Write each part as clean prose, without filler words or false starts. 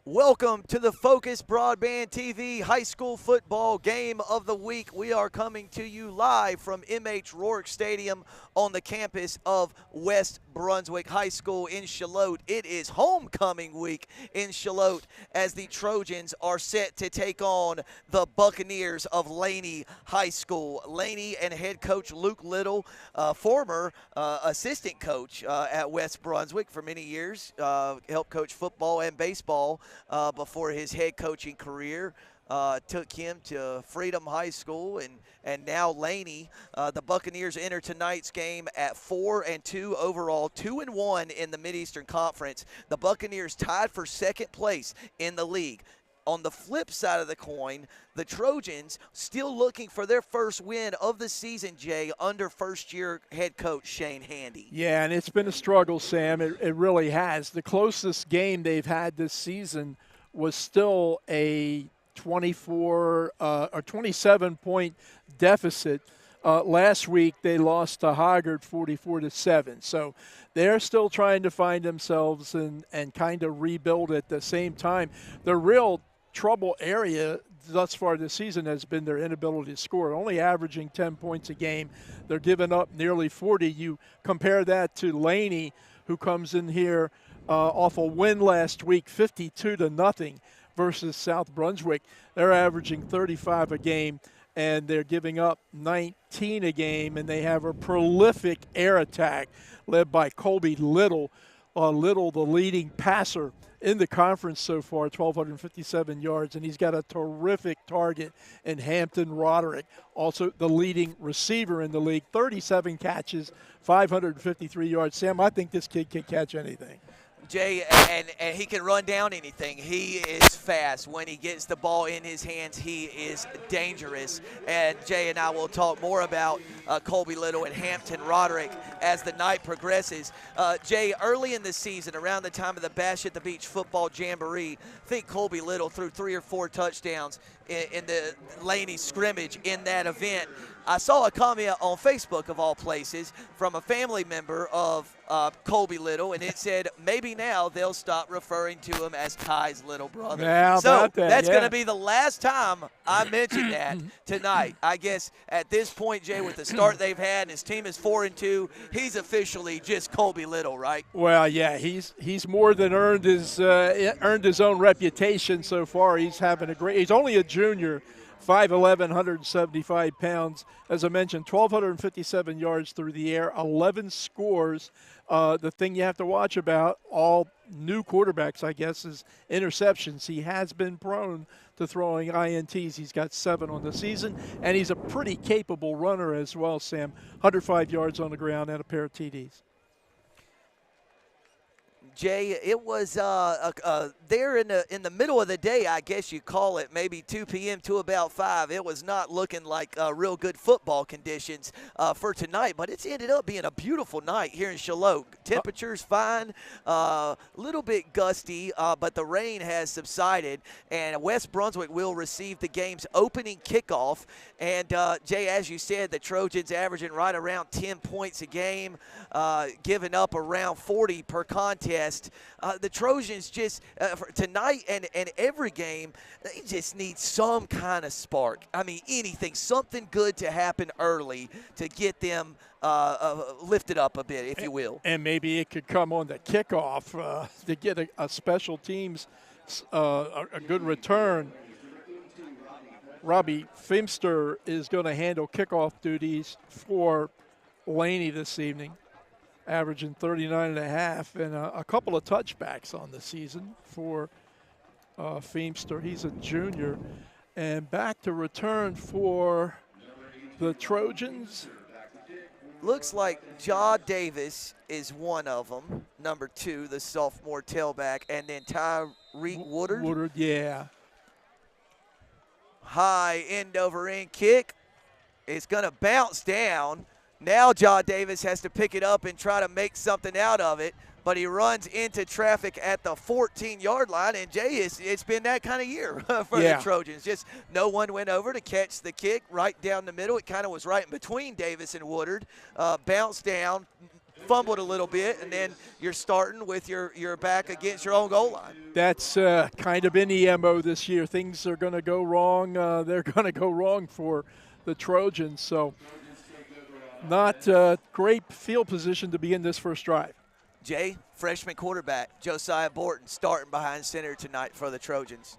Welcome to the FOCUS Broadband TV High School Football Game of the Week. We are coming to you live from M.H. Rourke Stadium on the campus of West Brunswick High School in Charlotte. It is homecoming week in Charlotte as the Trojans are set to take on the Buccaneers of Laney High School. Laney and head coach Luke Little, former assistant coach at West Brunswick for many years, helped coach football and baseball before his head coaching career took him to Freedom High School, and now Laney. The Buccaneers enter tonight's game at 4-2 overall, 2-1 in the Mid-Eastern Conference. The Buccaneers tied for second place in the league. On the flip side of the coin, the Trojans still looking for their first win of the season, Jay, under first-year head coach Shane Handy. Yeah, and it's been a struggle, Sam. It really has. The closest game they've had this season was still a 24 or 27-point deficit. Last week they lost to Hoggard 44-7. So they're still trying to find themselves and kind of rebuild at the same time. The real trouble area thus far this season has been their inability to score, only averaging 10 points a game. They're giving up nearly 40. You compare that to Laney, who comes in here off a win last week, 52-0 versus South Brunswick. They're averaging 35 a game, and they're giving up 19 a game, and they have a prolific air attack led by Colby Little. Little, the leading passer in the conference so far, 1,257 yards, and he's got a terrific target in Hampton Roderick, also the leading receiver in the league, 37 catches, 553 yards. Sam, I think this kid can catch anything. Jay, and he can run down anything. He is fast. When he gets the ball in his hands, he is dangerous. And Jay and I will talk more about Colby Little and Hampton Roderick as the night progresses. Jay, early in the season, around the time of the Bash at the Beach football jamboree, I think Colby Little threw 3 or 4 touchdowns in the Laney scrimmage in that event. I saw a comment on Facebook, of all places, from a family member of Colby Little, and it said maybe now they'll stop referring to him as Ty's little brother. Yeah, so that's going to be the last time I mention that tonight. I guess at this point, Jay, with the start they've had, and his team is 4-2, he's officially just Colby Little, right? Well, yeah, he's more than earned his own reputation so far. He's having a great. He's only a junior. 5'11", 175 pounds. As I mentioned, 1,257 yards through the air, 11 scores. The thing you have to watch about all new quarterbacks, I guess, is interceptions. He has been prone to throwing INTs. He's got 7 on the season, and he's a pretty capable runner as well, Sam. 105 yards on the ground and a pair of TDs. Jay, it was there in the middle of the day, I guess you call it, maybe 2 p.m. to about 5. It was not looking like real good football conditions for tonight, but it's ended up being a beautiful night here in Charlotte. Temperatures fine, little bit gusty, but the rain has subsided, and West Brunswick will receive the game's opening kickoff. And, Jay, as you said, the Trojans averaging right around 10 points a game, giving up around 40 per contest. The Trojans just for tonight and every game, they just need some kind of spark. I mean, anything, something good to happen early to get them lifted up a bit, if you will. And maybe it could come on the kickoff to get a special teams, a good return. Robbie Feimster is going to handle kickoff duties for Laney this evening, averaging 39.5 and a couple of touchbacks on the season for Feimster. He's a junior. And back to return for the Trojans. Looks like Jaw Davis is one of them, number 2, the sophomore tailback, and then Tyreek Woodard. Woodard, yeah. High end over end kick. It's going to bounce down. Now John Davis has to pick it up and try to make something out of it, but he runs into traffic at the 14-yard line, and Jay, it's been that kind of year for the Trojans. Just no one went over to catch the kick right down the middle. It kind of was right in between Davis and Woodard. Bounced down, fumbled a little bit, and then you're starting with your back against your own goal line. That's kind of been the MO this year. Things are going to go wrong. They're going to go wrong for the Trojans. So not great field position to begin this first drive. Jay, freshman quarterback Josiah Borton starting behind center tonight for the Trojans.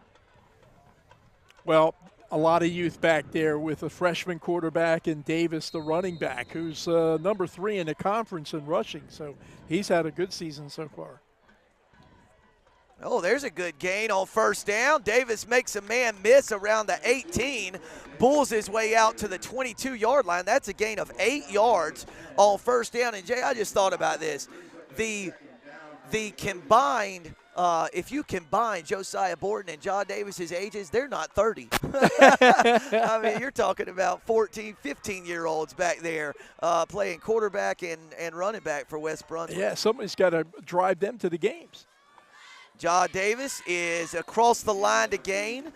Well, a lot of youth back there with a freshman quarterback and Davis, the running back, who's number 3 in the conference in rushing. So he's had a good season so far. Oh, there's a good gain on first down. Davis makes a man miss around the 18, bulls his way out to the 22-yard line. That's a gain of 8 yards on first down. And, Jay, I just thought about this. The combined, if you combine Josiah Borton and John Davis's ages, they're not 30. I mean, you're talking about 14, 15-year-olds back there playing quarterback and running back for West Brunswick. Yeah, somebody's got to drive them to the games. John Davis is across the line to gain,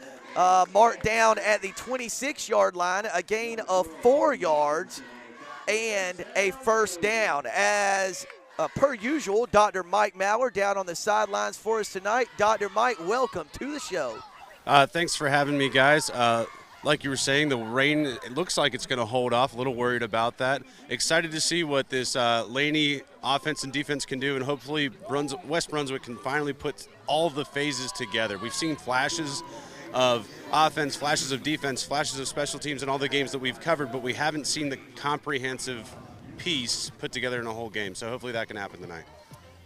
marked down at the 26-yard line, a gain of 4 yards and a first down. As per usual, Dr. Mike Maurer down on the sidelines for us tonight. Dr. Mike, welcome to the show. Thanks for having me, guys. Like you were saying, the rain, it looks like it's going to hold off. A little worried about that. Excited to see what this Laney offense and defense can do, and hopefully West Brunswick can finally put all the phases together. We've seen flashes of offense, flashes of defense, flashes of special teams in all the games that we've covered, but we haven't seen the comprehensive piece put together in a whole game. So hopefully that can happen tonight.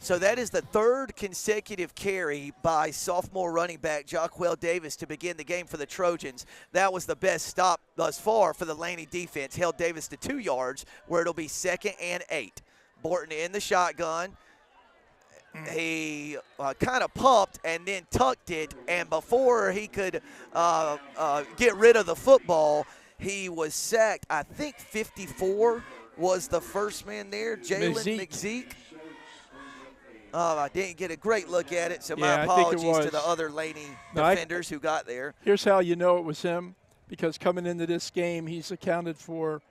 So that is the third consecutive carry by sophomore running back Jacquel Davis to begin the game for the Trojans. That was the best stop thus far for the Laney defense. Held Davis to 2 yards, where it'll be 2nd and 8. Borton in the shotgun. He kind of pumped and then tucked it, and before he could get rid of the football, he was sacked. I think 54 was the first man there, Jalen McZeek. I didn't get a great look at it, so my apologies to the other Laney defenders who got there. Here's how you know it was him, because coming into this game, he's accounted for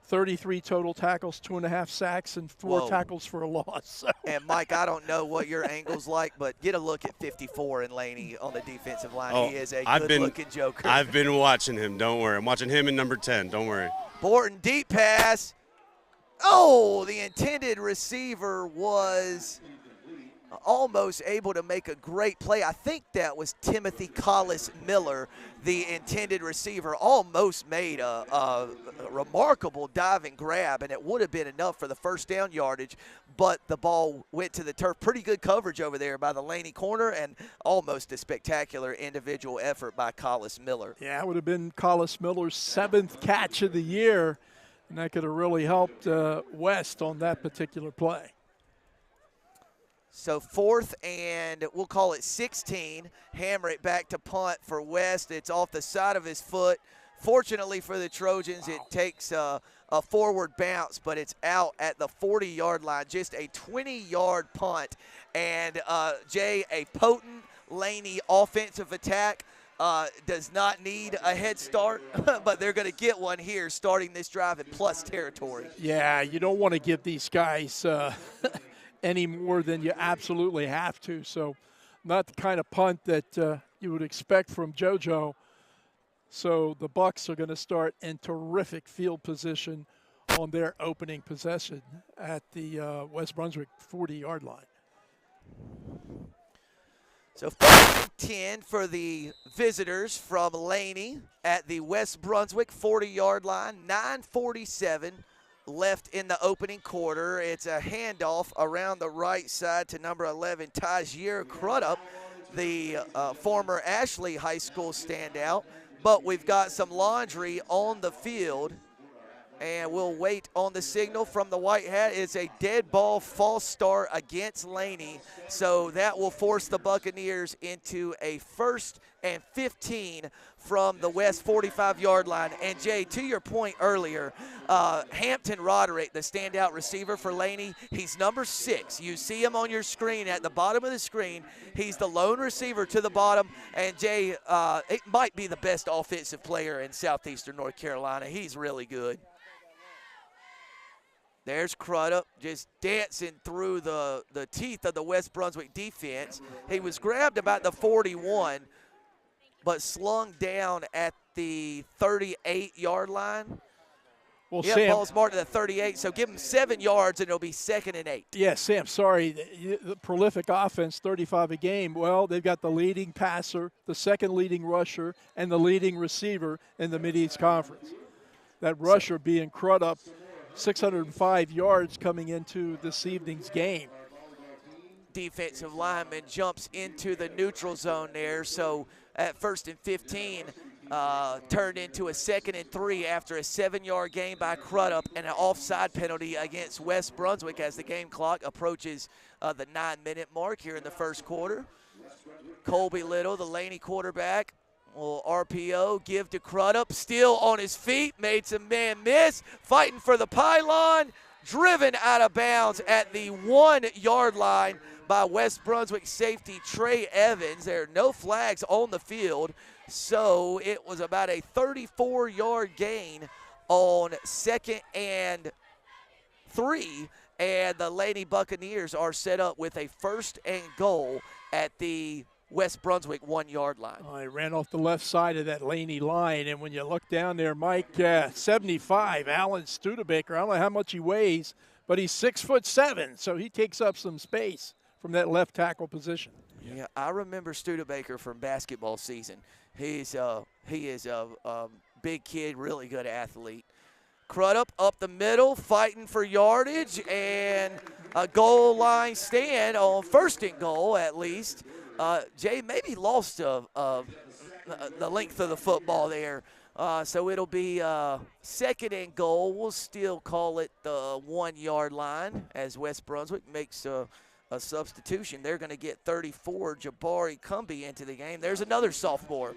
33 total tackles, 2.5 sacks, and 4 tackles for a loss. So. And, Mike, I don't know what your angle's like, but get a look at 54 in Laney on the defensive line. Oh, he is a good-looking joker. I've been watching him. Don't worry. I'm watching him in number 10. Don't worry. Borton, deep pass. Oh, the intended receiver was almost able to make a great play. I think that was Timothy Collis Miller, the intended receiver, almost made a remarkable diving grab, and it would have been enough for the first down yardage, but the ball went to the turf. Pretty good coverage over there by the Laney corner, and almost a spectacular individual effort by Collis Miller. Yeah, it would have been Collis Miller's 7th catch of the year, and that could have really helped West on that particular play. So 4th and we'll call it 16. Hammer it back to punt for West. It's off the side of his foot. Fortunately for the Trojans, it takes a forward bounce, but it's out at the 40-yard line. Just a 20-yard punt. And, Jay, a potent Laney offensive attack does not need a head start, but they're going to get one here starting this drive in plus territory. Yeah, you don't want to give these guys any more than you absolutely have to. So not the kind of punt that you would expect from JoJo. So the Bucks are going to start in terrific field position on their opening possession at the West Brunswick 40-yard line. So 4-10 for the visitors from Laney at the West Brunswick 40-yard line. 9:47 left in the opening quarter. It's a handoff around the right side to number 11, Tajier Crudup, the former Ashley High School standout. But we've got some laundry on the field, and we'll wait on the signal from the white hat. It's a dead ball false start against Laney, so that will force the Buccaneers into a 1st and 15 from the West 45-yard line. And, Jay, to your point earlier, Hampton Roderick, the standout receiver for Laney, he's number 6. You see him on your screen at the bottom of the screen. He's the lone receiver to the bottom. And, Jay, it might be the best offensive player in southeastern North Carolina. He's really good. There's Crudup just dancing through the teeth of the West Brunswick defense. He was grabbed about the 41, but slung down at the 38-yard line. Well, yeah, Sam, ball's marked at the 38, so give him 7 yards, and it'll be 2nd and 8. Yeah, Sam, sorry. The prolific offense, 35 a game. Well, they've got the leading passer, the second leading rusher, and the leading receiver in the Mid-East Conference. That rusher being Crudup, 605 yards coming into this evening's game. Defensive lineman jumps into the neutral zone there, so at 1st and 15, turned into a 2nd and 3 after a 7-yard gain by Crudup and an offside penalty against West Brunswick as the game clock approaches the 9-minute mark here in the first quarter. Colby Little, the Laney quarterback, will RPO, give to Crudup, still on his feet, made some man miss, fighting for the pylon, driven out of bounds at the 1-yard line by West Brunswick safety Trey Evans. There are no flags on the field, so it was about a 34-yard gain on 2nd and 3, and the Laney Buccaneers are set up with a 1st and goal at the West Brunswick 1-yard line. I ran off the left side of that Laney line, and when you look down there, Mike, 75, Alan Studebaker. I don't know how much he weighs, but he's 6'7", so he takes up some space from that left tackle position. Yeah, I remember Studebaker from basketball season. He is a big kid, really good athlete. Crudup up the middle, fighting for yardage, and a goal line stand on 1st and goal at least. Jay maybe lost the length of the football there. So it'll be 2nd and goal. We'll still call it the 1-yard line as West Brunswick makes a substitution. They're going to get 34, Jabari Cumbie, into the game. There's another sophomore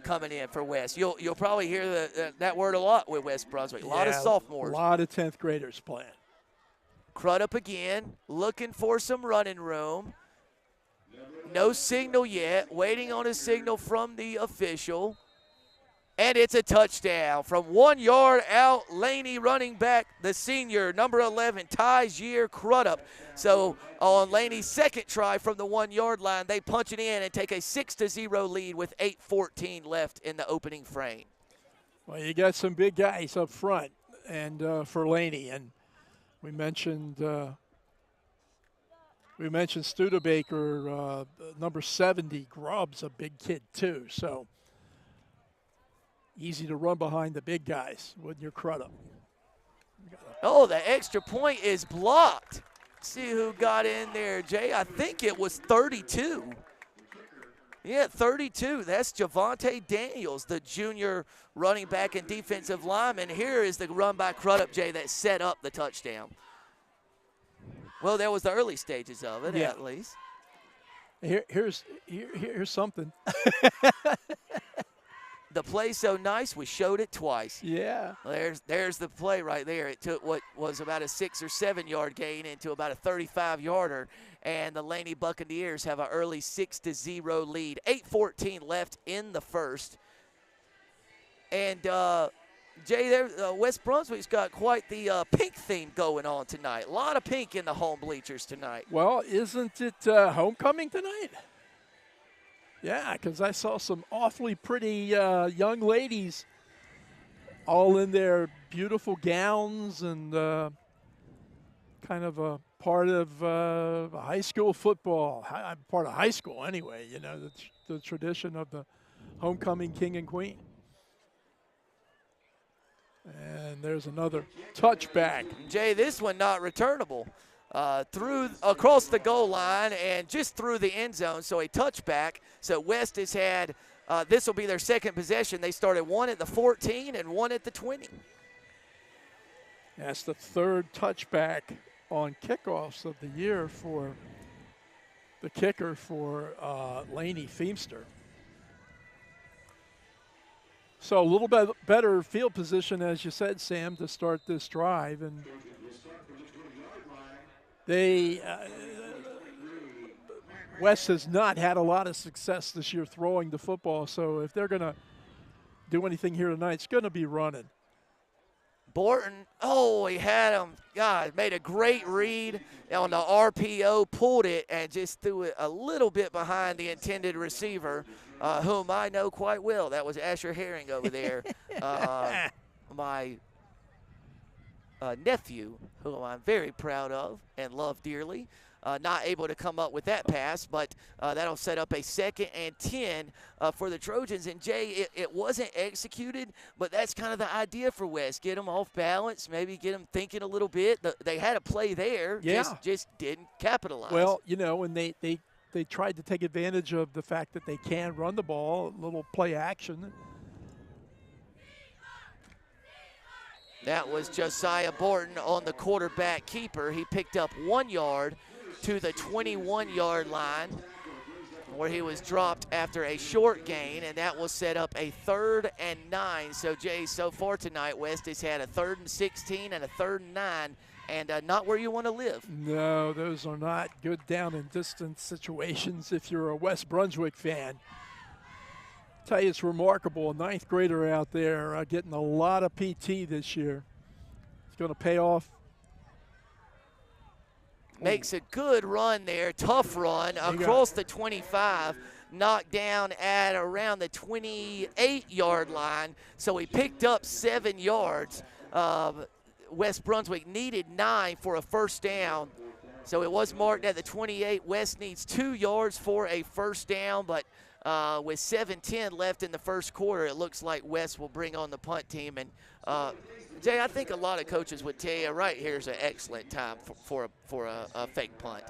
coming in for West. You'll probably hear that word a lot with West Brunswick. A lot of sophomores. A lot of 10th graders playing. Crudup again, looking for some running room. No signal yet, waiting on a signal from the official. And it's a touchdown from 1 yard out. Laney running back, the senior, number 11, Tyjier Crudup. So on Laney's 2nd try from the 1-yard line, they punch it in and take a 6-0 lead with 8:14 left in the opening frame. Well, you got some big guys up front and for Laney, and we mentioned Studebaker, number 70, Grubb's a big kid too, so easy to run behind the big guys with your Crudup. Oh, the extra point is blocked. See who got in there, Jay. I think it was 32. Yeah, 32. That's Javante Daniels, the junior running back and defensive lineman. Here is the run by Crudup, Jay, that set up the touchdown. Well, there was the early stages of it, at least. Here's something. The play's so nice, we showed it twice. Yeah. There's the play right there. It took what was about a 6 or 7 yard gain into about a 35-yarder, and the Laney Buccaneers have an early 6-0 lead. 8:14 left in the first. And Jay, West Brunswick's got quite the pink theme going on tonight. A lot of pink in the home bleachers tonight. Well, isn't it homecoming tonight? Yeah, because I saw some awfully pretty young ladies all in their beautiful gowns and kind of a part of high school football. I'm part of high school anyway, you know, the tradition of the homecoming king and queen. And there's another touchback. Jay, this one not returnable. Across the goal line and just through the end zone, so a touchback. So West has had, this will be their 2nd possession. They started 1 at the 14 and 1 at the 20. That's the 3rd touchback on kickoffs of the year for the kicker for Laney Feemster. So a little bit better field position, as you said, Sam, to start this drive. And West has not had a lot of success this year throwing the football. So if they're going to do anything here tonight, it's going to be running. Borton, he had him. God, made a great read on the RPO, pulled it, and just threw it a little bit behind the intended receiver, whom I know quite well. That was Asher Herring over there, my nephew, who I'm very proud of and love dearly. Not able to come up with that pass, but that'll set up a 2nd and 10 for the Trojans. And, Jay, it wasn't executed, but that's kind of the idea for West. Get them off balance, maybe get them thinking a little bit. They had a play there, just didn't capitalize. Well, and they tried to take advantage of the fact that they can run the ball, a little play action. That was Josiah Borton on the quarterback keeper. He picked up 1 yard to the 21-yard line, where he was dropped after a short gain, and that will set up a 3rd and 9. So, Jay, so far tonight, West has had a 3rd and 16 and a 3rd and 9, and not where you want to live. No, those are not good down and distance situations if you're a West Brunswick fan. I'll tell you, it's remarkable. A 9th grader out there getting a lot of PT this year. It's going to pay off. Makes a good run there, tough run across the 25, knocked down at around the 28-yard line. So he picked up 7 yards. West Brunswick needed 9 for a first down. So it was marked at the 28. West needs 2 yards for a first down, but with 7:10 left in the first quarter, it looks like West will bring on the punt team. And Jay, I think a lot of coaches would tell you right here's an excellent time for a fake punt.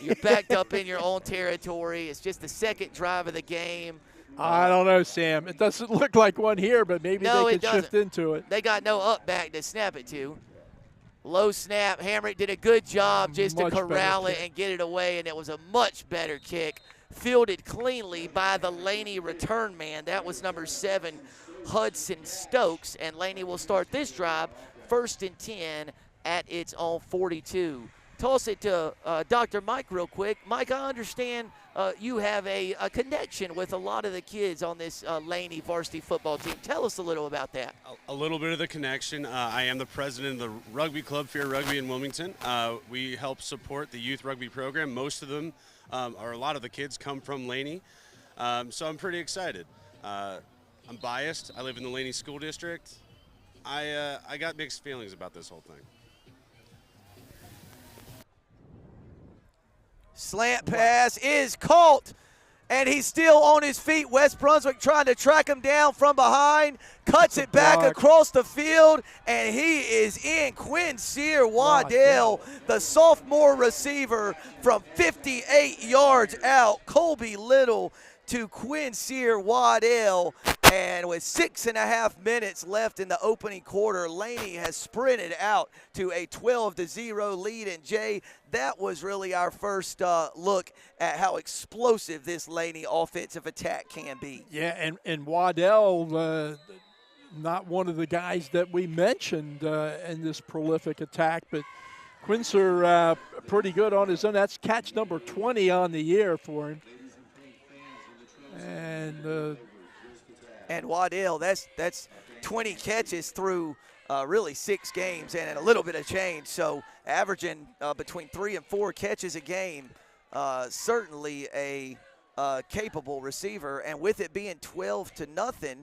You're backed up in your own territory. It's just the 2nd drive of the game. I don't know, Sam. It doesn't look like one here, but maybe they could shift into it. They got no up back to snap it to. Low snap. Hamrick did a good job just to corral it and get it away, and it was a much better kick. Fielded cleanly by the Laney return man. That was number 7, Hudson Stokes, and Laney will start this drive 1st and 10 at its own 42. Toss it to Dr. Mike real quick. Mike, I understand you have a connection with a lot of the kids on this Laney varsity football team. Tell us a little about that. A little bit of the connection. I am the president of the rugby club, Fear Rugby in Wilmington. We help support the youth rugby program. Most of them, or a lot of the kids, come from Laney. So I'm pretty excited. I'm biased. I live in the Laney School District. I got mixed feelings about this whole thing. Slant pass is caught, and he's still on his feet. West Brunswick trying to track him down from behind, cuts it back across the field, and he is in. Quincy Waddell, the sophomore receiver from 58 yards out. Colby Little to Quincy Waddell. And with 6.5 minutes left in the opening quarter, Laney has sprinted out to a 12-0 lead. And, Jay, that was really our first look at how explosive this Laney offensive attack can be. Yeah, and Waddell, not one of the guys that we mentioned in this prolific attack, but Quincer pretty good on his own. That's catch number 20 on the year for him. And Waddell, that's 20 catches through really 6 games and a little bit of change. So averaging between 3 and 4 catches a game, certainly a capable receiver. And with it being 12-0,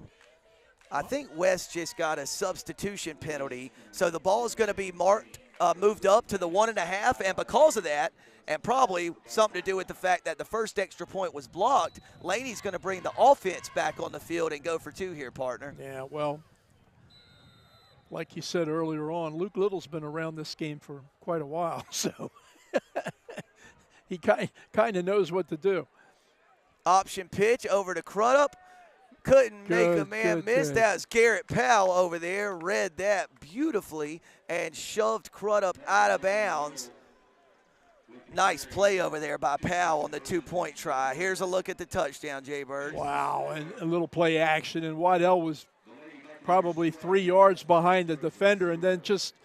I think West just got a substitution penalty. So the ball is going to be marked, moved up to the 1.5, and because of that, and probably something to do with the fact that the first extra point was blocked, Laney's going to bring the offense back on the field and go for 2 here, partner. Yeah, well, like you said earlier on, Luke Little's been around this game for quite a while, so he kind of knows what to do. Option pitch over to Crudup. Couldn't make a man miss. That was Garrett Powell over there. Read that beautifully and shoved Crudup out of bounds. Nice play over there by Powell on the 2-point try. Here's a look at the touchdown, Jay Bird. Wow, and a little play action. And Waddell was probably 3 yards behind the defender, and then just,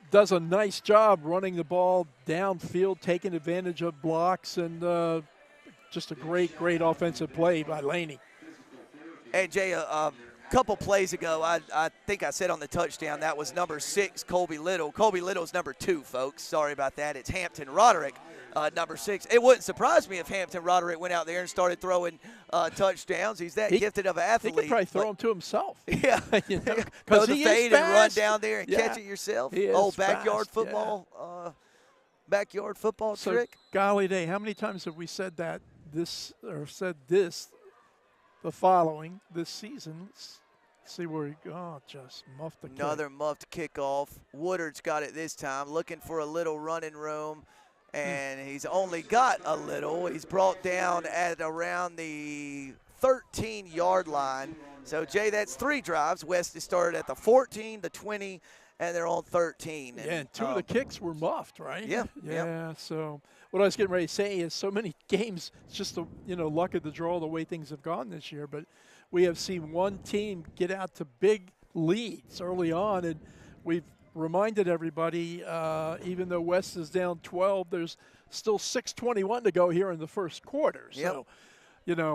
does a nice job running the ball downfield, taking advantage of blocks, and just a great offensive play by Laney. Hey, Jay, a couple plays ago, I think I said on the touchdown that was number 6, Colby Little. Colby Little's number 2, folks. Sorry about that. It's Hampton Roderick, number 6. It wouldn't surprise me if Hampton Roderick went out there and started throwing touchdowns. He's that gifted of an athlete. He could probably throw them to himself. Yeah. Throw the fade and run down there and catch it yourself. Backyard fast, football. Backyard football trick. Golly day, how many times have we said this the following this season? Let's see where he just muffed the Another muffed kickoff. Woodard's got it this time, looking for a little running room, and he's only got a little. He's brought down at around the 13-yard line. So, Jay, that's 3 drives. West has started at the 14, the 20, and they're on 13. And 2 of the kicks were muffed, right? Yeah. So what I was getting ready to say is so many games, it's just the luck of the draw the way things have gone this year. But we have seen one team get out to big leads early on, and we've reminded everybody, even though West is down 12, there's still 6:21 to go here in the first quarter. Yep. So,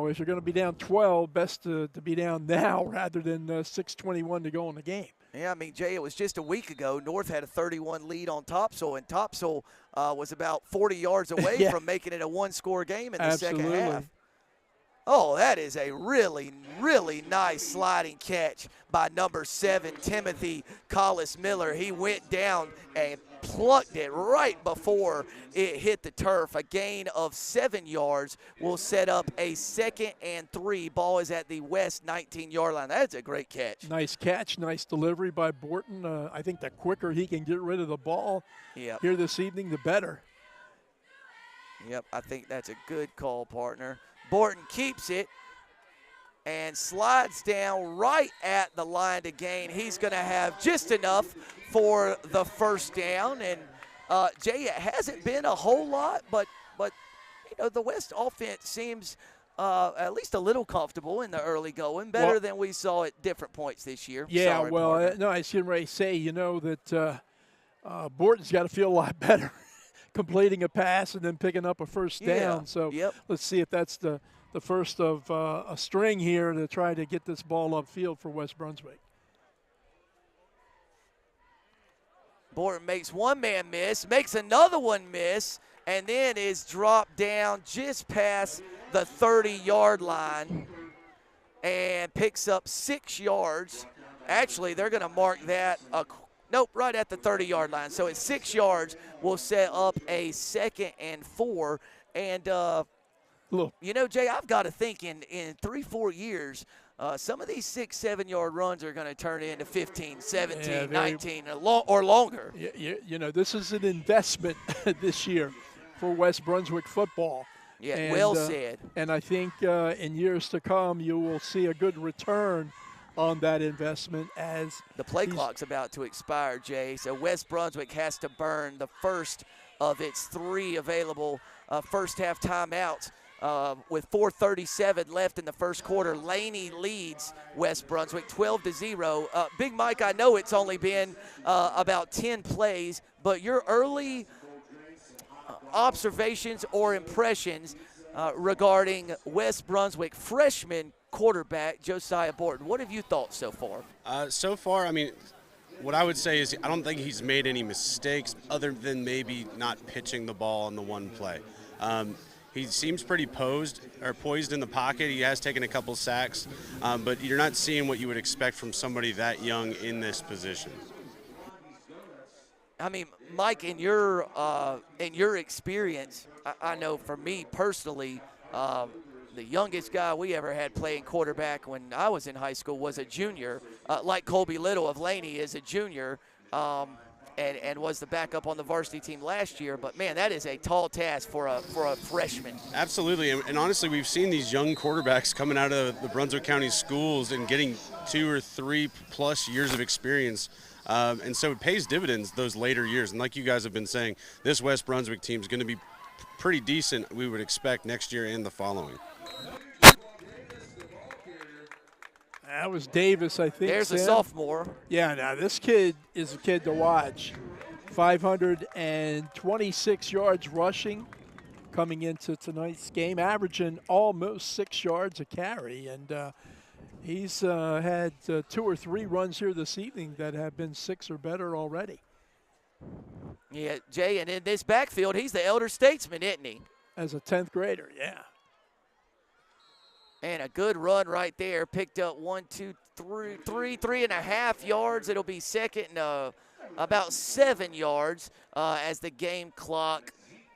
if you're going to be down 12, best to be down now rather than 6:21 to go in the game. Yeah, I mean, Jay, it was just a week ago. North had a 31 lead on Topsail, and Topsail was about 40 yards away from making it a one-score game in the second half. Oh, that is a really, really nice sliding catch by number 7, Timothy Collis Miller. He went down and plucked it right before it hit the turf. A gain of 7 yards will set up a 2nd and 3. Ball is at the West 19-yard line. That's a great catch. Nice catch, nice delivery by Borton. I think the quicker he can get rid of the ball here this evening, the better. Yep, I think that's a good call, partner. Borton keeps it and slides down right at the line to gain. He's going to have just enough for the first down. And, Jay, it hasn't been a whole lot, but the West offense seems at least a little comfortable in the early going, better than we saw at different points this year. Yeah, Sorry, no, I was getting ready to say, that Borton's got to feel a lot better completing a pass and then picking up a first down. So let's see if that's the first of a string here to try to get this ball upfield for West Brunswick. Borton makes one man miss, makes another one miss, and then is dropped down just past the 30-yard line and picks up 6 yards. Actually, they're going to mark that right at the 30-yard line. So it's 6 yards. We'll set up a 2nd and 4. And, Jay, I've got to think in 3-4 years, some of these 6-7-yard runs are going to turn into 15, 17, 19, or longer. This is an investment this year for West Brunswick football. Yeah, and, well said. And I think in years to come, you will see a good return on that investment as the play clock's about to expire, Jay. So West Brunswick has to burn the first of its 3 available first half timeouts. With 4:37 left in the first quarter, Laney leads West Brunswick 12-0. Big Mike, I know it's only been about 10 plays, but your early observations or impressions regarding West Brunswick freshman quarterback Josiah Borton. What have you thought so far? So far, I mean, what I would say is I don't think he's made any mistakes other than maybe not pitching the ball on the one play. He seems pretty poised in the pocket. He has taken a couple sacks, but you're not seeing what you would expect from somebody that young in this position. I mean, Mike, in your experience, I know for me personally, the youngest guy we ever had playing quarterback when I was in high school was a junior, like Colby Little of Laney is a junior, and was the backup on the varsity team last year. But, man, that is a tall task for a freshman. Absolutely. And honestly, we've seen these young quarterbacks coming out of the Brunswick County schools and getting 2 or 3 plus years of experience. And so it pays dividends those later years. And like you guys have been saying, this West Brunswick team is going to be pretty decent, we would expect, next year and the following. That was Davis, I think. There's Sam. a sophomore. Yeah, now this kid is a kid to watch. 526 yards rushing coming into tonight's game, averaging almost 6 yards a carry. And he's had 2 or 3 runs here this evening that have been 6 or better already. Yeah, Jay, and in this backfield, he's the elder statesman, isn't he? As a 10th grader, yeah. And a good run right there. Picked up 3.5 yards. It'll be second and about 7 yards as the game clock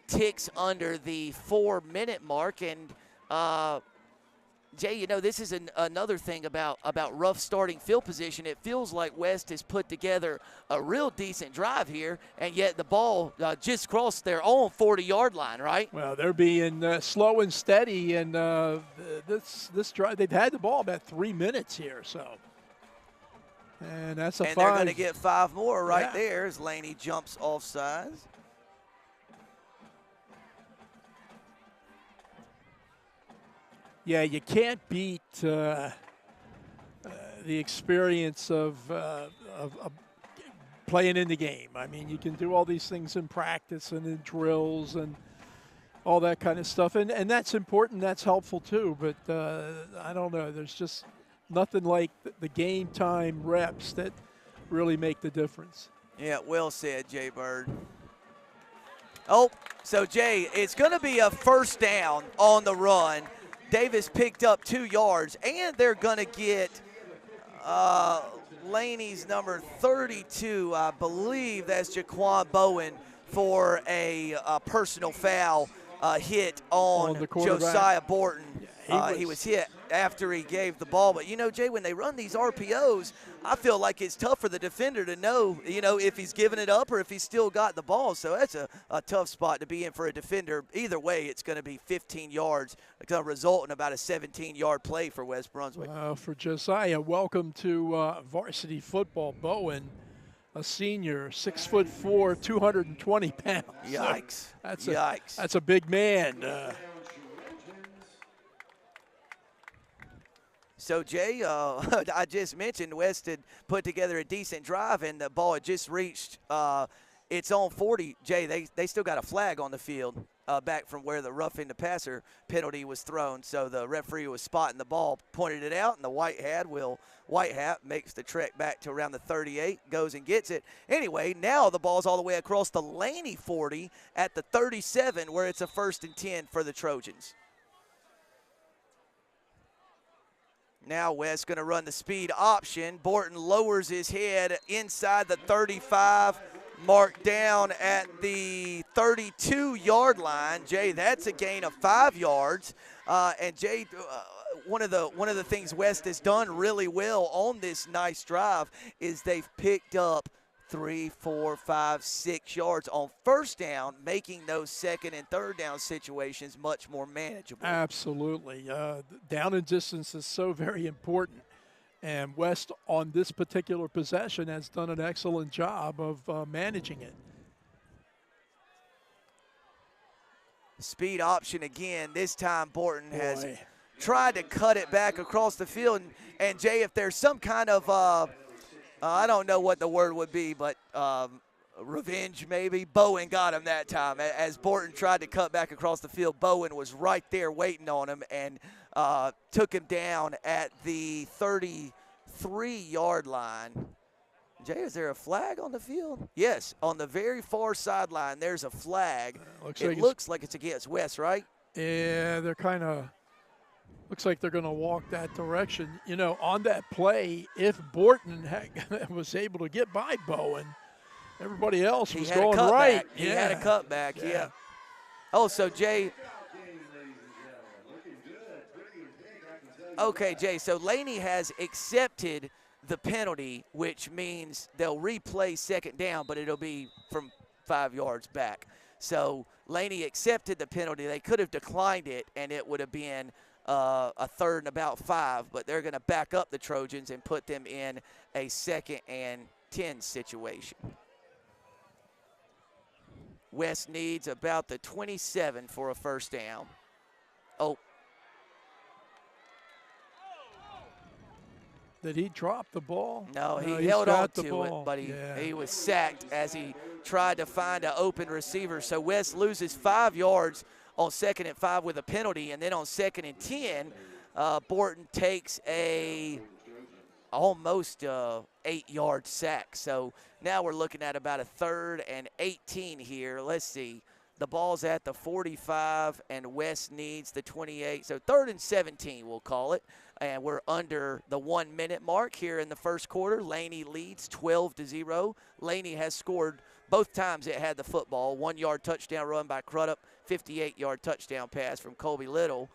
ticks under the 4-minute mark. And Jay, you know, this is another thing about rough starting field position. It feels like West has put together a real decent drive here, and yet the ball just crossed their own 40-yard line, right? Well, they're being slow and steady, and this drive, they've had the ball about 3 minutes here, so. And that's a 5. And they're going to get 5 more right Yeah. there as Laney jumps off sides. Yeah, you can't beat the experience of playing in the game. I mean, you can do all these things in practice and in drills and all that kind of stuff, and that's important. That's helpful too. But I don't know. There's just nothing like the game time reps that really make the difference. Yeah, well said, Jay Bird. Oh, so Jay, it's going to be a first down on the run. Davis picked up 2 yards, and they're going to get Laney's number 32, I believe that's Jaquan Bowen, for a personal foul hit on the quarterback. Josiah Borton. Yeah, he was hit after he gave the ball. But, you know, Jay, when they run these RPOs, I feel like it's tough for the defender to know, you know, if he's giving it up or if he's still got the ball. So that's a tough spot to be in for a defender. Either way, it's going to be 15 yards. It's going to result in about a 17-yard play for West Brunswick. For Josiah, welcome to varsity football. Bowen, a senior, 6'4", 220 pounds. Yikes. So Yikes. That's a big man. So, Jay, I just mentioned West had put together a decent drive, and the ball had just reached its own 40. Jay, they still got a flag on the field back from where the roughing the passer penalty was thrown. So the referee was spotting the ball, pointed it out, and the white hat makes the trek back to around the 38, goes and gets it. Anyway, now the ball's all the way across the Laney 40 at the 37, where it's a 1st and 10 for the Trojans. Now West going to run the speed option. Borton lowers his head inside the 35, marked down at the 32-yard line. Jay, that's a gain of 5 yards. And Jay, one of the things West has done really well on this nice drive is they've picked up 3, 4, 5, 6 yards on first down, making those 2nd and 3rd down situations much more manageable. Absolutely. Down and distance is so very important. And West on this particular possession has done an excellent job of managing it. Speed option again. This time Borton has tried to cut it back across the field. And Jay, if there's some kind of I don't know what the word would be, but revenge maybe. Bowen got him that time. As Borton tried to cut back across the field, Bowen was right there waiting on him and took him down at the 33-yard line. Jay, is there a flag on the field? Yes, on the very far sideline, there's a flag. Looks like it's against West, right? Yeah, they're kind of – looks like they're going to walk that direction. You know, on that play, if Borton was able to get by Bowen, everybody else was going right. He had a cutback, yeah. Oh, so Jay. Okay, Jay, so Laney has accepted the penalty, which means they'll replay 2nd down, but it'll be from 5 yards back. So Laney accepted the penalty. They could have declined it, and it would have been a 3rd and about 5, but they're going to back up the Trojans and put them in a 2nd and 10 situation. West needs about the 27 for a first down. Oh. Did he drop the ball? No, he's he held on got the to ball. it, but Yeah. he was sacked as he tried to find an open receiver. So West loses 5 yards on 2nd and 5 with a penalty, and then on 2nd and 10, Borton takes a almost 8-yard sack. So now we're looking at about a 3rd and 18 here. Let's see. The ball's at the 45, and West needs the 28. So 3rd and 17, we'll call it. And we're under the 1-minute mark here in the first quarter. Laney leads 12-0. Laney has scored both times it had the football. 1-yard touchdown run by Crudup, 58-yard touchdown pass from Colby Little.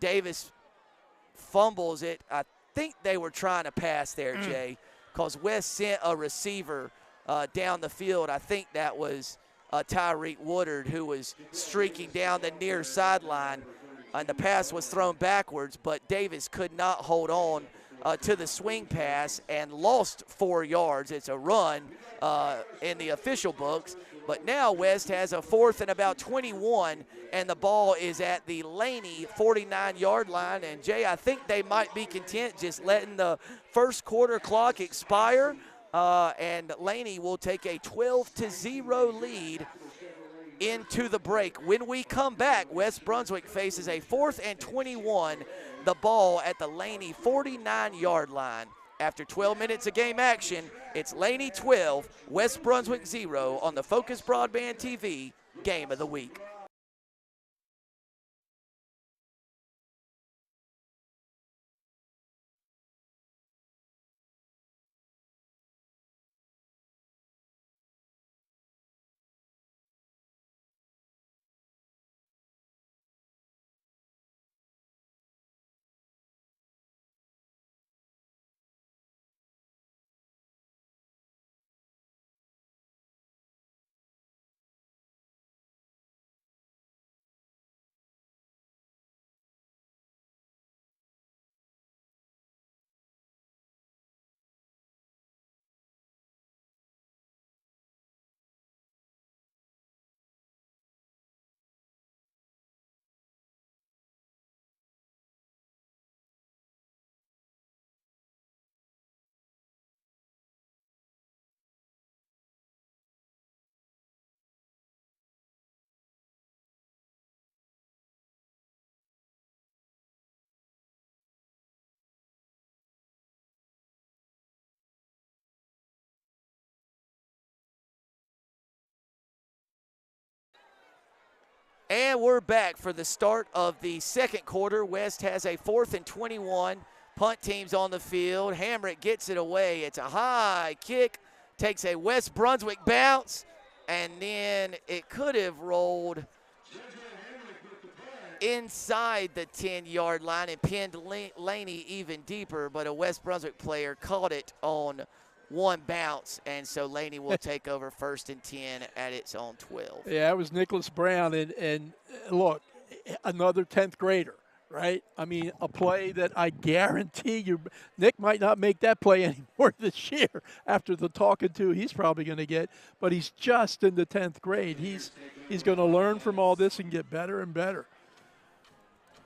Davis fumbles it. I think they were trying to pass there, Jay, because West sent a receiver down the field. I think that was Tyreek Woodard, who was streaking down the near sideline, and the pass was thrown backwards, but Davis could not hold on to the swing pass and lost 4 yards. It's a run in the official books, but now West has a 4th and about 21, and the ball is at the Laney 49-yard line. And Jay, I think they might be content just letting the first quarter clock expire, and Laney will take a 12-0 lead into the break. When we come back, West Brunswick faces a 4th and 21, the ball at the Laney 49-yard line. After 12 minutes of game action, it's Laney 12, West Brunswick 0 on the FOCUS Broadband TV Game of the Week. And we're back for the start of the second quarter. West has a 4th and 21. Punt team's on the field. Hamrick gets it away. It's a high kick. Takes a West Brunswick bounce. And then it could have rolled inside the 10-yard line and pinned Laney even deeper. But a West Brunswick player caught it on one bounce, and so Laney will take over 1st and 10 at its own 12. Yeah, it was Nicholas Brown, and look, another 10th grader, right? I mean, a play that I guarantee you, Nick might not make that play anymore this year after the talking to he's probably going to get, but he's just in the 10th grade. He's going to learn from all this and get better and better.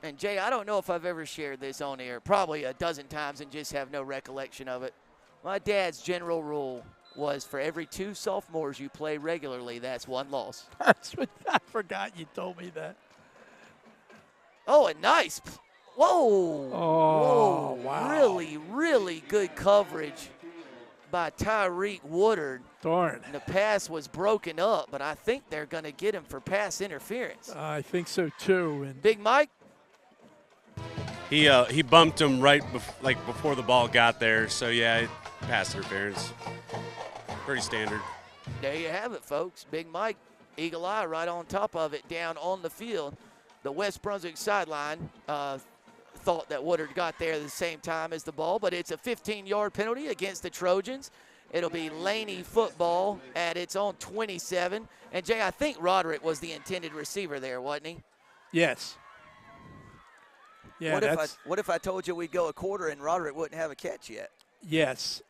And, Jay, I don't know if I've ever shared this on air, probably a dozen times and just have no recollection of it. My dad's general rule was for every 2 sophomores you play regularly, that's 1 loss. That's what I forgot you told me that. Oh, a nice. Whoa. Oh, whoa. wow. Really, really good coverage by Tyreek Woodard. Darn. And the pass was broken up, but I think they're going to get him for pass interference. I think so, too. And Big Mike? He bumped him right before the ball got there. So, yeah, pass interference. Pretty standard. There you have it, folks. Big Mike, eagle eye right on top of it, down on the field. The West Brunswick sideline thought that Woodard got there at the same time as the ball, but it's a 15-yard penalty against the Trojans. It'll be Laney football at its own 27. And, Jay, I think Roderick was the intended receiver there, wasn't he? yes. Yeah, What if I told you we'd go a quarter and Roderick wouldn't have a catch yet? Yes.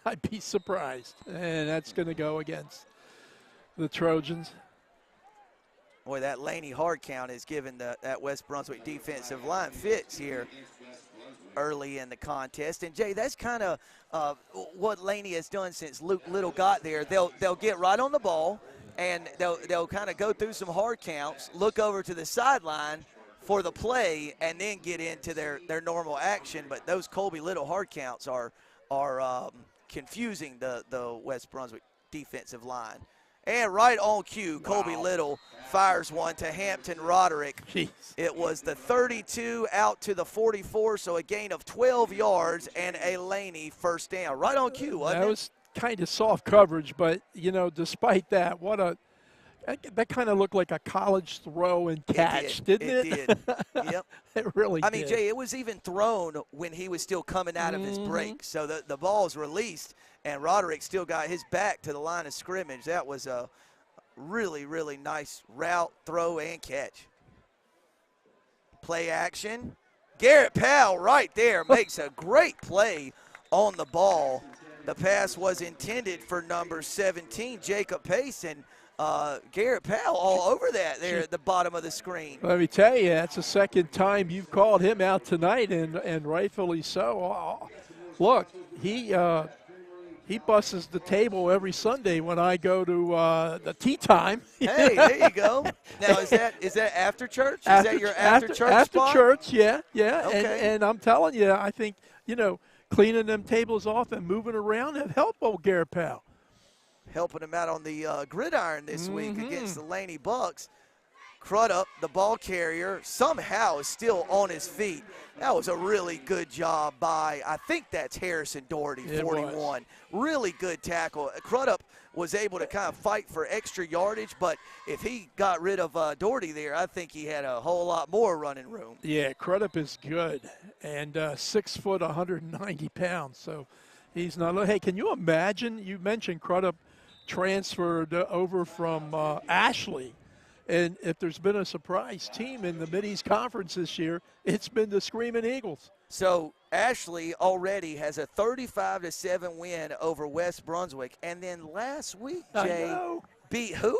I'd be surprised. And that's going to go against the Trojans. Boy, that Laney hard count is giving that West Brunswick defensive line fits here early in the contest. And, Jay, that's kind of what Laney has done since Luke Little got there. They'll get right on the ball, and they'll kind of go through some hard counts, look over to the sideline for the play, and then get into their normal action. But those Colby Little hard counts are confusing the West Brunswick defensive line. And right on cue, Colby Little fires one to Hampton Roderick. Jeez. It was the 32 out to the 44, so a gain of 12 yards and a Laney first down. Right on cue, wasn't That it? was kind of soft coverage, but, despite that, that kind of looked like a college throw and catch, didn't it? It did. Yep. It really did. I mean, Jay, it was even thrown when he was still coming out of his break. So the ball's released, and Roderick still got his back to the line of scrimmage. That was a really, really nice route, throw, and catch. Play action. Garrett Powell right there makes a great play on the ball. The pass was intended for number 17, Jacob Pace, and Garrett Powell all over that there at the bottom of the screen. Let me tell you, that's the second time you've called him out tonight, and rightfully so. Look, he busts the table every Sunday when I go to the tea time. Hey, there you go. Now, is that after church? Is that your after church After spot? church, yeah. Okay. And I'm telling you, I think, cleaning them tables off and moving around have helped old Garrett Powell. Helping him out on the gridiron this week against the Laney Bucks. Crudup, the ball carrier, somehow is still on his feet. That was a really good job by, I think that's Harrison Doherty, 41. Really good tackle. Crudup was able to kind of fight for extra yardage, but if he got rid of Doherty there, I think he had a whole lot more running room. Yeah, Crudup is good, and 6 foot, 190 pounds, so he's not. Hey, can you imagine? You mentioned Crudup transferred over from Ashley. And if there's been a surprise team in the Mid-East Conference this year, it's been the Screaming Eagles. So Ashley already has a 35-7 win over West Brunswick. And then last week, Jay, beat who?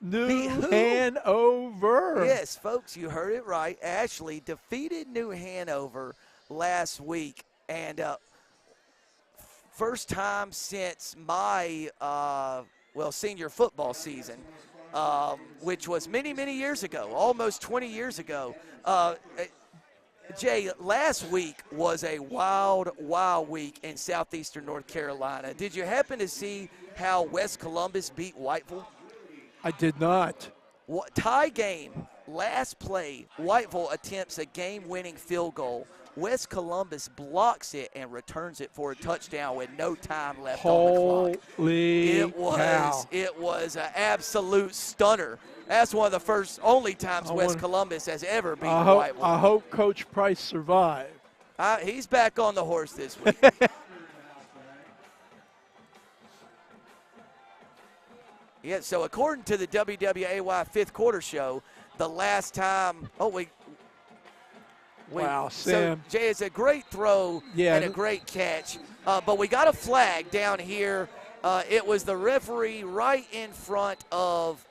New Hanover. Yes, folks, you heard it right. Ashley defeated New Hanover last week. And first time since my, senior football season. Which was many, many years ago, almost 20 years ago. Jay, last week was a wild, wild week in southeastern North Carolina. Did you happen to see how West Columbus beat Whiteville? I did not. Tie game, last play, Whiteville attempts a game-winning field goal. West Columbus blocks it and returns it for a touchdown with no time left on the clock. It was an absolute stunner. That's one of the only times West Columbus has ever beaten Whiteville. I hope Coach Price survived. He's back on the horse this week. Yeah, so according to the WWAY fifth quarter show, the last time – Wow, So, Sam. Jay, it's a great throw and a great catch. But we got a flag down here. It was the referee right in front of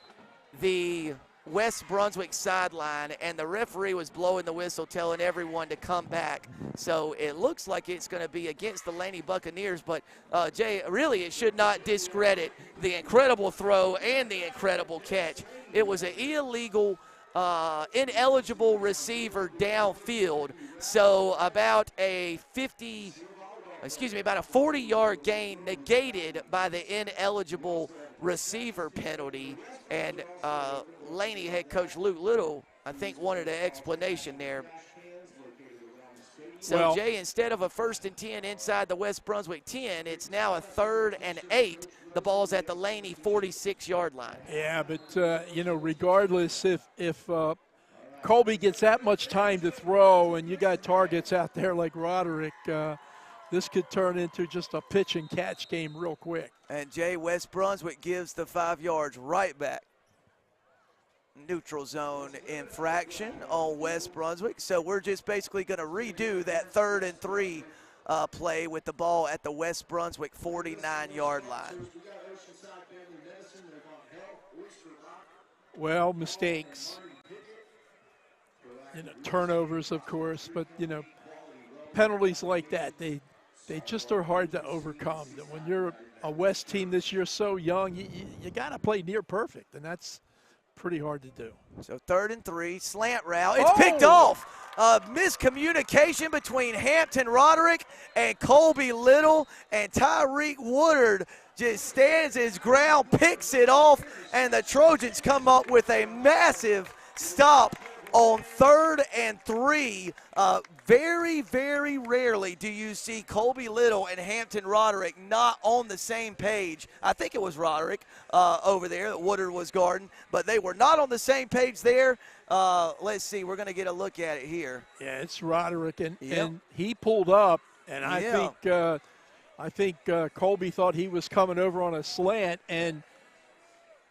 the West Brunswick sideline, and the referee was blowing the whistle, telling everyone to come back. So it looks like it's going to be against the Laney Buccaneers. But, Jay, really it should not discredit the incredible throw and the incredible catch. It was an illegal ineligible receiver downfield, so about a 40-yard gain negated by the ineligible receiver penalty, and Laney head coach Luke Little, I think, wanted an explanation there. So, Jay, instead of a 1st and 10 inside the West Brunswick 10, it's now a 3rd and 8. The ball's at the Laney 46-yard line. Yeah, but, regardless if Colby gets that much time to throw and you got targets out there like Roderick, this could turn into just a pitch and catch game real quick. And, Jay, West Brunswick gives the 5 yards right back. Neutral zone infraction on West Brunswick. So we're just basically going to redo that 3rd and 3 play with the ball at the West Brunswick 49-yard line. Well, mistakes. Turnovers, of course, but, penalties like that, they just are hard to overcome. When you're a West team this year so young, you got to play near perfect, and that's pretty hard to do. So 3rd and 3, slant route. It's picked off. Miscommunication between Hampton Roderick and Colby Little, and Tyreek Woodard just stands his ground, picks it off, and the Trojans come up with a massive stop on 3rd and 3. Very, very rarely do you see Colby Little and Hampton Roderick not on the same page. I think it was Roderick over there that Woodard was guarding, but they were not on the same page there. Let's see. We're going to get a look at it here. Yeah, it's Roderick, and he pulled up, and I think Colby thought he was coming over on a slant, and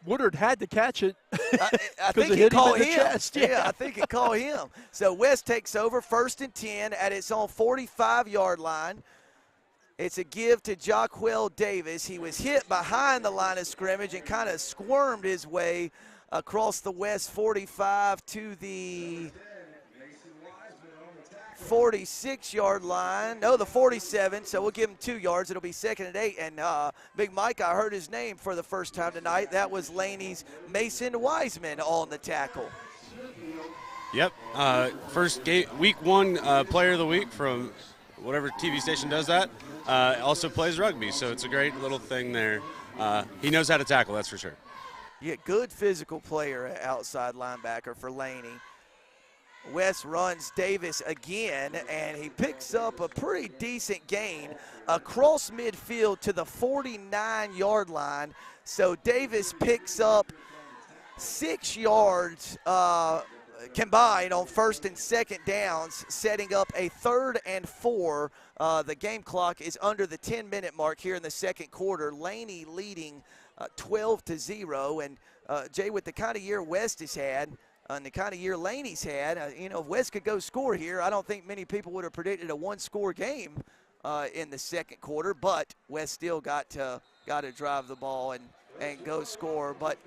Woodard had to catch it. I think it called him. Chest. Yeah, I think it called him. So West takes over 1st and 10 at its own 45-yard line. It's a give to Jaquel Davis. He was hit behind the line of scrimmage and kind of squirmed his way across the West 45 to the 46-yard line. No, the 47, so we'll give him 2 yards. It'll be 2nd and 8. And Big Mike, I heard his name for the first time tonight. That was Laney's Mason Wiseman on the tackle. Yep. First game, week 1 player of the week from whatever TV station does that. Also plays rugby, so it's a great little thing there. He knows how to tackle, that's for sure. Yeah, good physical player, outside linebacker for Laney. West runs Davis again, and he picks up a pretty decent gain across midfield to the 49-yard line. So Davis picks up 6 yards combined on 1st and 2nd downs, setting up a 3rd and 4. The game clock is under the 10-minute mark here in the 2nd quarter. Laney leading 12-0, and Jay, with the kind of year West has had, and the kind of year Laney's had, if West could go score here, I don't think many people would have predicted a 1-score game in the 2nd quarter, but West still got to drive the ball and go score. But,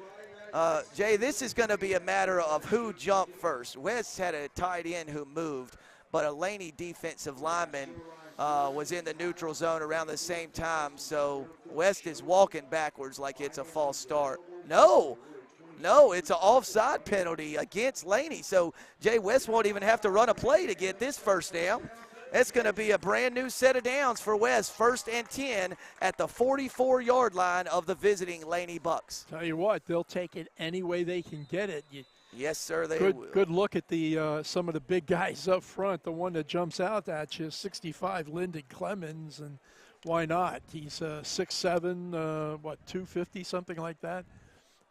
Jay, this is going to be a matter of who jumped first. West had a tight end who moved, but a Laney defensive lineman was in the neutral zone around the same time, so West is walking backwards like it's a false start. No, it's an offside penalty against Laney. So, Jay, West won't even have to run a play to get this first down. It's going to be a brand new set of downs for West, 1st and 10 at the 44-yard line of the visiting Laney Bucks. Tell you what, they'll take it any way they can get it. Yes, sir, they will. Good look at the some of the big guys up front. The one that jumps out at you, 65, Lyndon Clemens, and why not? He's 6'7", 250, something like that.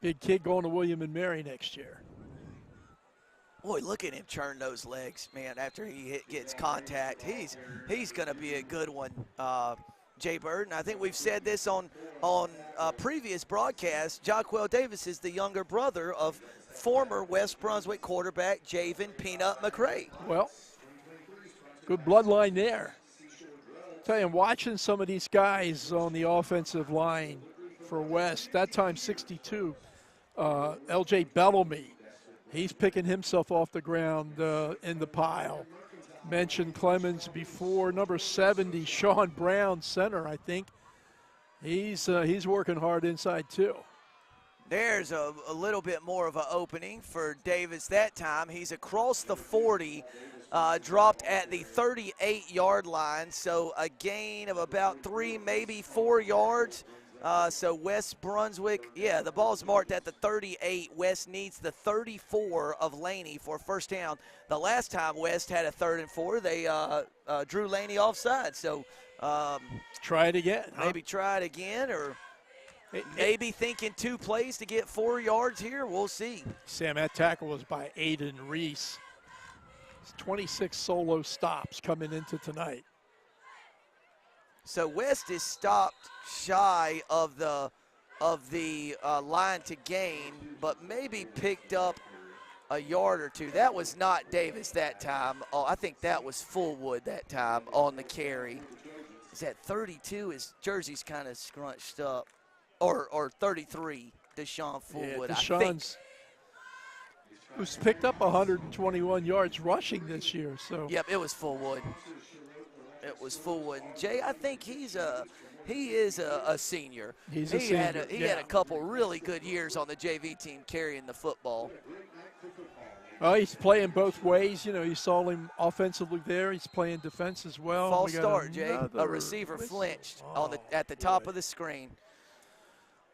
Big kid going to William and Mary next year. Boy, look at him churn those legs, man, after he gets contact. He's going to be a good one, Jay Burton. I think we've said this on previous broadcasts. Jaquel Davis is the younger brother of former West Brunswick quarterback Javen Peanut McCray. Well, good bloodline there. Tell you, I'm watching some of these guys on the offensive line for West. That time 62, L.J. Bellamy. He's picking himself off the ground in the pile. Mentioned Clemens before. Number 70, Sean Brown, center, I think. He's working hard inside too. There's a little bit more of an opening for Davis that time. He's across the 40, dropped at the 38-yard line, so a gain of about 3, maybe 4 yards. So West Brunswick, the ball's marked at the 38. West needs the 34 of Laney for first down. The last time West had a 3rd and 4, they drew Laney offside. So try it again. Maybe try it again, or maybe thinking 2 plays to get 4 yards here. We'll see. Sam, that tackle was by Aiden Reese. It's 26 solo stops coming into tonight. So West is stopped shy of the line to gain, but maybe picked up a yard or 2. That was not Davis that time. Oh, I think that was Fullwood that time on the carry. Is that 32? His jersey's kind of scrunched up. Or 33, Deshaun Fullwood. Yeah, who's picked up 121 yards rushing this year. So Yep, it was Fullwood. It was Fullwood. And Jay, I think he is a senior. He's a senior. He had a couple really good years on the JV team carrying the football. Well, he's playing both ways. You know, you saw him offensively there. He's playing defense as well. False start, Jay. A receiver flinched at the top of the screen.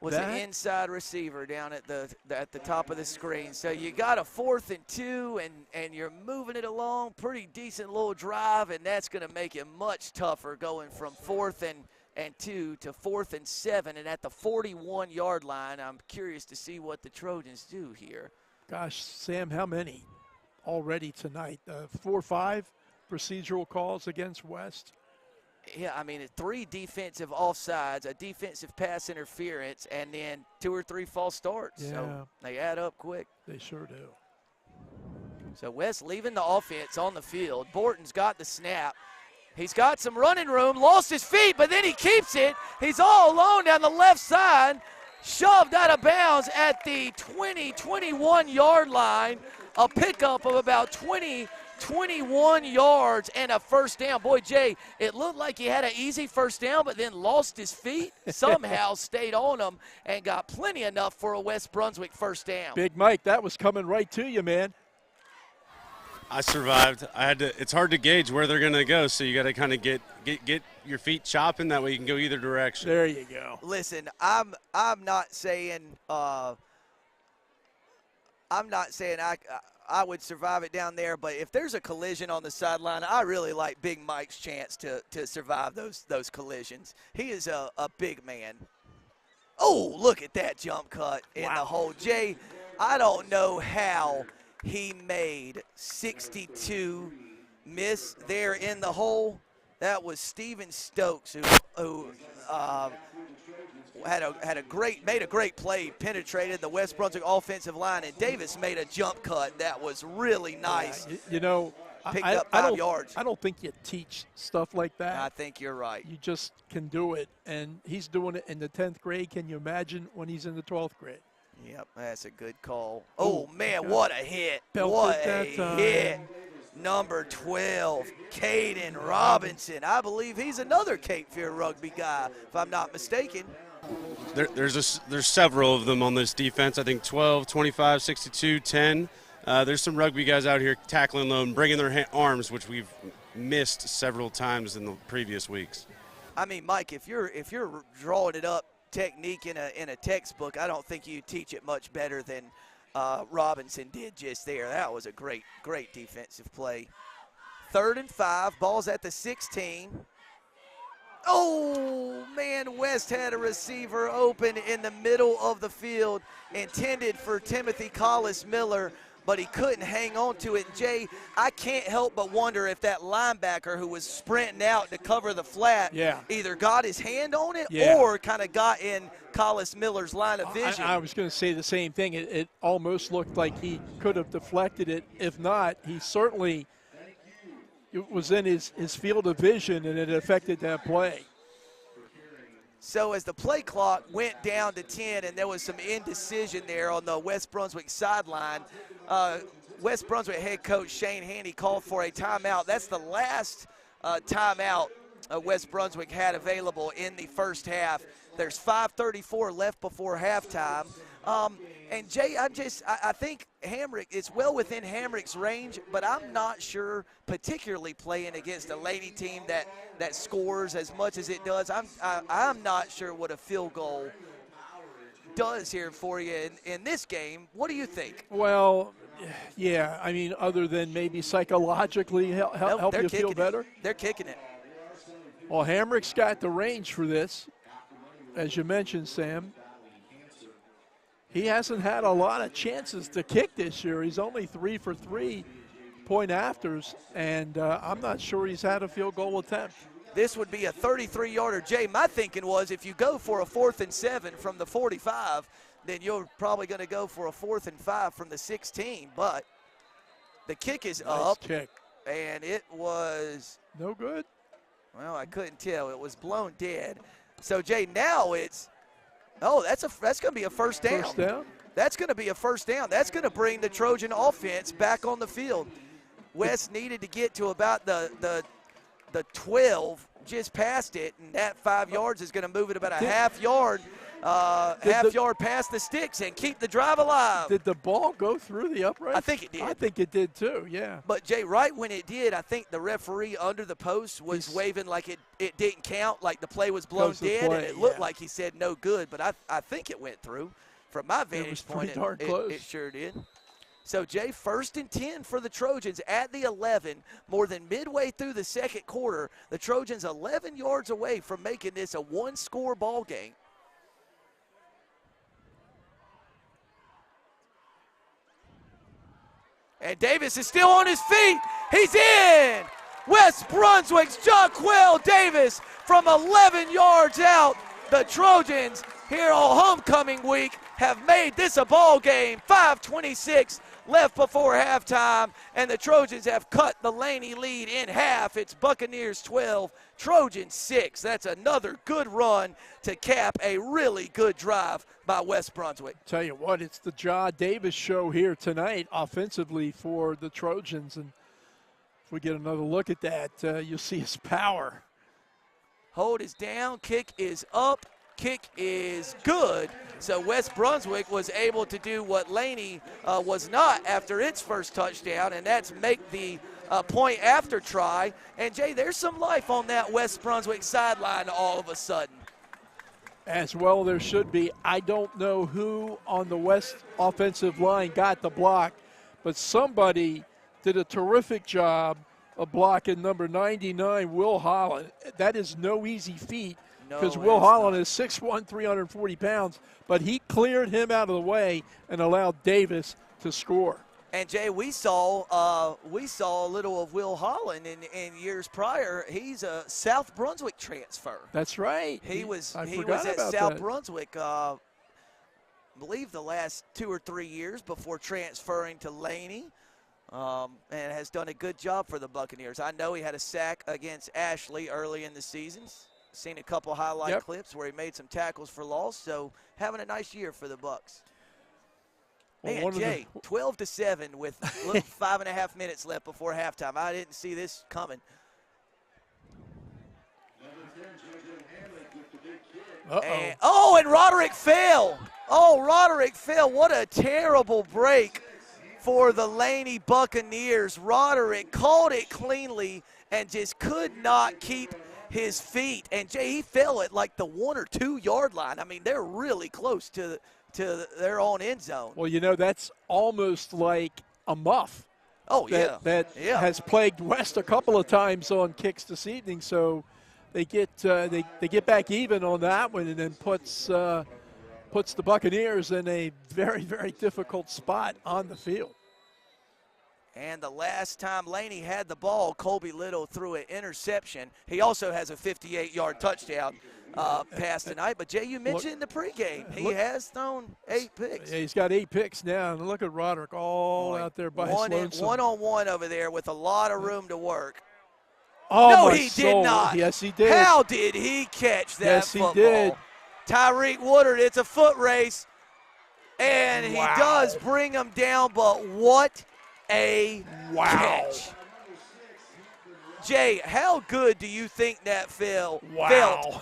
Was an inside receiver down at the top of the screen. So you got a 4th and 2, and you're moving it along. Pretty decent little drive, and that's going to make it much tougher going from 4th and 2 to 4th and 7. And at the 41-yard line, I'm curious to see what the Trojans do here. Gosh, Sam, how many already tonight? 4 or 5 procedural calls against West. Yeah, I mean, 3 defensive offsides, a defensive pass interference, and then 2 or 3 false starts. Yeah. So they add up quick. They sure do. So West leaving the offense on the field. Borton's got the snap. He's got some running room, lost his feet, but then he keeps it. He's all alone down the left side, shoved out of bounds at the 21-yard line. A pickup of about 21 yards and a first down. Boy, Jay, it looked like he had an easy first down, but then lost his feet, somehow stayed on him, and got plenty enough for a West Brunswick first down. Big Mike, that was coming right to you, man. I survived. It's hard to gauge where they're going to go, so you got to kind of get your feet chopping. That way you can go either direction. There you go. Listen, I'm not saying I would survive it down there, but if there's a collision on the sideline, I really like Big Mike's chance to survive those collisions. He is a big man. Oh, look at that jump cut in the hole. Jay, I don't know how he made 62 miss there in the hole. That was Steven Stokes who made a great play, penetrated the West Brunswick offensive line, and Davis made a jump cut that was really nice. You know, picked up 5 yards. I don't think you teach stuff like that. I think you're right. You just can do it, and he's doing it in the 10th grade. Can you imagine when he's in the 12th grade? Yep, that's a good call. Oh, man, what a hit. Belted What that a time. hit. Number 12, Caden Robinson. I believe he's another Cape Fear rugby guy, if I'm not mistaken. There's several of them on this defense. I think 12, 25, 62, 10. There's some rugby guys out here tackling low and bringing their arms, which we've missed several times in the previous weeks. I mean, Mike, if you're drawing it up technique in a textbook, I don't think you teach it much better than Robinson did just there. That was a great defensive play. 3rd and 5, ball's at the 16. Oh, man, West had a receiver open in the middle of the field, intended for Timothy Collis Miller, but he couldn't hang on to it. Jay, I can't help but wonder if that linebacker who was sprinting out to cover the flat either got his hand on it or kind of got in Collis Miller's line of vision. I was going to say the same thing. It almost looked like he could have deflected it. If not, he certainly – it was in his field of vision, and it affected that play. So as the play clock went down to 10 and there was some indecision there on the West Brunswick sideline, West Brunswick head coach Shane Handy called for a timeout. That's the last timeout West Brunswick had available in the first half. There's 5:34 left before halftime. And Jay, I think Hamrick, it's well within Hamrick's range, but I'm not sure, particularly playing against a Laney team that scores as much as it does. I'm not sure what a field goal does here for you in this game. What do you think? Well, yeah, I mean, other than maybe psychologically help you feel better. They're kicking it. Well, Hamrick's got the range for this, as you mentioned, Sam. He hasn't had a lot of chances to kick this year. He's only 3 for 3 point afters, and I'm not sure he's had a field goal attempt. This would be a 33-yarder. Jay, my thinking was if you go for a 4th and 7 from the 45, then you're probably going to go for a 4th and 5 from the 16. But the kick is up, kick. And it was no good. Well, I couldn't tell. It was blown dead. So, Jay, now it's Oh, that's going to be a first down. First down? That's going to be a first down. That's going to bring the Trojan offense back on the field. West needed to get to about the 12, just past it, and that 5 yards is going to move it about a half yard past the sticks and keep the drive alive. Did the ball go through the upright? I think it did. I think it did too, yeah. But, Jay, right when it did, I think the referee under the post was waving like it didn't count, like the play was blown dead, and it looked like he said no good. But I think it went through. From my vantage point, it sure did. So, Jay, 1st and 10 for the Trojans at the 11, more than midway through the second quarter. The Trojans 11 yards away from making this a one-score ball game. And Davis is still on his feet. He's in. West Brunswick's Jaquel Davis from 11 yards out. The Trojans here on homecoming week have made this a ball game. 5:26 left before halftime, and the Trojans have cut the Laney lead in half. It's Buccaneers 12, Trojans 6. That's another good run to cap a really good drive by West Brunswick. Tell you what, it's the Ja Davis show here tonight offensively for the Trojans, and if we get another look at that, you'll see his power. Hold is down, kick is up, kick is good. So West Brunswick was able to do what Laney was not after its first touchdown, and that's make the point after try. And, Jay, there's some life on that West Brunswick sideline all of a sudden. As well there should be. I don't know who on the West offensive line got the block, but somebody did a terrific job of blocking number 99, Will Holland. That is no easy feat, because Will Holland is 6'1", 340 pounds, but he cleared him out of the way and allowed Davis to score. And, Jay, we saw a little of Will Holland in years prior. He's a South Brunswick transfer. That's right. He was at South Brunswick, I believe, the last 2 or 3 years before transferring to Laney. And has done a good job for the Buccaneers. I know he had a sack against Ashley early in the season. Seen a couple highlight clips where he made some tackles for loss. So having a nice year for the Bucs. Man, Jay, 12-7 with 5.5 minutes left before halftime. I didn't see this coming. And Roderick fell. Oh, Roderick fell. What a terrible break for the Laney Buccaneers. Roderick called it cleanly and just could not keep his feet. And, Jay, he fell at like the 1 or 2 yard line. I mean, they're really close to their own end zone. Well, you know, that's almost like a muff. Oh, that has plagued West a couple of times on kicks this evening. So they get back even on that one, and then puts the Buccaneers in a very, very difficult spot on the field. And the last time Laney had the ball, Colby Little threw an interception. He also has a 58-yard touchdown pass tonight. But, Jay, you mentioned in the pregame, he has thrown 8 picks. Yeah, he's got 8 picks now. And look at Roderick all out there by his lonesome. One-on-one over there with a lot of room to work. Oh, no, my he soul. did not. Yes, he did. How did he catch that football? Yes, he did. Tyreek Woodard, it's a foot race. And he does bring him down, but what a catch. Jay, how good do you think that felt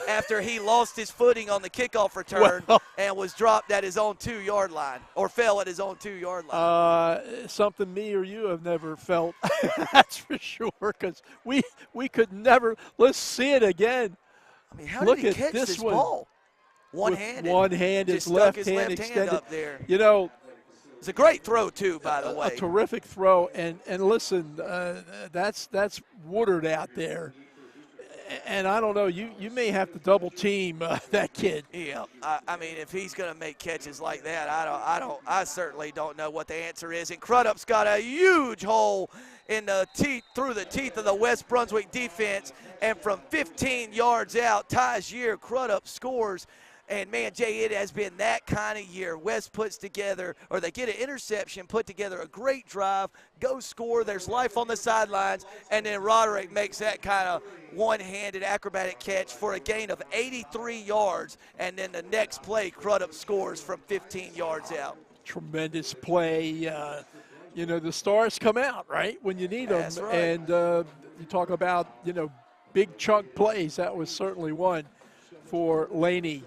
after he lost his footing on the kickoff return and was dropped at his own 2 yard line, or fell at his own 2 yard line? Something me or you have never felt, that's for sure, because we could never. Let's see it again. I mean, how did he catch this ball? One-handed. One hand, his left hand extended. Up there. You know, it's a great throw, too, by the way. A terrific throw. And listen, that's Woodard out there. And I don't know, you may have to double team that kid. Yeah, I mean, if he's going to make catches like that, I certainly don't know what the answer is. And Crudup's got a huge hole in the through the teeth of the West Brunswick defense. And from 15 yards out, Tyjier Crudup scores. And, man, Jay, it has been that kind of year. West puts together, or they get an interception, put together a great drive, go score, there's life on the sidelines, and then Roderick makes that kind of one-handed acrobatic catch for a gain of 83 yards, and then the next play, Crudup scores from 15 yards out. Tremendous play. You know, the stars come out, right, when you need them. That's right. And you talk about, you know, big chunk plays. That was certainly one for Laney.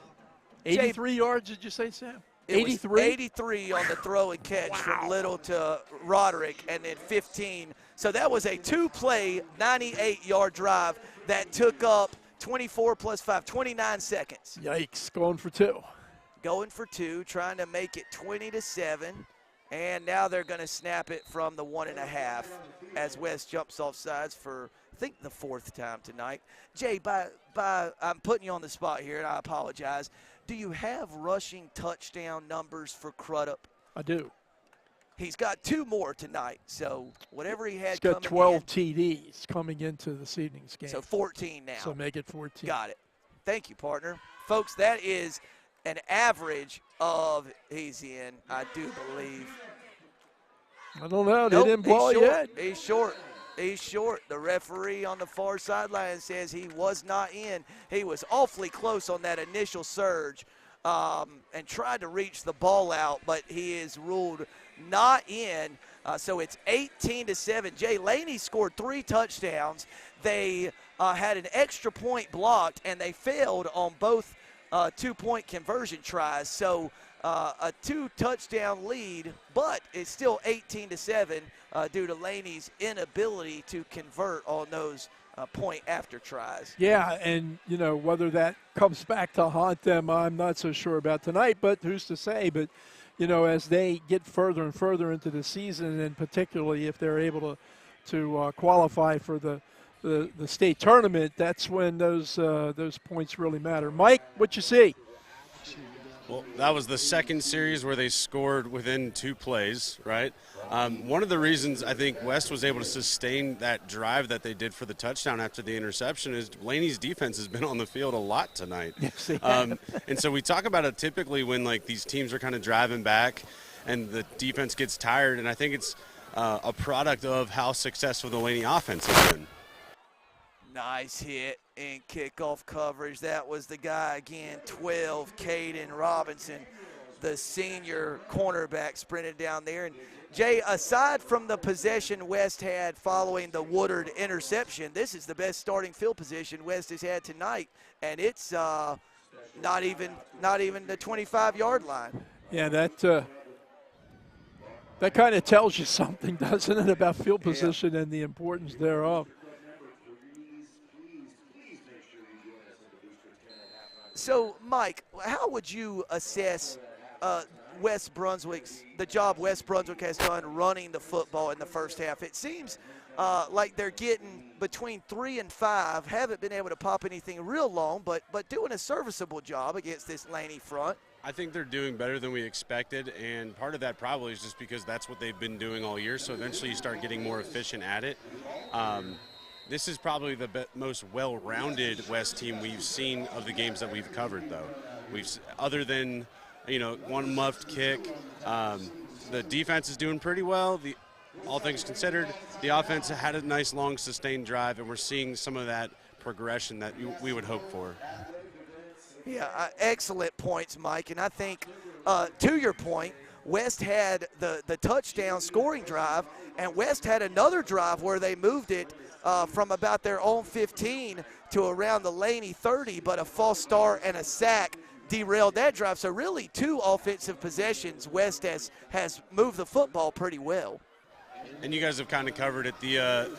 83 yards, did you say, Sam? 83? 83 on the throw and catch from Little to Roderick, and then 15. So that was a two-play, 98-yard drive that took up 24 plus 5, 29 seconds. Yikes, going for two. Going for two, trying to make it 20-7. And now they're going to snap it from the 1.5 as West jumps off sides for, I think, the fourth time tonight. Jay, I'm putting you on the spot here, and I apologize. Do you have rushing touchdown numbers for Crudup? I do. He's got 2 more tonight, so whatever he had He's got coming 12 TDs coming into this evening's game. So 14 now. So make it 14. Got it. Thank you, partner. Folks, that is an average of, he's in, I do believe. I don't know. They Nope, didn't blow it yet. He's short. He's short. The referee on the far sideline says he was not in. He was awfully close on that initial surge and tried to reach the ball out, but he is ruled not in. So it's 18-7. Jay, Laney scored 3 touchdowns. They had an extra point blocked, and they failed on both 2-point conversion tries. So a 2-touchdown lead, but it's still 18-7 due to Laney's inability to convert on those point after tries. Yeah, and, you know, whether that comes back to haunt them, I'm not so sure about tonight, but who's to say? But, you know, as they get further and further into the season, and particularly if they're able to qualify for the state tournament, that's when those points really matter. Mike, what you see? Well, that was the second series where they scored within 2 plays, right? One of the reasons I think West was able to sustain that drive that they did for the touchdown after the interception is Laney's defense has been on the field a lot tonight. Yes, they have. And so we talk about it typically when, like, these teams are kind of driving back and the defense gets tired, and I think it's a product of how successful the Laney offense has been. Nice hit in kickoff coverage. That was the guy again, 12, Caden Robinson, the senior cornerback, sprinted down there. And Jay, aside from the possession West had following the Woodard interception, this is the best starting field position West has had tonight, and it's not even the 25-yard line. Yeah, that kind of tells you something, doesn't it, about field position and the importance thereof. So, Mike, how would you assess West Brunswick's, the job West Brunswick has done running the football in the first half? It seems like they're getting between 3 and 5, haven't been able to pop anything real long, but doing a serviceable job against this Laney front. I think they're doing better than we expected, and part of that probably is just because that's what they've been doing all year, so eventually you start getting more efficient at it. This is probably the most well-rounded West team we've seen of the games that we've covered, though. Other than, you know, one muffed kick, the defense is doing pretty well. All things considered, the offense had a nice, long, sustained drive, and we're seeing some of that progression that we would hope for. Yeah, excellent points, Mike. And I think, to your point, West had the touchdown scoring drive, and West had another drive where they moved it from about their own 15 to around the Laney 30, but a false start and a sack derailed that drive. So really 2 offensive possessions. West has moved the football pretty well. And you guys have kind of covered it. The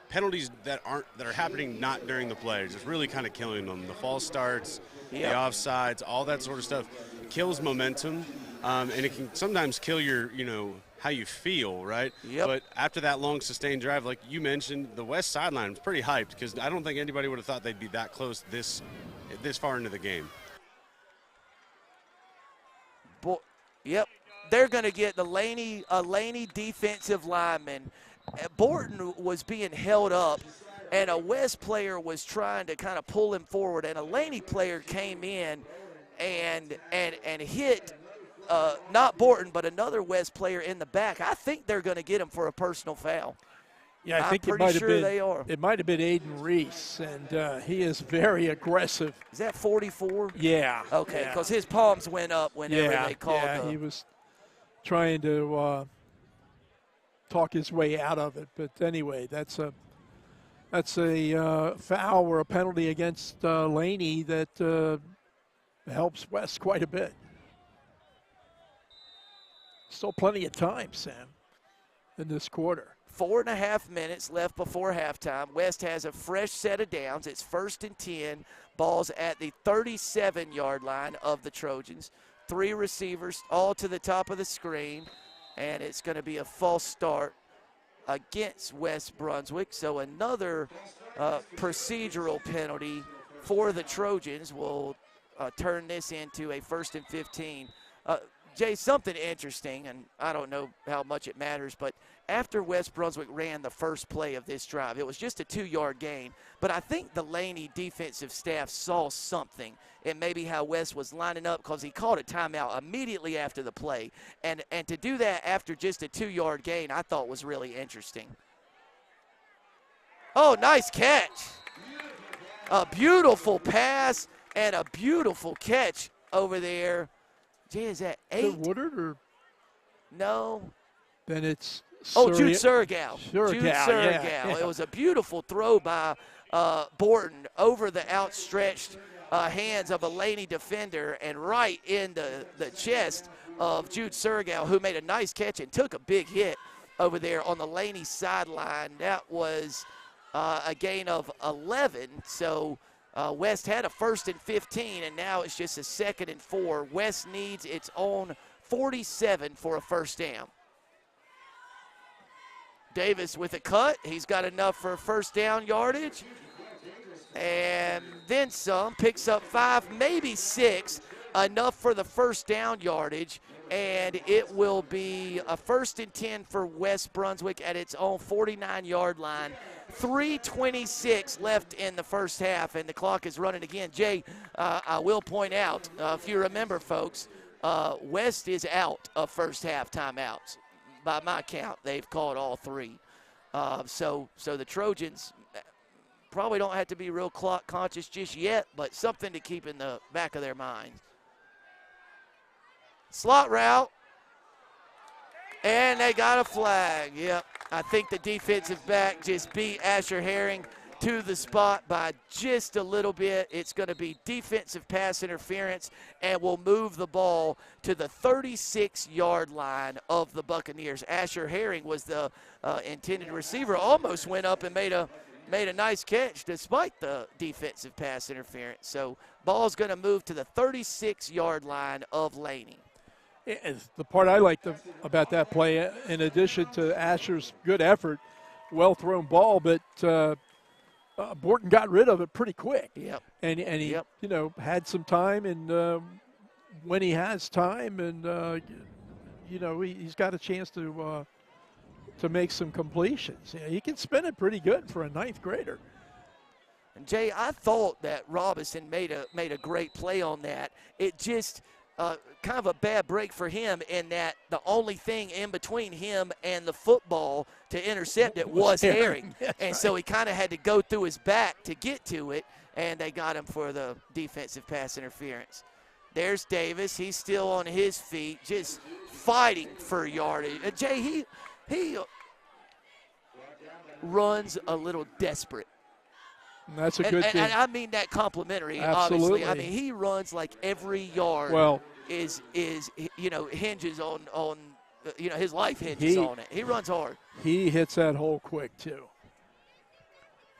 penalties that are happening not during the plays is really kind of killing them. The false starts, the offsides, all that sort of stuff kills momentum, and it can sometimes kill your, you know, how you feel, right? Yep. But after that long sustained drive, like you mentioned, the West sideline was pretty hyped because I don't think anybody would have thought they'd be that close this far into the game. Yep. They're going to get a Laney defensive lineman. Borton was being held up and a West player was trying to kind of pull him forward, and a Laney player came in and hit not Borton, but another West player in the back. I think they're going to get him for a personal foul. Yeah, I think I'm pretty sure they are. It might have been Aiden Reese, and he is very aggressive. Is that 44? Yeah. Okay, because his palms went up whenever they called. Yeah, he was trying to talk his way out of it. But anyway, that's a foul or a penalty against Laney that helps West quite a bit. Still plenty of time, Sam, in this quarter. 4.5 minutes left before halftime. West has a fresh set of downs. It's 1st and 10. Ball's at the 37-yard line of the Trojans. 3 receivers all to the top of the screen, and it's going to be a false start against West Brunswick. So another procedural penalty for the Trojans will turn this into a 1st and 15. Jay, something interesting, and I don't know how much it matters, but after West Brunswick ran the first play of this drive, it was just a 2-yard gain, but I think the Laney defensive staff saw something in maybe how West was lining up, because he called a timeout immediately after the play, and to do that after just a 2-yard gain I thought was really interesting. Oh, nice catch. A beautiful pass and a beautiful catch over there. Gee, is that 8? Is it Woodard or? No. Then it's Jude Surgal. Jude Surgal. Yeah. It was a beautiful throw by Borton over the outstretched hands of a Laney defender and right in the chest of Jude Surgal, who made a nice catch and took a big hit over there on the Laney sideline. That was a gain of 11. So West had a 1st and 15, and now it's just a 2nd and 4. West needs its own 47 for a first down. Davis with a cut. He's got enough for first down yardage. And then some. Picks up 5, maybe 6. Enough for the first down yardage. And it will be a 1st and 10 for West Brunswick at its own 49-yard line. 3:26 left in the first half, and the clock is running again. Jay, I will point out, if you remember, folks, West is out of first half timeouts. By my count, they've called all 3. So the Trojans probably don't have to be real clock conscious just yet, but something to keep in the back of their minds. Slot route. And they got a flag. Yep. I think the defensive back just beat Asher Herring to the spot by just a little bit. It's going to be defensive pass interference, and we'll move the ball to the 36-yard line of the Buccaneers. Asher Herring was the intended receiver. Almost went up and made a nice catch despite the defensive pass interference. So ball's going to move to the 36-yard line of Laney. The part I liked about that play, in addition to Asher's good effort, well-thrown ball, but Borton got rid of it pretty quick. Yep. And he, had some time, and when he has time, and he's got a chance to make some completions. He can spin it pretty good for a 9th grader. And Jay, I thought that Robinson made a great play on that. It just kind of a bad break for him in that the only thing in between him and the football to intercept it was Herring. And so he kind of had to go through his back to get to it, and they got him for the defensive pass interference. There's Davis. He's still on his feet, just fighting for yardage. Jay, he runs a little desperate. And that's a good thing. And I mean that complimentary, Absolutely. obviously. I mean, he runs like every yard is hinges on his life hinges on it. He runs hard. He hits that hole quick, too.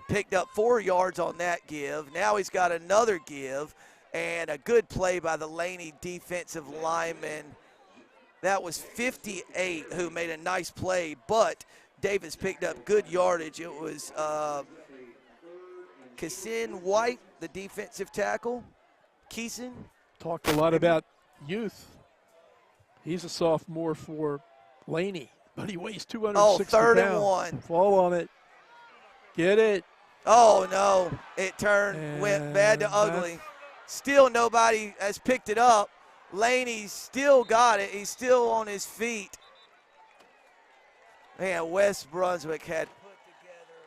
Picked up 4 yards on that give. Now he's got another give, and a good play by the Laney defensive lineman. That was 58 who made a nice play, but Davis picked up good yardage. It was Kassin White, the defensive tackle. Keeson. Talked a lot about youth. He's a sophomore for Laney, but he weighs 260 pounds. 3rd and 1. Fall on it. Get it. Oh, no. It went bad to ugly. Still nobody has picked it up. Laney still got it. He's still on his feet. Man, West Brunswick had put together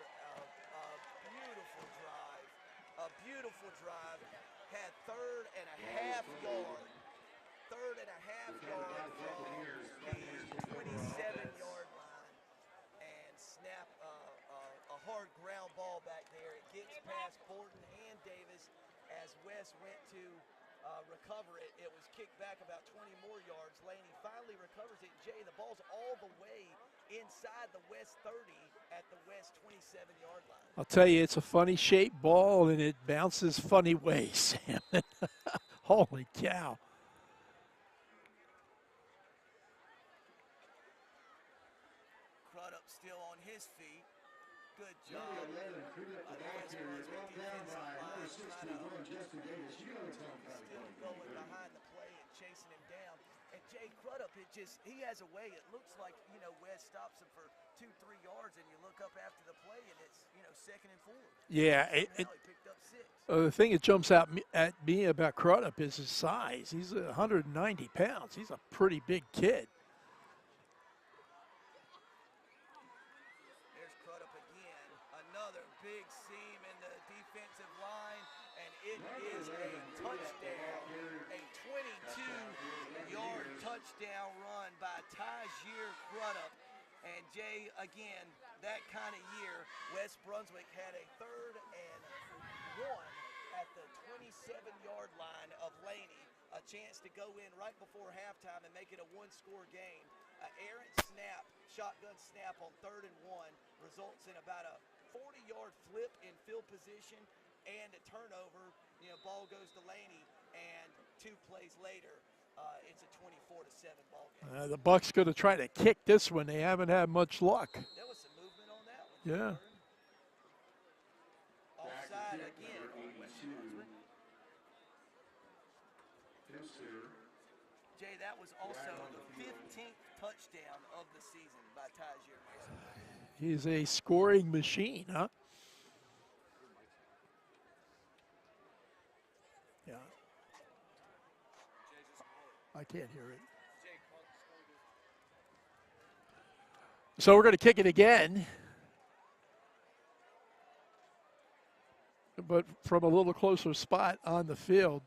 a beautiful drive. Had third and a half yard from the 27-yard line, and snap a hard ground ball back there. It gets past Borden and Davis as West went to recover it. It was kicked back about 20 more yards. Laney finally recovers it. Jay, the ball's all the way inside the West 30 at the West 27-yard line. I'll tell you, it's a funny shaped ball, and it bounces funny ways, Sam. Holy cow. Crudup still on his feet. Good job. Still going behind the play and chasing him down. And Jay Crudup, he has a way. It looks like, West stops him for 2-3 yards, and you look up after the play, and it's, 2nd and 4. Yeah. He picked up 6. The thing that jumps out at me about Crudup is his size. He's 190 pounds. He's a pretty big kid. There's Crudup again. Another big seam in the defensive line, and it is a touchdown. A 22-yard touchdown run by Tajir Crudup. And Jay, again, that kind of year, West Brunswick had a 3rd and 1 at the 27-yard line of Laney. A chance to go in right before halftime and make it a 1-score game. Errant snap, shotgun snap on 3rd and 1 results in about a 40-yard flip in field position and a turnover. Ball goes to Laney, and 2 plays later, it's a 24-7 ball game. The Bucks going to try to kick this one. They haven't had much luck. There was some movement on that one. Yeah. Offside again. Jay, that was also the 15th touchdown of the season by Tajir. He's a scoring machine, huh? Yeah. I can't hear it. So we're going to kick it again, but from a little closer spot on the field.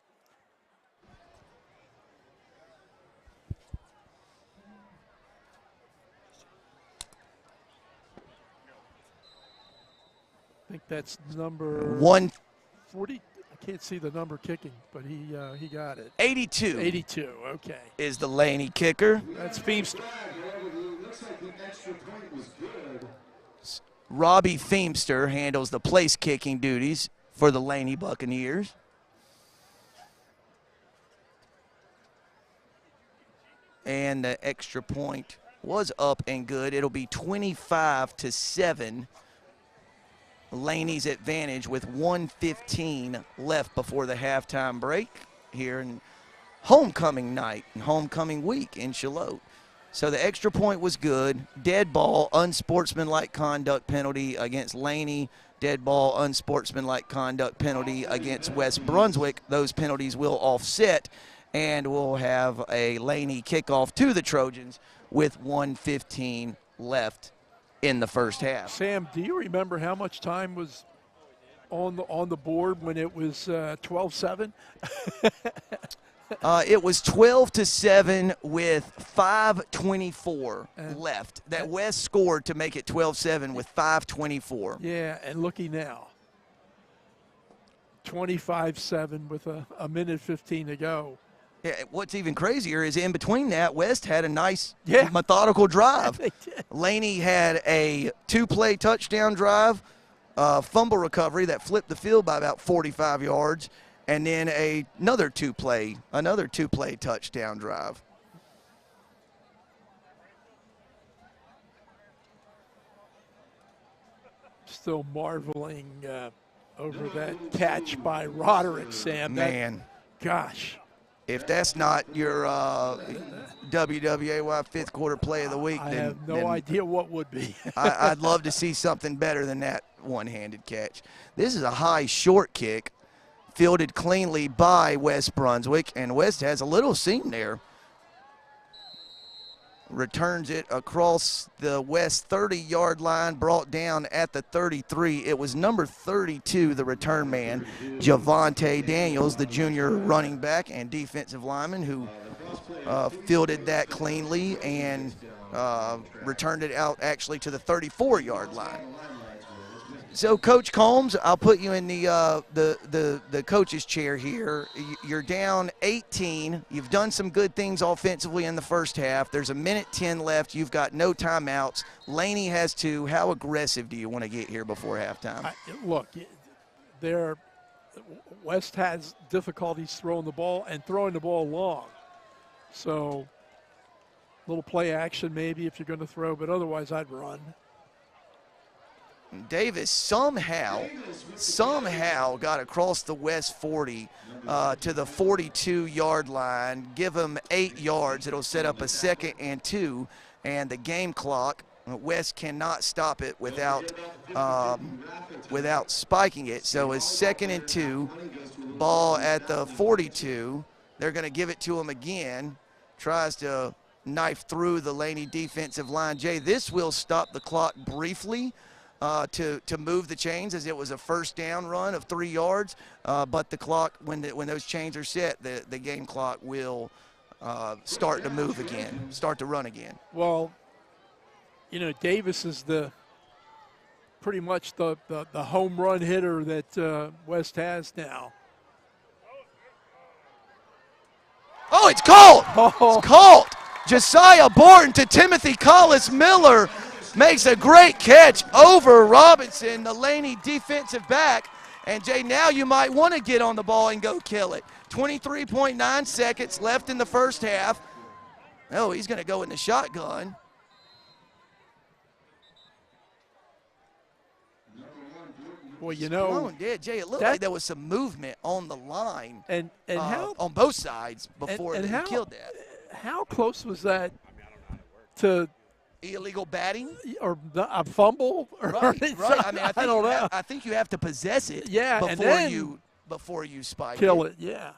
I think that's number 140. I can't see the number kicking, but he got it. 82. 82, okay. Is the Laney kicker. That's Feemster. Robbie Feemster handles the place kicking duties for the Laney Buccaneers. And the extra point was up and good. It'll be 25-7. Laney's advantage with 1:15 left before the halftime break here in homecoming night and homecoming week in Charlotte. So the extra point was good. Dead ball, unsportsmanlike conduct penalty against Laney. Dead ball, unsportsmanlike conduct penalty against West Brunswick. Those penalties will offset, and we'll have a Laney kickoff to the Trojans with 1:15 left in the first half. Sam, do you remember how much time was on the board when it was 12-7? It was 12-7 with 5:24 left. That West scored to make it 12-7 with 5:24. Yeah, and looky now. 25-7 with a minute 15 to go. Yeah, what's even crazier is in between that, West had a nice methodical drive. They did. Laney had a 2-play touchdown drive, fumble recovery that flipped the field by about 45 yards, and then another two-play touchdown drive. Still marveling over that catch by Roderick, Sam. Man. Gosh. If that's not your WWAY fifth quarter play of the week, I then, have no idea what would be. I'd love to see something better than that one-handed catch. This is a high short kick, fielded cleanly by West Brunswick, and West has a little seam there. Returns it across the West 30-yard line, brought down at the 33. It was number 32, the return man, Javante Daniels, the junior running back and defensive lineman, who fielded that cleanly and returned it out actually to the 34-yard line. So, Coach Combs, I'll put you in the coach's chair here. You're down 18. You've done some good things offensively in the first half. There's a minute 10 left. You've got no timeouts. Laney has 2. How aggressive do you want to get here before halftime? Look, West has difficulties throwing the ball and throwing the ball long. So, a little play action maybe if you're going to throw, but otherwise I'd run. Davis somehow got across the West 40 to the 42-yard line. Give him 8 yards. It'll set up a 2nd and 2, and the game clock. West cannot stop it without spiking it. So it's 2nd and 2. Ball at the 42. They're going to give it to him again. Tries to knife through the Laney defensive line. Jay, this will stop the clock briefly. To move the chains, as it was a first down run of 3 yards, but the clock, when those chains are set, the game clock will start to move again, start to run again. Well, Davis is pretty much the home run hitter that West has now. Oh, it's called! It's called! Josiah Borton to Timothy Collis Miller. Makes a great catch over Robinson, the Laney defensive back. And, Jay, now you might want to get on the ball and go kill it. 23.9 seconds left in the first half. Oh, he's going to go in the shotgun. Well, Jay, it looked like there was some movement on the line and how, on both sides before he killed that. How close was that to – illegal batting or a fumble? Right. I mean, I don't know. I think you have to possess it before you spike kill it. Yeah.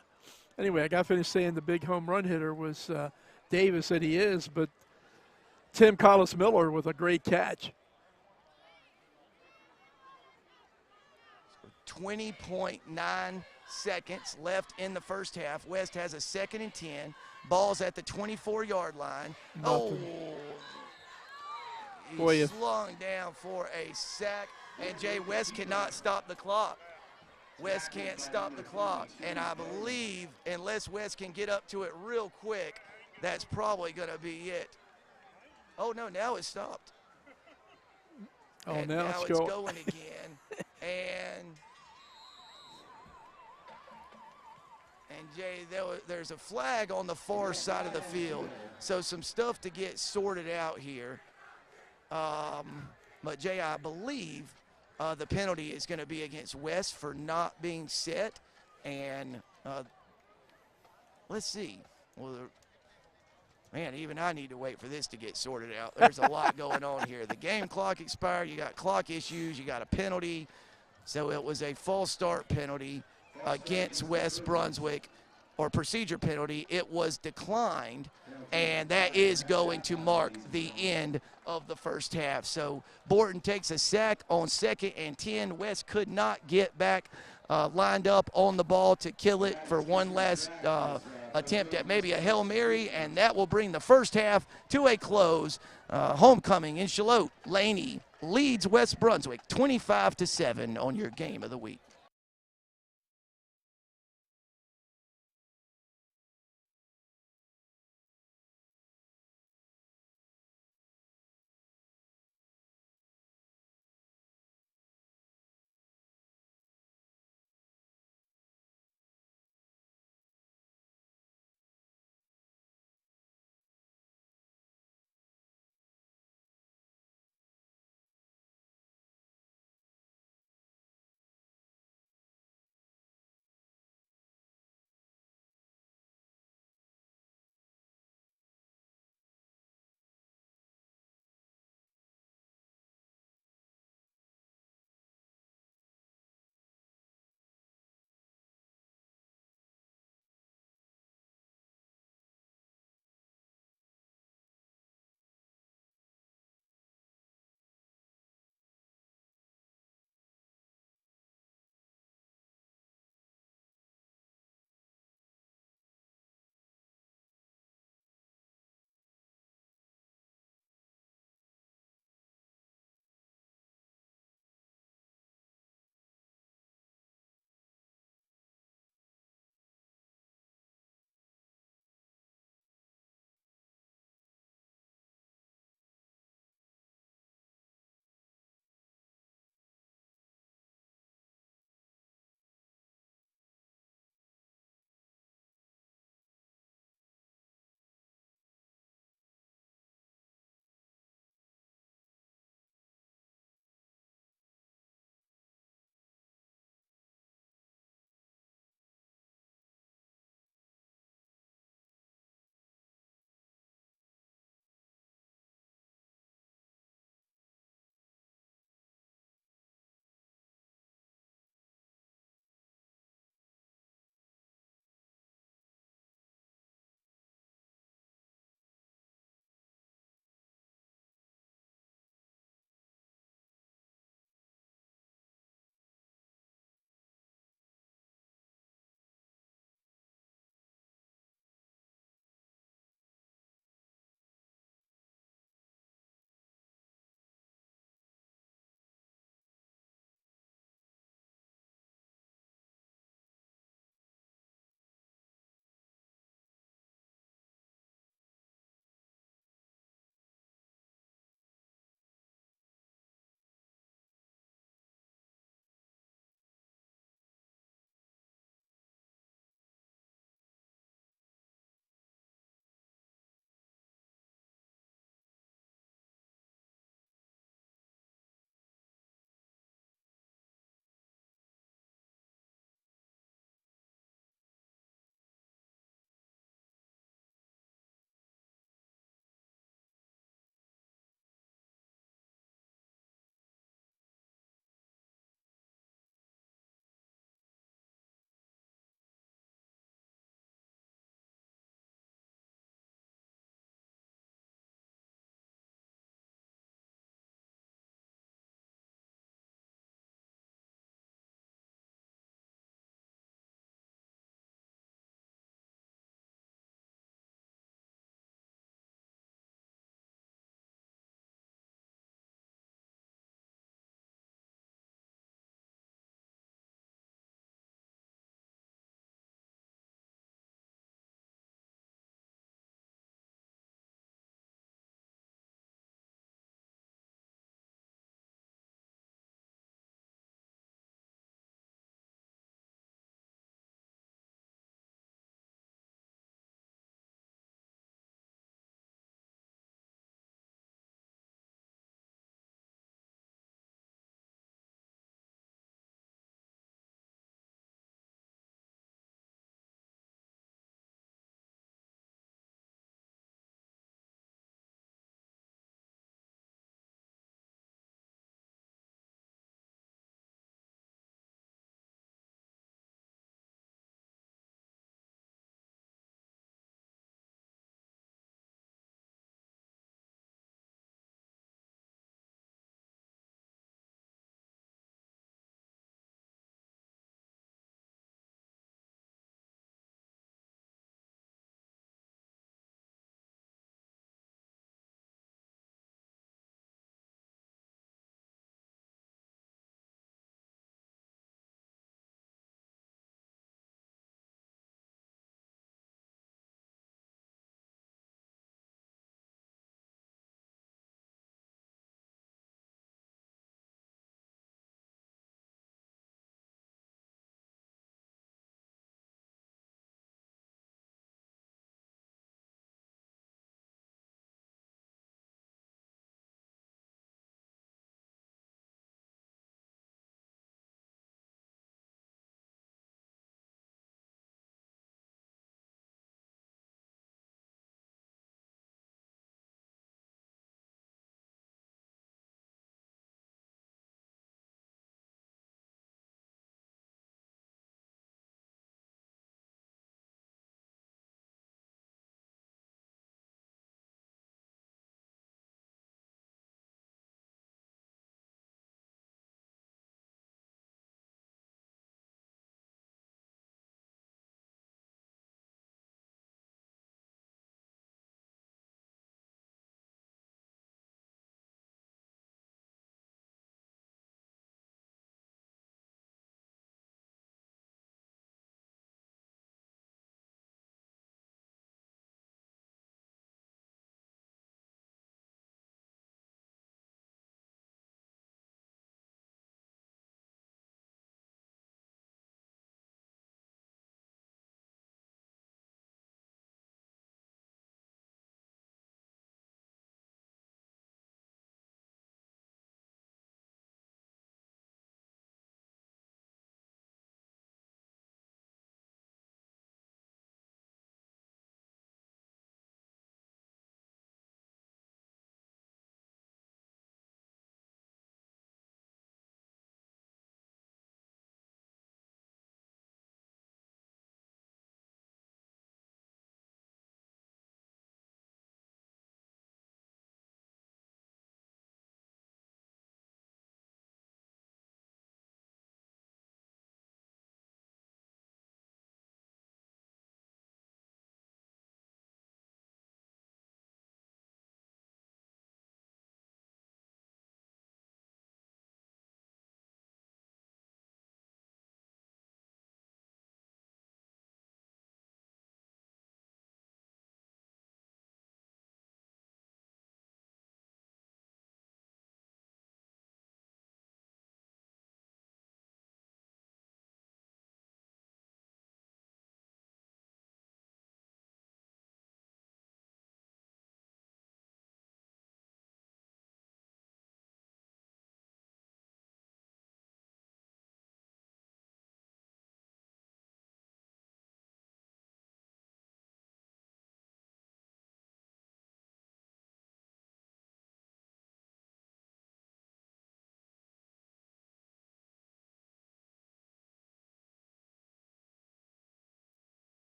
Anyway, I got finished saying the big home run hitter was Davis, and he is, but Tim Collis Miller with a great catch. 20.9 seconds left in the first half. West has a 2nd and 10. Ball's at the 24-yard line. Nothing. He's slung down for a sack, and Jay, West cannot stop the clock. West can't stop the clock, and I believe unless West can get up to it real quick, that's probably going to be it. Oh, no, now it's stopped. Oh, and now it's going again. and Jay, there's a flag on the far side of the field, so some stuff to get sorted out here. But, Jay, I believe the penalty is going to be against West for not being set. And let's see. Well, man, even I need to wait for this to get sorted out. There's a lot going on here. The game clock expired. You got clock issues. You got a penalty. So it was a false start penalty against West Brunswick, or procedure penalty. It was declined, and that is going to mark the end of the first half. So Borton takes a sack on 2nd and 10. West could not get back lined up on the ball to kill it for one last attempt at maybe a Hail Mary, and that will bring the first half to a close. Homecoming in Charlotte. Laney leads West Brunswick 25-7 on your game of the week.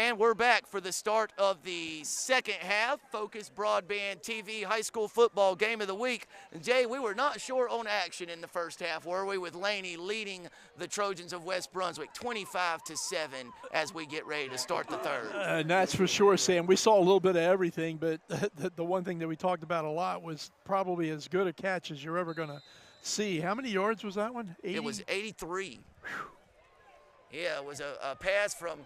And we're back for the start of the second half. FOCUS Broadband TV High School Football Game of the Week. And Jay, we were not short on action in the first half, were we, with Laney leading the Trojans of West Brunswick 25-7 as we get ready to start the third. And that's for sure, Sam. We saw a little bit of everything, but the one thing that we talked about a lot was probably as good a catch as you're ever going to see. How many yards was that one? 80? It was 83. Yeah, it was a pass from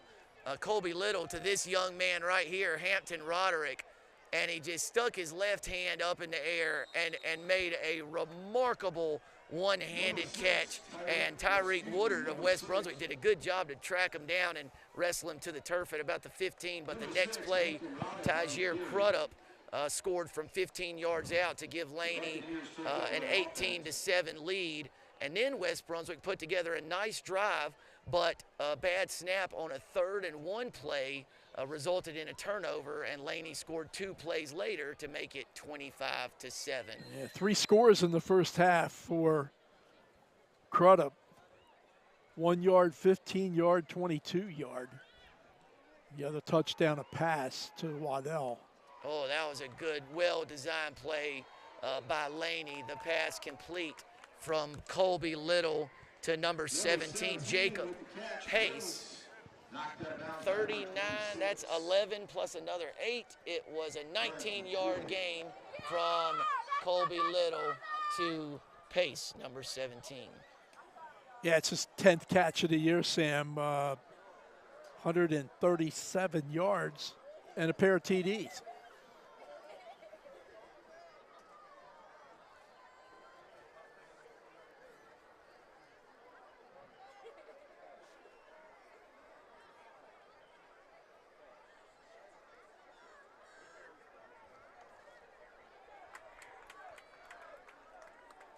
Colby Little to this young man right here, Hampton Roderick, and he just stuck his left hand up in the air and made a remarkable one-handed catch. And Tyreek Woodard of West Brunswick did a good job to track him down and wrestle him to the turf at about the 15. But the next play, Tyjier Crudup scored from 15 yards out to give Laney an 18-7 lead. And then West Brunswick put together a nice drive, but a bad snap on a 3rd and 1 play resulted in a turnover, and Laney scored 2 plays later to make it 25-7. Yeah, 3 scores in the first half for Crudup. 1 yard, 15 yard, 22 yard. The other touchdown, a pass to Waddell. Oh, that was a good, well-designed play by Laney. The pass complete from Colby Little to number 17, Jacob Pace. 39, that's 11 plus another 8. It was a 19-yard gain from Colby Little to Pace, number 17. Yeah, it's his 10th catch of the year, Sam. 137 yards and a pair of TDs.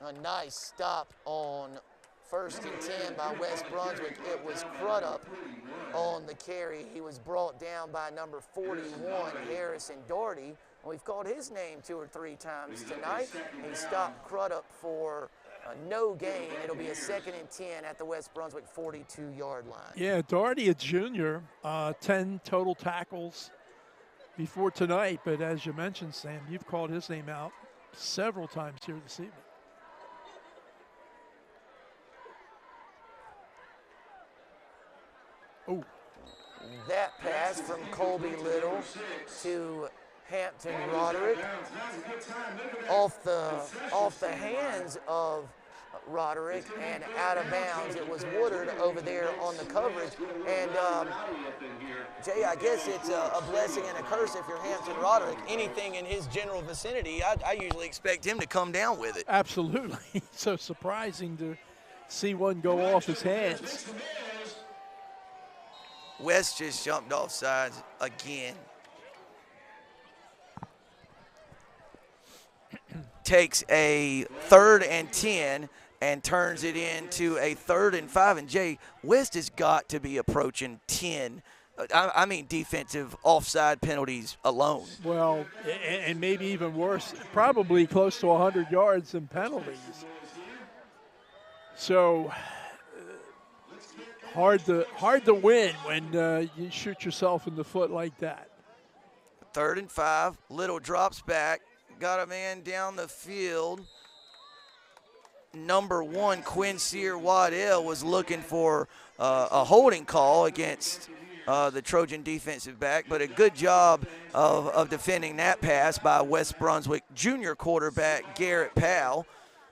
A nice stop on 1st and 10 by West Brunswick. It was Crudup on the carry. He was brought down by number 41, Harrison Doherty. We've called his name 2 or 3 times tonight. He stopped Crudup for no gain. It'll be a 2nd and 10 at the West Brunswick 42-yard line. Yeah, Doherty, a junior, 10 total tackles before tonight. But as you mentioned, Sam, you've called his name out several times here this evening. Oh. That pass from Colby Little to Hampton Roderick off the hands of Roderick and out of bounds. It was Woodard over there on the coverage. And Jay, I guess it's a blessing and a curse if you're Hampton Roderick. Anything in his general vicinity, I usually expect him to come down with it. Absolutely. So surprising to see one go off his hands. West just jumped off sides again. Takes a 3rd and 10 and turns it into a 3rd and 5. And Jay, West has got to be approaching 10. I mean defensive offside penalties alone. Well, and maybe even worse, probably close to 100 yards in penalties. So hard to win when you shoot yourself in the foot like that. 3rd and 5. Little drops back. Got a man down the field. Number 1, Quincy Waddell, was looking for a holding call against the Trojan defensive back, but a good job of defending that pass by West Brunswick junior quarterback Garrett Powell.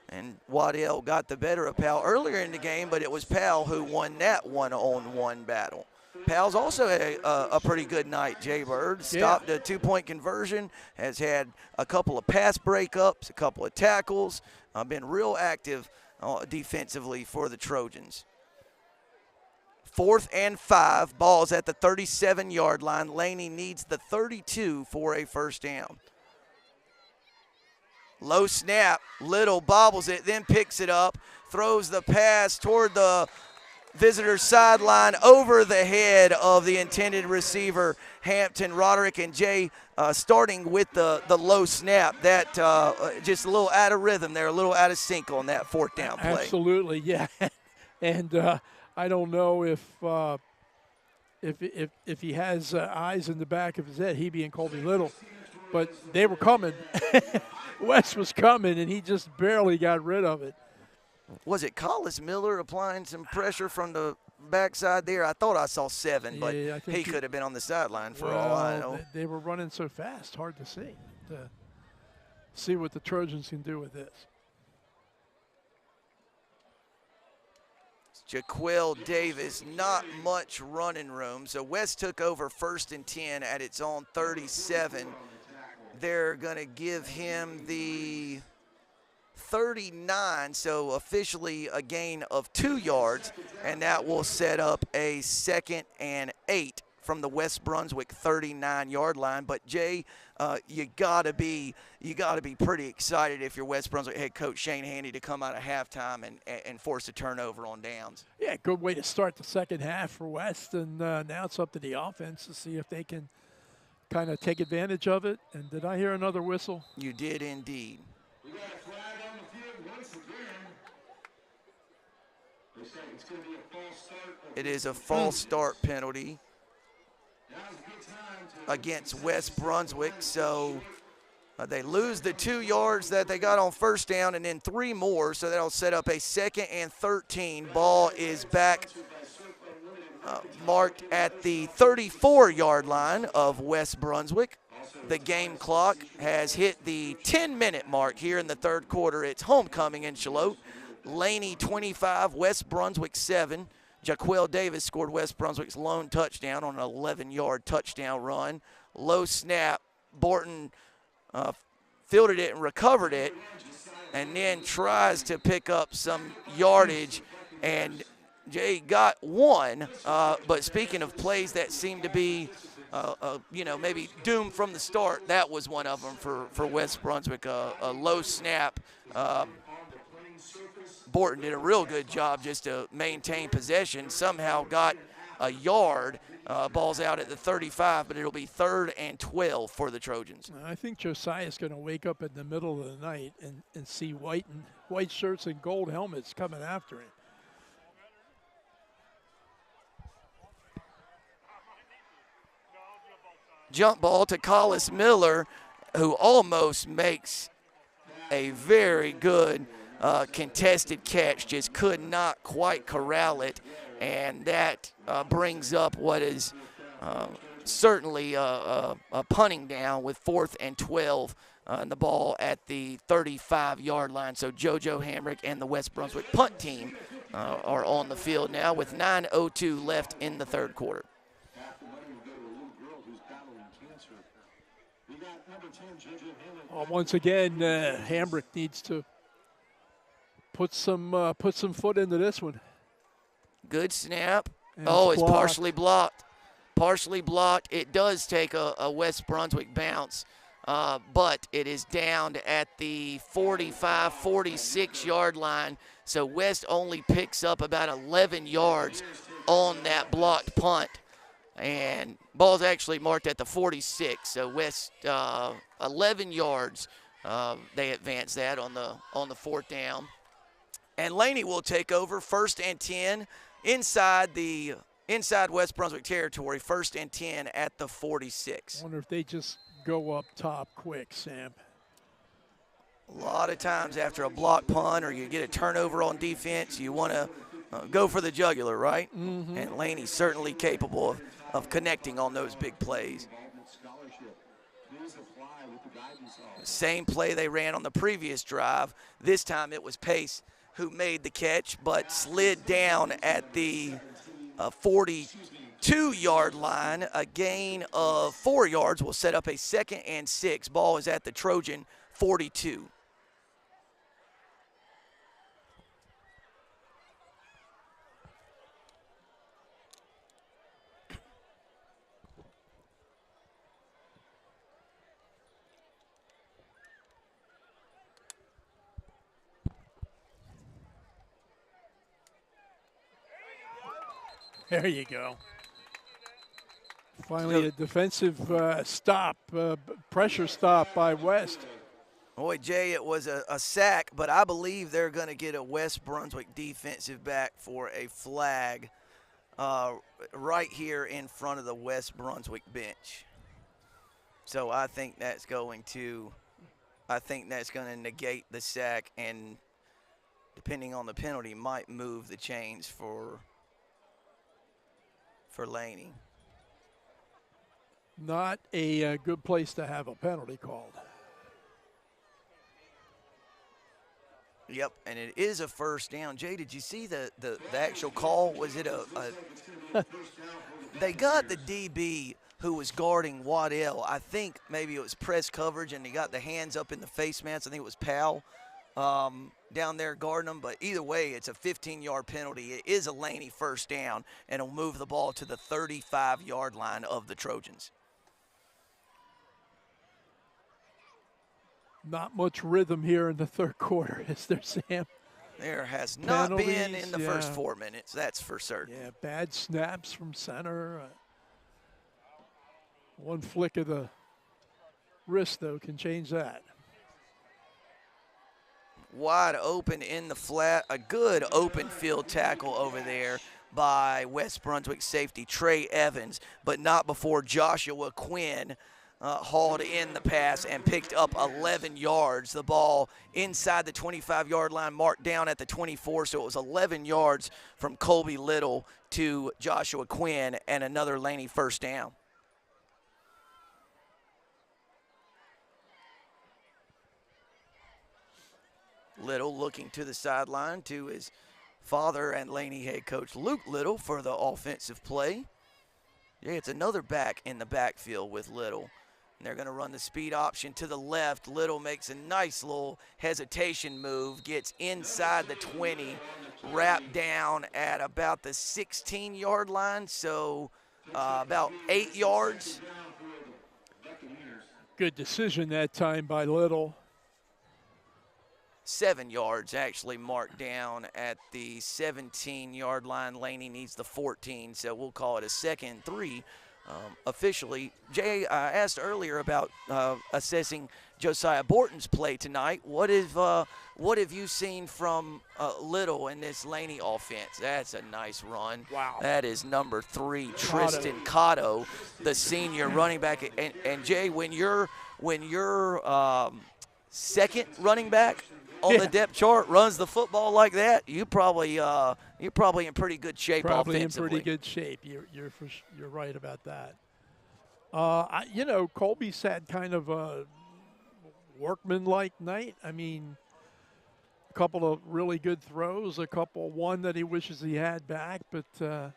And Waddell got the better of Powell earlier in the game, but it was Powell who won that one-on-one battle. Powell's also had a pretty good night, Jay Bird. Stopped a 2-point conversion, has had a couple of pass breakups, a couple of tackles, been real active defensively for the Trojans. 4th and 5, ball's at the 37-yard line. Laney needs the 32 for a first down. Low snap, Little bobbles it, then picks it up, throws the pass toward the visitor sideline over the head of the intended receiver, Hampton Roderick. And Jay, starting with the low snap, that just a little out of rhythm there, a little out of sync on that 4th down play. Absolutely, yeah. And I don't know if if he has eyes in the back of his head, he'd be in Colby Little. But they were coming. West was coming, and he just barely got rid of it. Was it Collis Miller applying some pressure from the backside there? I thought I saw 7, but Yeah, I think he could have been on the sideline for all I know. They were running so fast, hard to see what the Trojans can do with this. Jaquel Davis, not much running room. So West took over 1st and 10 at its own 37. They're going to give him the 39, so officially a gain of 2 yards, and that will set up a 2nd and 8 from the West Brunswick 39-yard line. But Jay, you gotta be pretty excited if you're West Brunswick head coach Shane Handy to come out of halftime and force a turnover on downs. Yeah, good way to start the second half for West, and now it's up to the offense to see if they can kind of take advantage of it. And did I hear another whistle? You did indeed. We got a flag on the field once again. They say it's going to be a false start. It is a false start penalty against West Brunswick. So they lose the 2 yards that they got on 1st down and then 3 more. So that'll set up a 2nd and 13. Ball is back marked at the 34-yard line of West Brunswick. The game clock has hit the 10-minute mark here in the 3rd quarter. It's homecoming in Charlotte. Laney 25, West Brunswick 7. Jaquel Davis scored West Brunswick's lone touchdown on an 11-yard touchdown run. Low snap. Borton fielded it and recovered it, and then tries to pick up some yardage, and Jay got 1. But speaking of plays that seem to be maybe doomed from the start, that was one of them for West Brunswick. A low snap. Borton did a real good job just to maintain possession. Somehow got a yard. Ball's out at the 35, but it'll be 3rd and 12 for the Trojans. I think Josiah's going to wake up in the middle of the night and see white shirts and gold helmets coming after him. Jump ball to Collis Miller, who almost makes a very good contested catch, just could not quite corral it, and that brings up what is certainly a punting down with 4th and 12 and the ball at the 35-yard line. So JoJo Hamrick and the West Brunswick punt team are on the field now with 9:02 left in the 3rd quarter. Once again, Hamrick needs to put some foot into this one. Good snap. And it's blocked. partially blocked. Partially blocked. It does take a West Brunswick bounce, but it is down at the 45, 46-yard line. So West only picks up about 11 yards on that blocked punt. And ball's actually marked at the 46. So West 11 yards. They advance that on the 4th down. And Laney will take over 1st and 10 inside West Brunswick territory, 1st and 10 at the 46. I wonder if they just go up top quick, Sam. A lot of times after a block punt or you get a turnover on defense, you want to go for the jugular, right? Mm-hmm. And Laney's certainly capable of connecting on those big plays. Same play they ran on the previous drive. This time it was Pace who made the catch, but slid down at the 42-yard line. A gain of 4 yards will set up a 2nd and 6. Ball is at the Trojan 42. There you go. Finally, a defensive stop, pressure stop by West. Boy, Jay, it was a sack, but I believe they're going to get a West Brunswick defensive back for a flag. right here in front of the West Brunswick bench. So I think that's going to negate the sack, and depending on the penalty, might move the chains for Laney. Not a good place to have a penalty called. Yep, and it is a first down. Jay, did you see the actual call? Was it they got the DB who was guarding Waddell. I think maybe it was press coverage, and he got the hands up in the face mask. I think it was Powell down there guarding him. But either way, it's a 15-yard penalty. It is a Laney first down, and it'll move the ball to the 35-yard line of the Trojans. Not much rhythm here in the third quarter, is there, Sam? There has not been Penalties, in the first 4 minutes, that's for certain. Yeah, bad snaps from center. One flick of the wrist, though, can change that. Wide open in the flat. A good open field tackle over there by West Brunswick safety Trey Evans, but not before Joshua Quinn hauled in the pass and picked up 11 yards. The ball inside the 25-yard line, marked down at the 24, so it was 11 yards from Colby Little to Joshua Quinn, and another Laney first down. Little looking to the sideline to his father and Laney head coach Luke Little for the offensive play. Yeah, it's another back in the backfield with Little. And they're going to run the speed option to the left. Little makes a nice little hesitation move, gets inside the 20, wrapped down at about the 16-yard line, so about 8 yards. Good decision that time by Little. 7 yards actually marked down at the 17-yard line. Laney needs the 14, so we'll call it a 2nd and 3. Officially, Jay, I asked earlier about assessing Josiah Borton's play tonight. What have you seen from Little in this Laney offense? That's a nice run. Wow. That is number 3, Tristan Cotto, the senior running back. And Jay, when you're second running back on the depth chart runs the football like that, you're probably in pretty good shape Probably offensively. in pretty good shape. You're right about that. Colby's had kind of a workman-like night. I mean, a couple of really good throws, one that he wishes he had back, but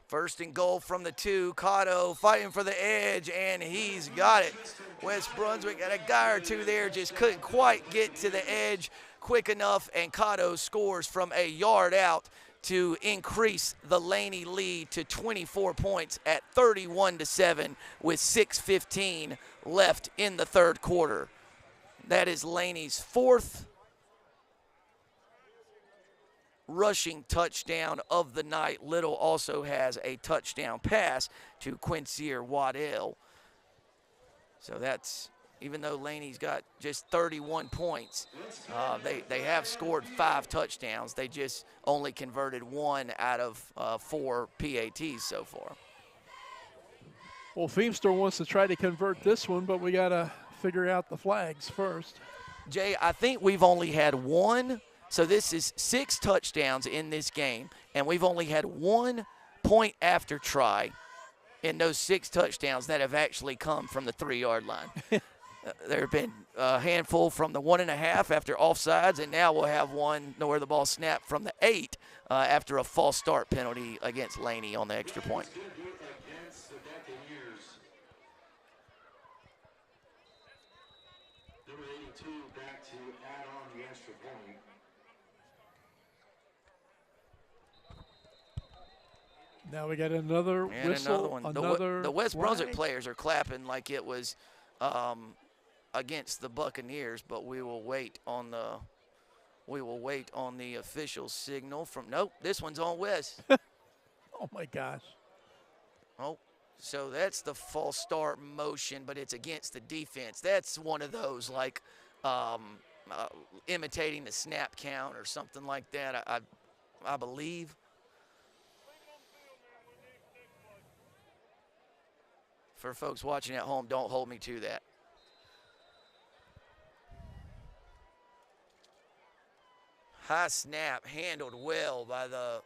First and goal from the 2. Cotto fighting for the edge, and he's got it. West Brunswick had a guy or two there, just couldn't quite get to the edge quick enough, and Cotto scores from a yard out to increase the Laney lead to 24 points at 31-7 with 6:15 left in the third quarter. That is Laney's 4th rushing touchdown of the night. Little also has a touchdown pass to Quincy Waddell. So that's, even though Laney's got just 31 points, they have scored 5 touchdowns. They just only converted 1 out of 4 PATs so far. Well, Feimster wants to try to convert this one, but we got to figure out the flags first. Jay, I think we've only had 1. So this is 6 touchdowns in this game, and we've only had 1 point after try in those 6 touchdowns that have actually come from the 3-yard line. There have been a handful from the 1.5 after offsides, and now we'll have one where the ball snapped from the 8 after a false start penalty against Laney on the extra point. Against the Buccaneers. Number 82 back to add on the extra point. Now we got another And whistle, another one. The West Brunswick flag. players are clapping like it was against the Buccaneers, but we will wait on the official signal from. Nope, this one's on West. Oh my gosh. Oh, so that's the false start motion, but it's against the defense. That's one of those like imitating the snap count or something like that. I believe. For folks watching at home, don't hold me to that. High snap, handled well by the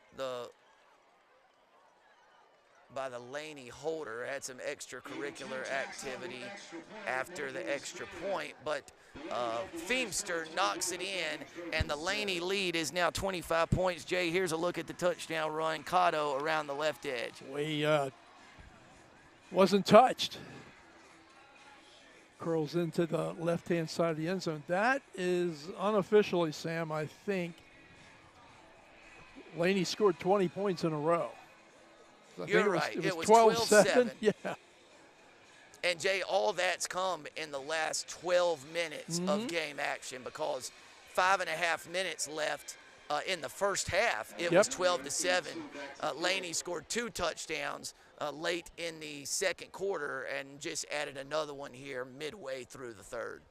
Laney holder. Had some extracurricular activity after the extra point, but Feemster knocks it in, and the Laney lead is now 25 points. Jay, here's a look at the touchdown run. Cotto around the left edge. We wasn't touched. Curls into the left-hand side of the end zone. That is unofficially, Sam, I think, Laney scored 20 points in a row. You're right. It was 12-7. Yeah. And, Jay, all that's come in the last 12 minutes of game action, because 5.5 minutes left in the first half. It was 12-7. Laney scored 2 touchdowns late in the second quarter and just added another one here midway through the third.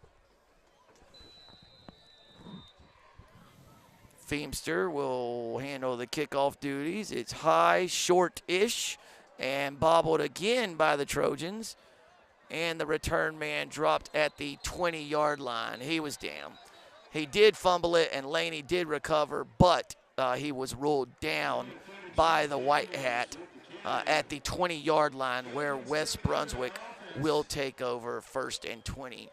Feemster will handle the kickoff duties. It's high, short-ish, and bobbled again by the Trojans. And the return man dropped at the 20-yard line. He was down. He did fumble it, and Laney did recover, but he was ruled down by the White Hat at the 20-yard line, where West Brunswick will take over 1st and 20.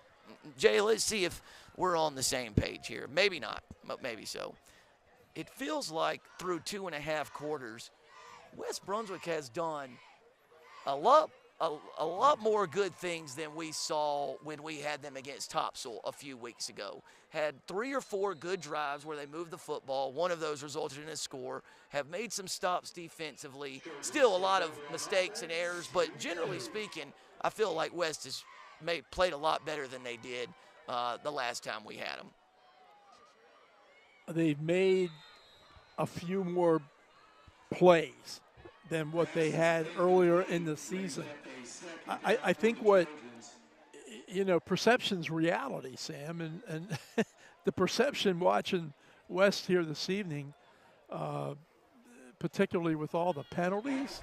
Jay, let's see if we're on the same page here. Maybe not, but maybe so. It feels like through 2.5 quarters, West Brunswick has done a lot more good things than we saw when we had them against Topsail a few weeks ago. Had 3 or 4 good drives where they moved the football. One of those resulted in a score. Have made some stops defensively. Still a lot of mistakes and errors, but generally speaking, I feel like West has played a lot better than they did the last time we had them. They've made a few more plays than what they had earlier in the season. I think perception's reality, Sam, and the perception watching West here this evening, particularly with all the penalties,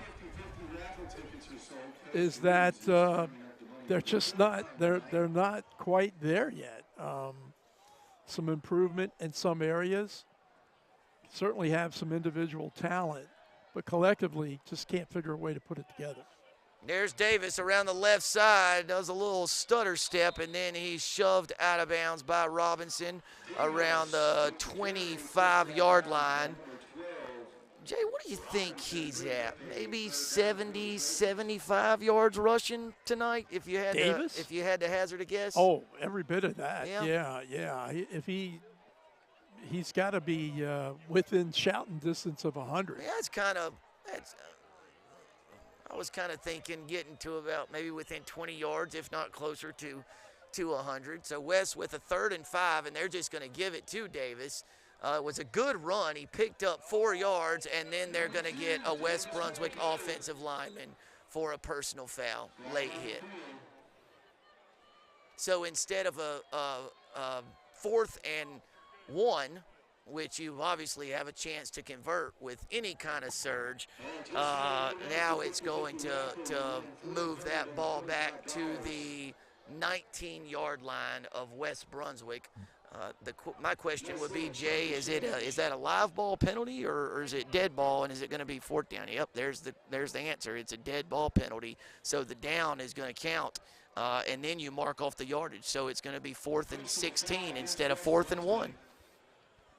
is that they're just not they're not quite there yet. Some improvement in some areas. Certainly have some individual talent, but collectively just can't figure a way to put it together. There's Davis around the left side, does a little stutter step, and then he's shoved out of bounds by Robinson around the 25-yard line. Jay, what do you think he's at? Maybe 70, 75 yards rushing tonight, if you had to hazard a guess? Oh, every bit of that. Yeah. Yeah. He's got to be within shouting distance of 100. Yeah, I was kind of thinking getting to about maybe within 20 yards, if not closer to 100. So West with a 3rd and 5, and they're just going to give it to Davis. It was a good run. He picked up 4 yards, and then they're going to get a West Brunswick offensive lineman for a personal foul, late hit. So instead of a 4th and 1, which you obviously have a chance to convert with any kind of surge, now it's going to move that ball back to the 19-yard line of West Brunswick. My question would be, Jay, is that a live ball penalty or is it dead ball, and is it going to be 4th down? Yep, there's the answer. It's a dead ball penalty, so the down is going to count, and then you mark off the yardage. So it's going to be 4th and 16 instead of 4th and 1.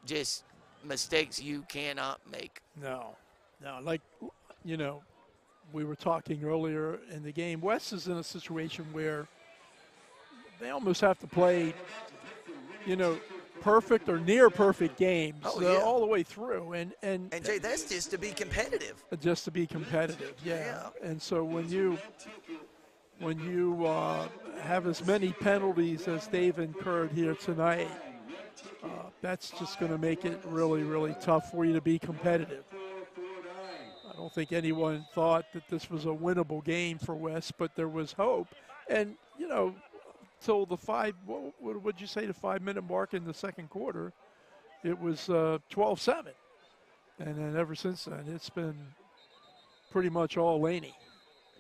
Just mistakes you cannot make. No, like, we were talking earlier in the game, West is in a situation where they almost have to play, perfect or near perfect games all the way through. And Jay, that's just to be competitive. Just to be competitive, yeah. And so when you have as many penalties as they've incurred here tonight, that's just going to make it really, really tough for you to be competitive. I don't think anyone thought that this was a winnable game for West, but there was hope. And, till the 5-minute mark in the second quarter, it was 12-7. And then ever since then, it's been pretty much all Laney.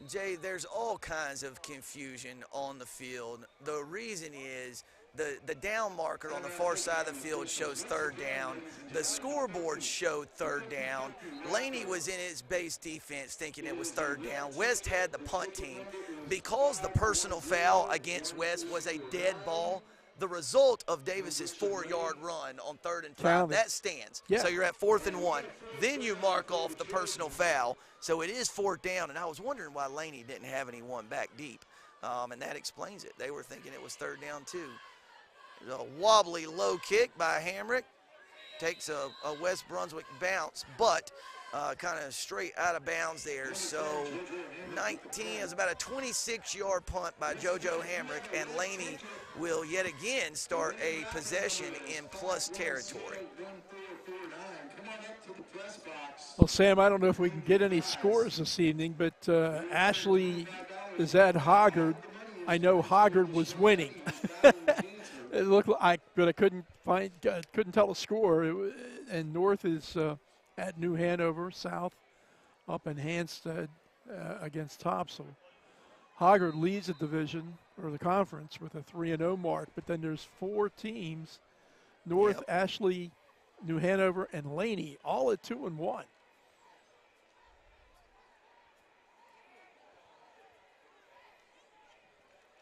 Jay, there's all kinds of confusion on the field. The reason is the down marker on the far side of the field shows third down. The scoreboard showed third down. Laney was in his base defense thinking it was third down. West had the punt team. Because the personal foul against West was a dead ball, the result of Davis's 4-yard run on 3rd and 5, that stands. Yeah. So you're at 4th and 1. Then you mark off the personal foul. So it is 4th down, and I was wondering why Laney didn't have anyone back deep, and that explains it. They were thinking it was 3rd down too. A wobbly low kick by Hamrick. Takes a West Brunswick bounce, but kind of straight out of bounds there. So 19 is about a 26-yard punt by JoJo Hamrick, and Laney will yet again start a possession in plus territory. Well, Sam, I don't know if we can get any scores this evening, but Ashley is at Hoggard. I know Hoggard was winning. It looked like, but I couldn't tell a score. And North is at New Hanover, South up in Hansted against Topsail. Hoggard leads the division or the conference with a 3-0 mark, but then there's 4 teams: North, Ashley, New Hanover, and Laney, all at 2-1.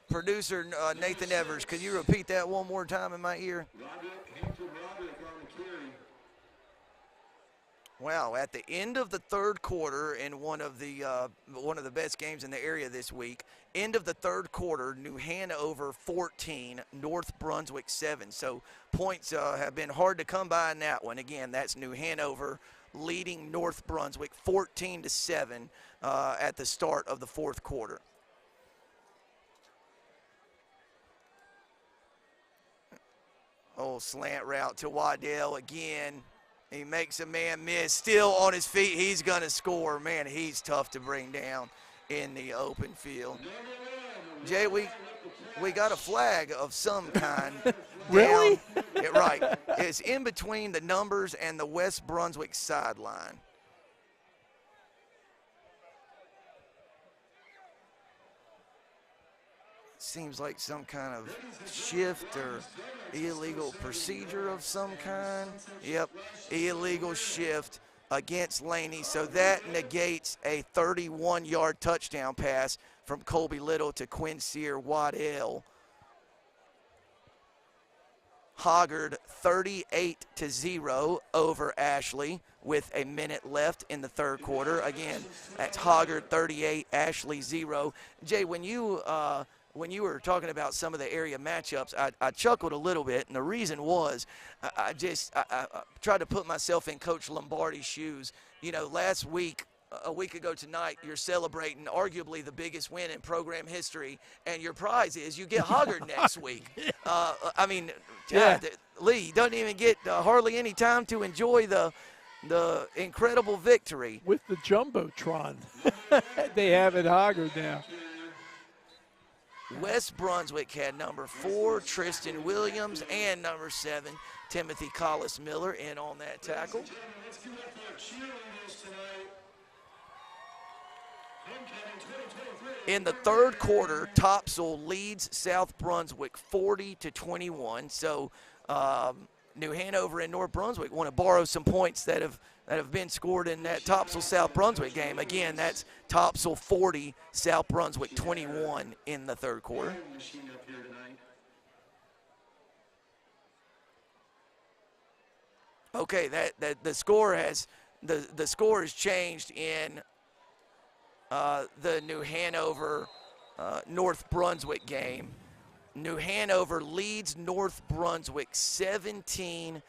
Producer Nathan Evers, could you repeat that one more time in my ear? Wow, at the end of the 3rd quarter in one of the best games in the area this week, end of the 3rd quarter, New Hanover 14, North Brunswick 7. So points have been hard to come by in that one. Again, that's New Hanover leading North Brunswick 14-7 at the start of the 4th quarter. Oh, slant route to Waddell again. He makes a man miss, still on his feet. He's going to score. Man, he's tough to bring down in the open field. Jay, we got a flag of some kind. Really? Yeah, right. It's in between the numbers and the West Brunswick sideline. Seems like some kind of shift or illegal procedure of some kind. Yep, illegal shift against Laney. So that negates a 31-yard touchdown pass from Colby Little to Quincy Waddell. Hoggard 38-0 over Ashley with a minute left in the 3rd quarter. Again, that's Hoggard 38, Ashley 0. Jay, when you were talking about some of the area matchups, I chuckled a little bit, and the reason was I tried to put myself in Coach Lombardi's shoes. You know, last week, a week ago tonight, you're celebrating arguably the biggest win in program history, and your prize is you get Hoggard next week. I mean, God, Lee doesn't even get hardly any time to enjoy the incredible victory. With the Jumbotron they have at Hoggard now. West Brunswick had number 4, Tristan Williams, and number 7, Timothy Collis Miller in on that tackle. In the 3rd quarter, Topsail leads South Brunswick 40-21. So New Hanover and North Brunswick want to borrow some points that have been scored in that Topsail-South Brunswick game. Again, that's Topsail 40, South Brunswick 21 in the 3rd quarter. Okay, the score has changed in the New Hanover North Brunswick game. New Hanover leads North Brunswick 17-13.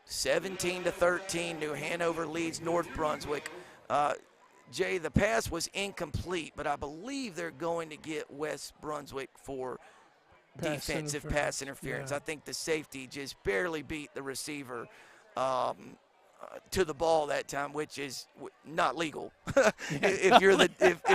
17-13, New Hanover leads North Brunswick. Jay, the pass was incomplete, but I believe they're going to get West Brunswick for defensive pass interference. Yeah. I think the safety just barely beat the receiver to the ball that time, which is not legal. if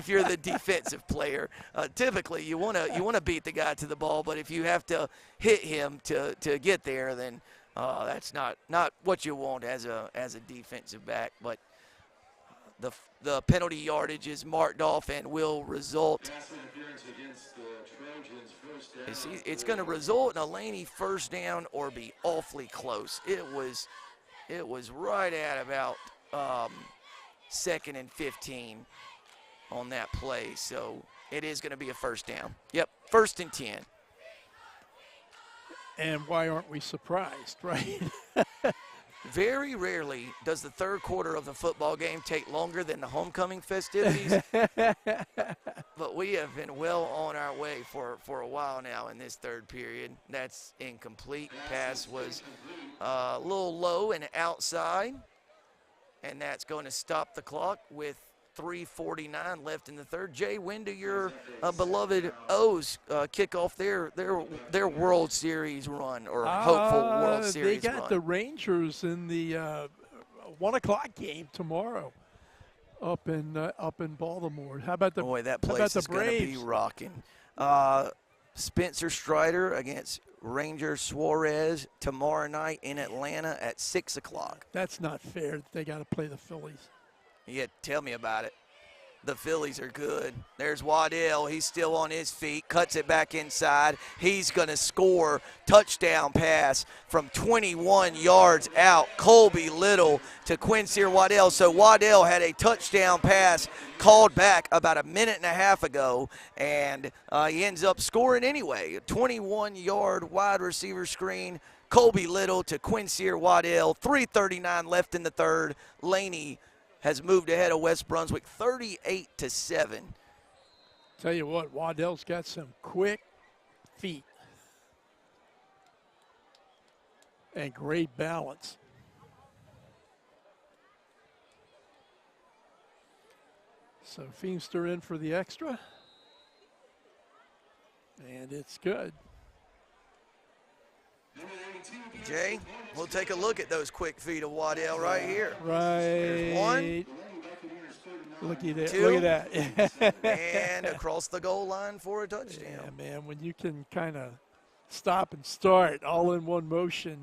you're the defensive player, typically you want to beat the guy to the ball, but if you have to hit him to get there, then That's not what you want as a defensive back, but the penalty yardage is marked off and will result. Pass interference against the Trojans, first down. It's going to result in a Laney first down or be awfully close. It was right at about 2nd and 15 on that play, so it is going to be a first down. Yep, 1st and 10. And why aren't we surprised, right? Very rarely does the third quarter of the football game take longer than the homecoming festivities. But we have been well on our way for a while now in this third period. That's incomplete. Pass was a little low and outside. And that's going to stop the clock with 3:49 left in the third. Jay, when do your beloved O's kick off their World Series run or hopeful World Series They got run? the Rangers in the 1 o'clock game tomorrow up in Baltimore. How about the Boy, that how about place the is going to be Braves? rocking. Spencer Strider against Ranger Suarez tomorrow night in Atlanta at 6 o'clock. That's not fair. They got to play the Phillies. Yeah, tell me about it. The Phillies are good. There's Waddell. He's still on his feet. Cuts it back inside. He's going to score. Touchdown pass from 21 yards out. Colby Little to Quincy Waddell. So Waddell had a touchdown pass called back about a minute and a half ago, and he ends up scoring anyway. A 21-yard wide receiver screen. Colby Little to Quincy Waddell. 3:39 left in the third. Laney has moved ahead of West Brunswick 38-7. Tell you what, Waddell's got some quick feet and great balance. So Feimster in for the extra. And it's good. Jay, we'll take a look at those quick feet of Waddell right here. Right. There's one. Looky there. Two. Look at that. And across the goal line for a Yeah, touchdown. man, when you can kind of stop and start all in one motion,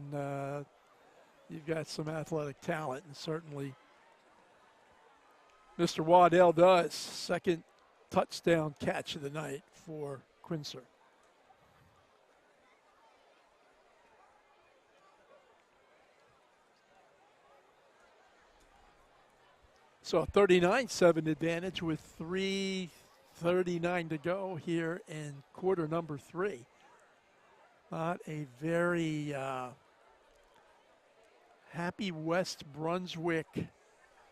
you've got some athletic talent, and certainly Mr. Waddell does. Second touchdown catch of the night for Quincer. So a 39-7 advantage with 3:39 to go here in quarter number 3. Not a very happy West Brunswick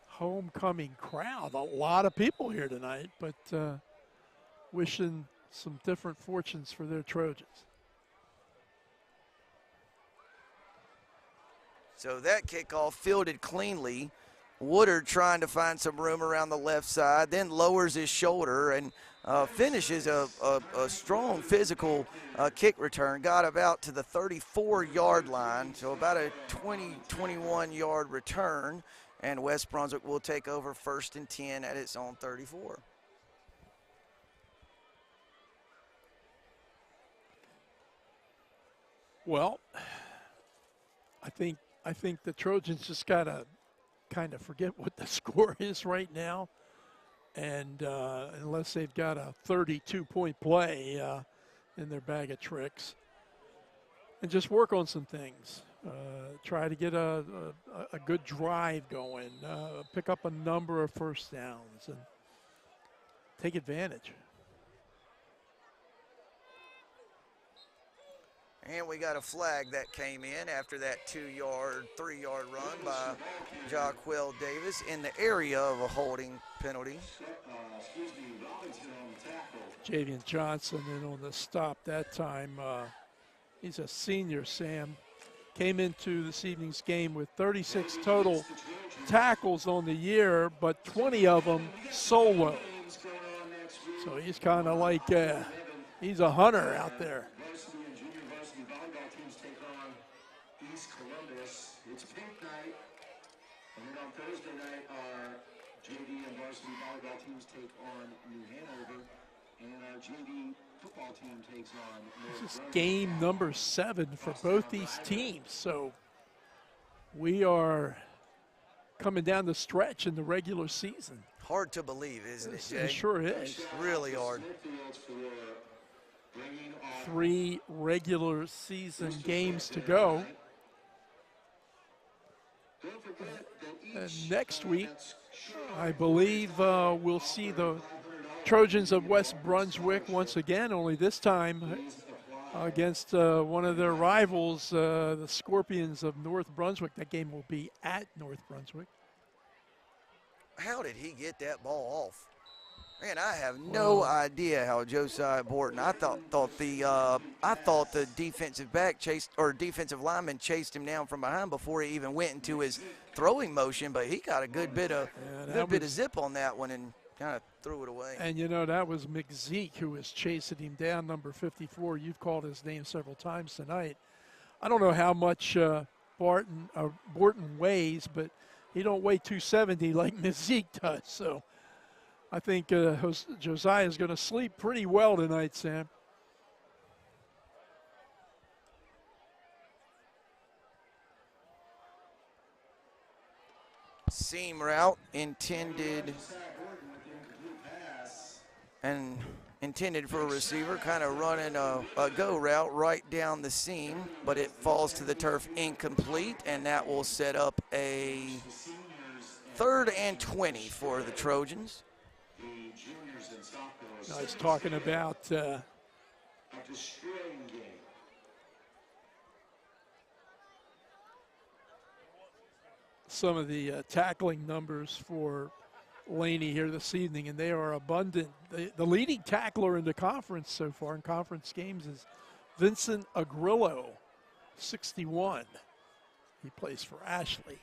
homecoming crowd. A lot of people here tonight, but wishing some different fortunes for their Trojans. So that kickoff fielded cleanly. Woodard trying to find some room around the left side, then lowers his shoulder and finishes a strong physical kick return. Got about to the 34-yard line, so about a 21-yard return. And West Brunswick will take over 1st and 10 at its own 34. Well, I think the Trojans just got to kind of forget what the score is right now, and unless they've got a 32-point play in their bag of tricks, and just work on some things. Try to get a good drive going, pick up a number of first downs, and take advantage. And we got a flag that came in after that 3-yard run by Jaquil Davis in the area of a holding penalty. Javian Johnson in on the stop that time. He's a senior, Sam. Came into this evening's game with 36 total tackles on the year, but 20 of them solo. So he's kind of like, he's a hunter out there. It's pink night, and then on Thursday night, our JV and varsity volleyball teams take on New Hanover, and our JV football team takes on North This is Brunswick. game number 7 for both these teams. So We are coming down the stretch in the regular season. Hard to believe, isn't it, Jay? It sure is. Really hard. 3 regular season games to go. And next week, I believe we'll see the Trojans of West Brunswick once again, only this time against one of their rivals, the Scorpions of North Brunswick. That game will be at North Brunswick. How did he get that ball off? Man, I have no idea how Josiah Borton. I thought the defensive back defensive lineman chased him down from behind before he even went into his throwing motion. But he got a good bit of zip on that one and kind of threw it away. And you know that was McZeke who was chasing him down, number 54. You've called his name several times tonight. I don't know how much Borton weighs, but he don't weigh 270 like McZeke does. So I think Josiah is going to sleep pretty well tonight, Sam. Seam route intended for a receiver, kind of running a go route right down the seam, but it falls to the turf incomplete, and that will set up a 3rd and 20 for the Trojans. I was talking about some of the tackling numbers for Laney here this evening, and they are abundant. The leading tackler in the conference so far in conference games is Vincent Agrillo, 61. He plays for Ashley.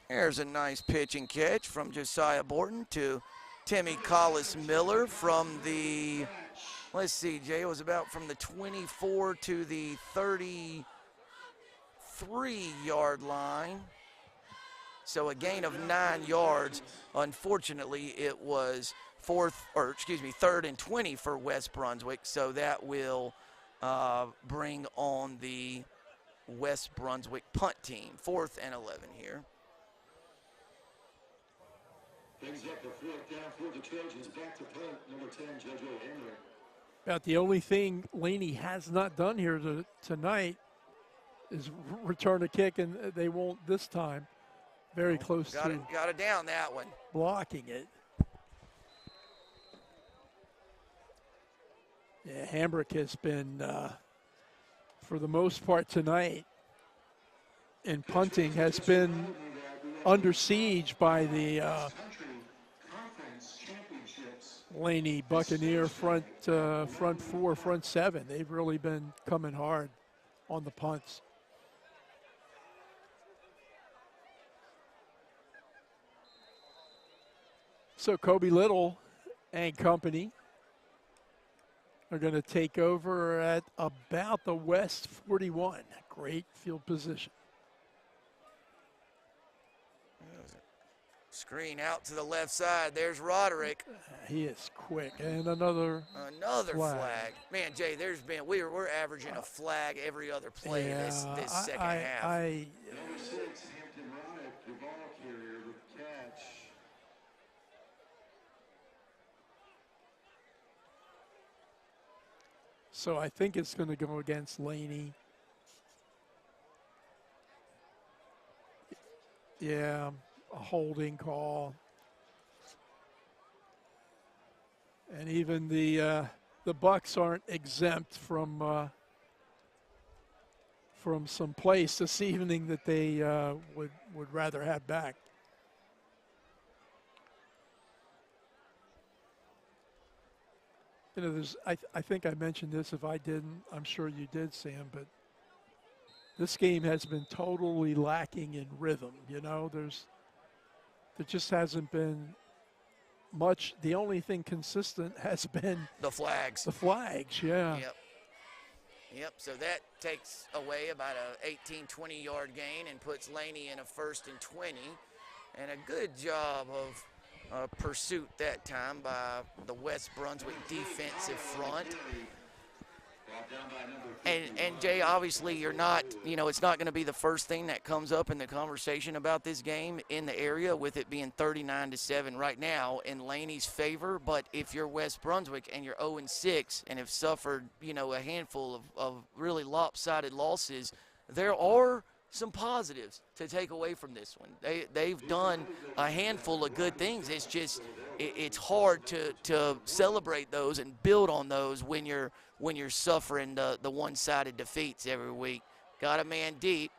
There's a nice pitch and catch from Josiah Borton to Timmy Collis Miller from the, let's see, Jay, it was about from the 24 to the 33-yard line. So a gain of 9 yards. Unfortunately, it was 3rd and 20 for West Brunswick. So that will bring on the West Brunswick punt team. 4th and 11 here. Brings up the 4th down for the Trojans. Back to punt, number 10, JoJo Hamler. About the only thing Laney has not done here tonight is return a kick, and they won't this time. Very close to got it down that one. Blocking it. Yeah, Hambrick has been, for the most part tonight, in punting, has been under siege by the Laney Buccaneer front 4, front 7. They've really been coming hard on the punts. So Kobe Little and company are going to take over at about the West 41. Great field position. Screen out to the left side. There's Roderick. He is quick. And another flag. Man, Jay, we're averaging a flag every other play this second half. Number 6, Hampton Roddick, the ball carrier, the catch. So I think it's going to go against Laney. Yeah, a holding call. And even the Bucks aren't exempt from some plays this evening that they would rather have back. You know, I think I mentioned this. If I didn't, I'm sure you did, Sam, but this game has been totally lacking in rhythm. You know, there just hasn't been much. The only thing consistent has been the flags. The flags, yeah. Yep, so that takes away about a 18, 20-yard gain and puts Laney in a 1st and 20. And a good job of pursuit that time by the West Brunswick defensive front. And Jay, obviously you're not, it's not going to be the first thing that comes up in the conversation about this game in the area, with it being 39-7 right now in Laney's favor. But if you're West Brunswick and you're 0-6 and have suffered, a handful of really lopsided losses, there are some positives to take away from this one. They've done a handful of good things. It's just it's hard to celebrate those and build on those when you're suffering the one-sided defeats every week. Got a man deep.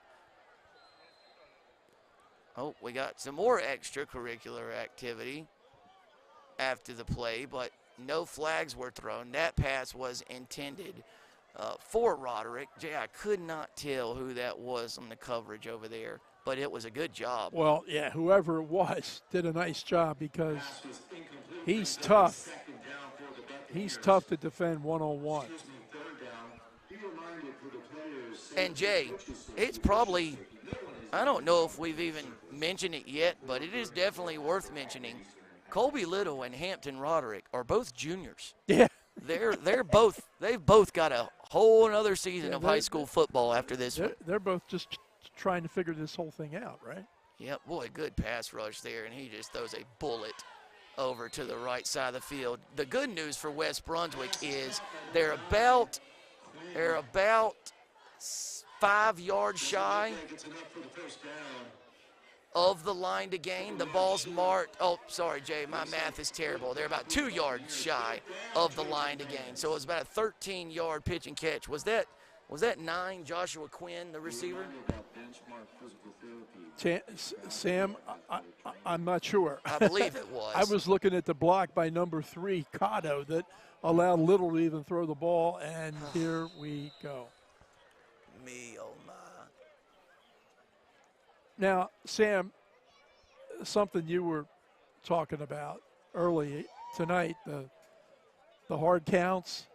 Oh, we got some more extracurricular activity after the play, but no flags were thrown. That pass was intended for Roderick. Jay, I could not tell who that was on the coverage over there, but it was a good job. Well, yeah, whoever it was did a nice job, because he's tough. He's tough to defend one-on-one. And Jay, it's probably, I don't know if we've even mentioned it yet, but it is definitely worth mentioning. Colby Little and Hampton Roderick are both juniors. Yeah. They've both got a whole another season of high school football after this one. They're both just trying to figure this whole thing out, right? Yep, boy, good pass rush there, and he just throws a bullet over to the right side of the field. The good news for West Brunswick is they're about 5 yards shy of the line to gain. The ball's marked. Oh, sorry, Jay, my math is terrible. They're about 2 yards shy of the line to gain. So it was about a 13-yard pitch and catch. Was that 9 Joshua Quinn, the receiver? Sam, I'm not sure. I believe it was. I was looking at the block by number 3, Cotto, that allowed Little to even throw the ball, and here we go. Me, oh my. Now, Sam, something you were talking about early tonight, the hard counts,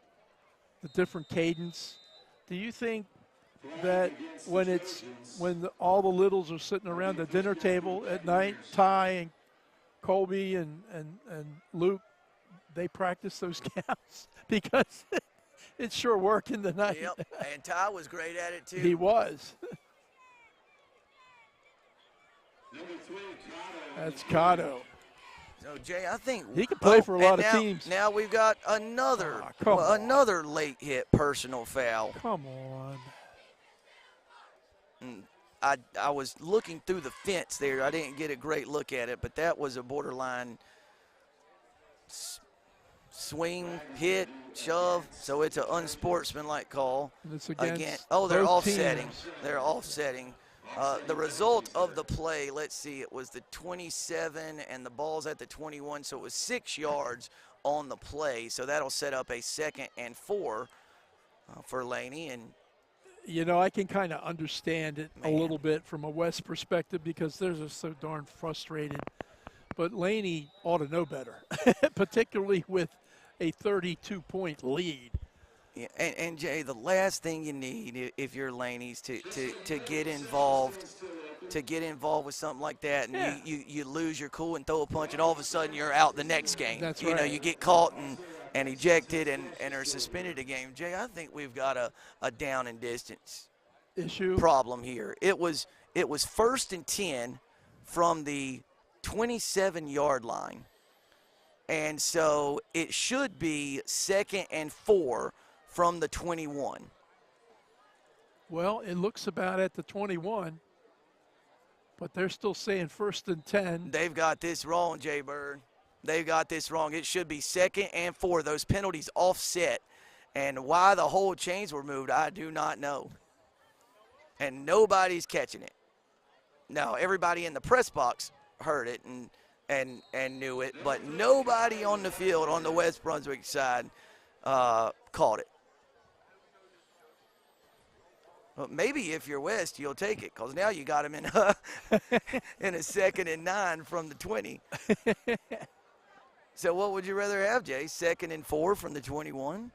the different cadence. Do you think that when all the littles are sitting around the dinner table at night, Ty and Colby and Luke, they practice those counts? Because it's sure working tonight. Yep, and Ty was great at it too. He was. That's Cotto. So, Jay, I think he can play for a lot of teams. Now we've got another late hit personal foul. Come on. I was looking through the fence there. I didn't get a great look at it, but that was a borderline swing, hit, shove. So it's an unsportsmanlike call. It's against they're offsetting. Teams. They're offsetting. The result of the play, let's see, it was the 27 and the ball's at the 21, so it was 6 yards on the play. So that'll set up a 2nd and 4 for Laney. And I can kind of understand it a little bit from a West perspective, because they're just so darn frustrated. But Laney ought to know better, particularly with a 32-point lead. Yeah, and Jay, the last thing you need if you're Laney's to get involved with something like that, and you lose your cool and throw a punch, and all of a sudden you're out the next game. That's right. Right. You get caught and ejected and are suspended a game. Jay, I think we've got a down and distance issue problem here. It was 1st and 10 from the 27-yard line, and so it should be 2nd and 4 from the 21. Well, it looks about at the 21, but they're still saying 1st and 10. They've got this wrong, Jay Bird. They've got this wrong. It should be 2nd and 4. Those penalties offset. And why the whole chains were moved, I do not know. And nobody's catching it. Now, everybody in the press box heard it and knew it, but nobody on the field on the West Brunswick side caught it. Well, maybe if you're West, you'll take it, because now you got him in a 2nd and 9 from the 20. So what would you rather have, Jay? 2nd and 4 from the 21?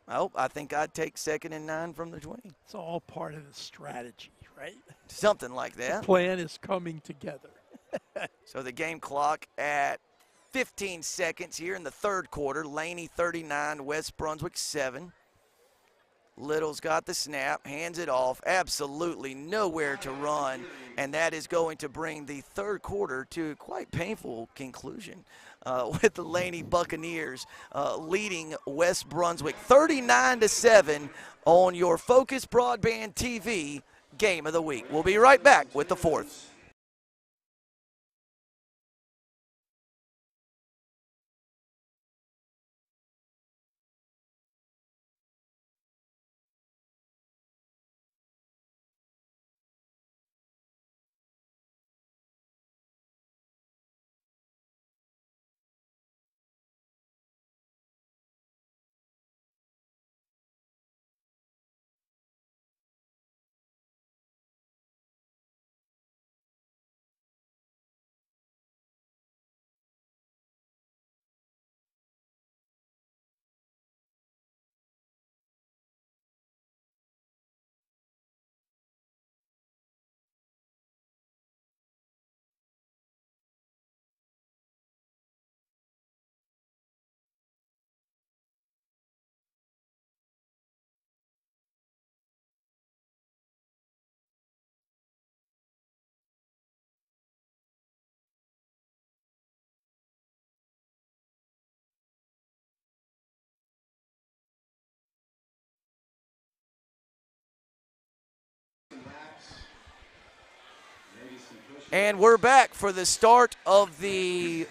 Oh, I think I'd take 2nd and 9 from the 20. It's all part of the strategy, right? Something like that. The plan is coming together. So the game clock at 15 seconds here in the 3rd quarter. Laney 39, West Brunswick 7. Little's got the snap, hands it off, absolutely nowhere to run, and that is going to bring the third quarter to a quite painful conclusion with the Laney Buccaneers leading West Brunswick 39-7 on your FOCUS Broadband TV Game of the Week. We'll be right back with the fourth. And we're back for the start of the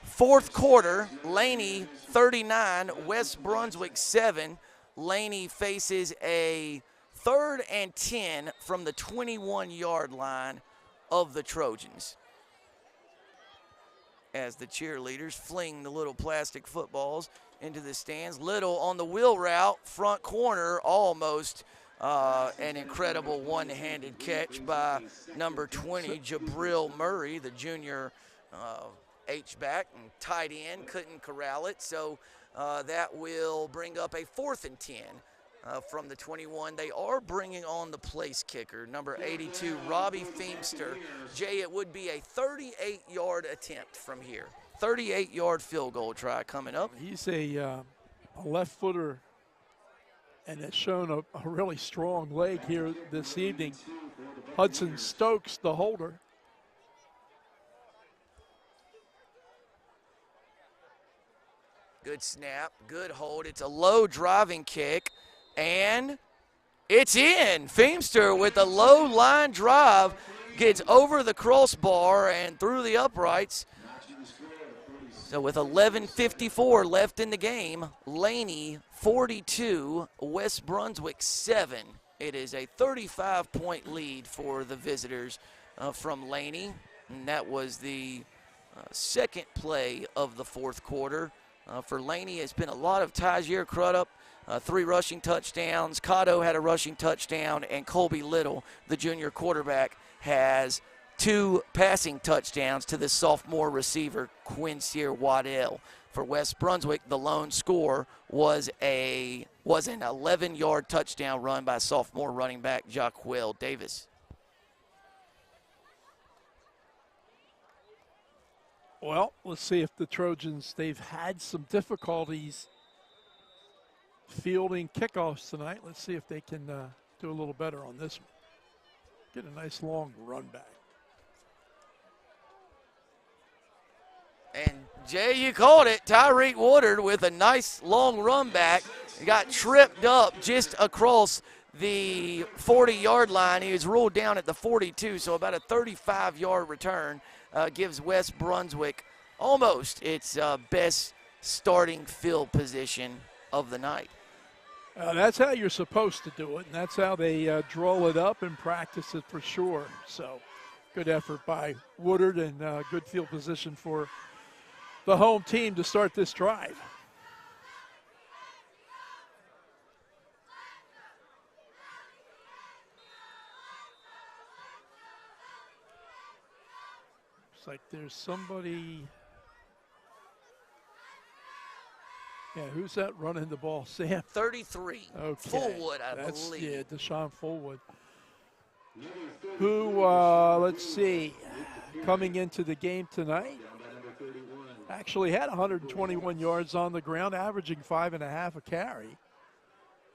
fourth quarter. Laney 39, West Brunswick 7. Laney faces a 3rd and 10 from the 21-yard line of the Trojans, as the cheerleaders fling the little plastic footballs into the stands. Little on the wheel route, front corner, almost an incredible one-handed catch by number 20, Jabril Murray, the junior H-back and tight end. Couldn't corral it, so that will bring up a 4th and 10 from the 21. They are bringing on the place kicker, number 82, Robbie Feemster. Jay, it would be a 38-yard attempt from here. 38-yard field goal try coming up. He's a left footer and has shown a really strong leg here this evening. Hudson Stokes, the holder. Good snap, good hold. It's a low driving kick, and it's in. Feemster with a low line drive gets over the crossbar and through the uprights. So with 11:54 left in the game, Laney 42, West Brunswick 7. It is a 35-point lead for the visitors from Laney, and that was the second play of the fourth quarter. For Laney, it's been a lot of Tyjair Crudup, 3 rushing touchdowns. Cotto had a rushing touchdown, and Colby Little, the junior quarterback, has 2 passing touchdowns to the sophomore receiver, Quincyr Waddell. For West Brunswick, the lone score was an 11-yard touchdown run by sophomore running back Jaquel Davis. Well, let's see if the Trojans, they've had some difficulties fielding kickoffs tonight. Let's see if they can do a little better on this one. Get a nice long run back. And Jay, you called it. Tyreek Woodard with a nice long run back. He got tripped up just across the 40-yard line. He was ruled down at the 42, so about a 35-yard return gives West Brunswick almost its best starting field position of the night. That's how you're supposed to do it, and that's how they draw it up and practice it for sure. So good effort by Woodard and good field position for the home team to start this drive. Looks like there's somebody. Yeah, who's that running the ball? Sam? 33. Okay. Fullwood, I believe. Yeah, Deshaun Fullwood. Who, let's see, coming into the game tonight, actually had 121 yards on the ground, averaging 5.5 a carry.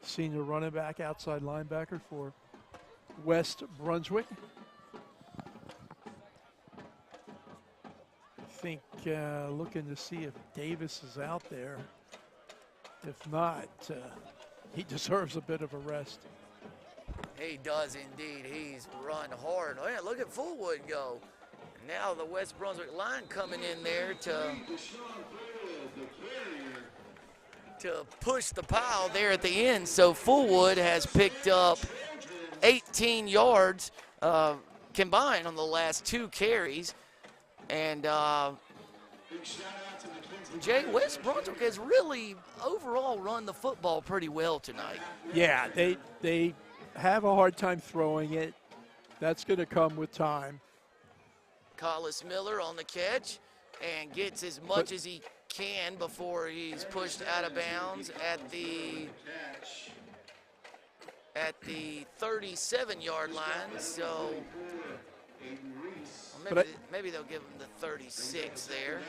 senior running back, outside linebacker for West Brunswick. I think looking to see if Davis is out there. If not, he deserves a bit of a rest. He does indeed. He's run hard. Oh, yeah, look at Fullwood go. Now the West Brunswick line coming in there to push the pile there at the end. So Fullwood has picked up 18 yards combined on the last 2 carries. And Jay, West Brunswick has really overall run the football pretty well tonight. Yeah, they have a hard time throwing it. That's going to come with time. Collis Miller on the catch and gets as much as he can before he's pushed out of bounds at the 37-yard line. So maybe they'll give him the 36 there.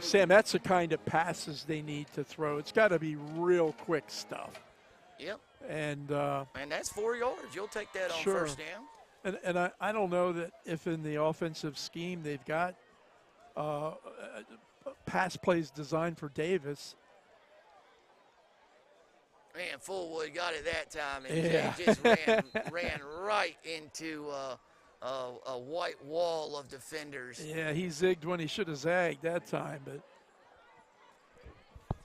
Sam, that's the kind of passes they need to throw. It's got to be real quick stuff. Yep. And that's 4 yards. You'll take that on sure. first down. And I don't know that if in the offensive scheme they've got pass plays designed for Davis. Man, Fullwood got it that time, and Yeah. Jay just ran right into a white wall of defenders. Yeah, he zigged when he should have zagged that time.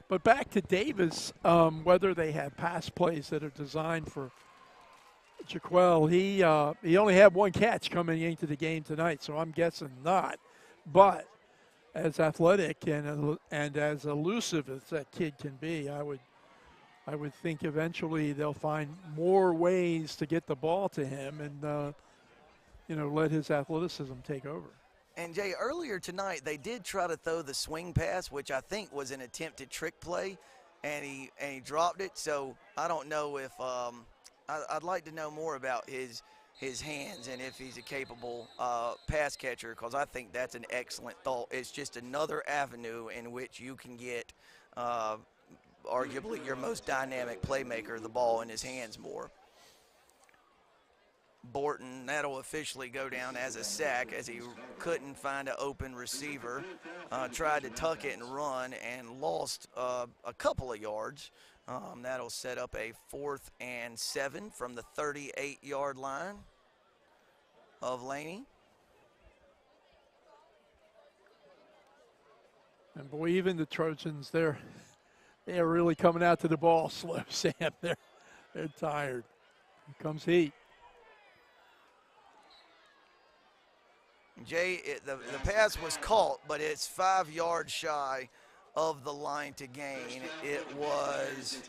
But back to Davis, whether they have pass plays that are designed for Jaquel, he only had 1 catch coming into the game tonight, so I'm guessing not. But as athletic and as elusive as that kid can be, I would think eventually they'll find more ways to get the ball to him and let his athleticism take over. And Jay, earlier tonight they did try to throw the swing pass, which I think was an attempted trick play, and he dropped it. So I don't know if I'd like to know more about his hands and if he's a capable pass catcher, because I think that's an excellent thought. It's just another avenue in which you can get arguably your most dynamic playmaker the ball in his hands more. Borton, that'll officially go down as a sack as he couldn't find an open receiver. Tried to tuck it and run and lost a couple of yards. That'll set up a 4th and 7 from the 38-yard line of Laney. And boy, even the Trojans, they're really coming out to the ball slow, Sam. They're tired. Here comes heat. Jay, the pass was caught, but it's 5 yards shy of the line to gain. It was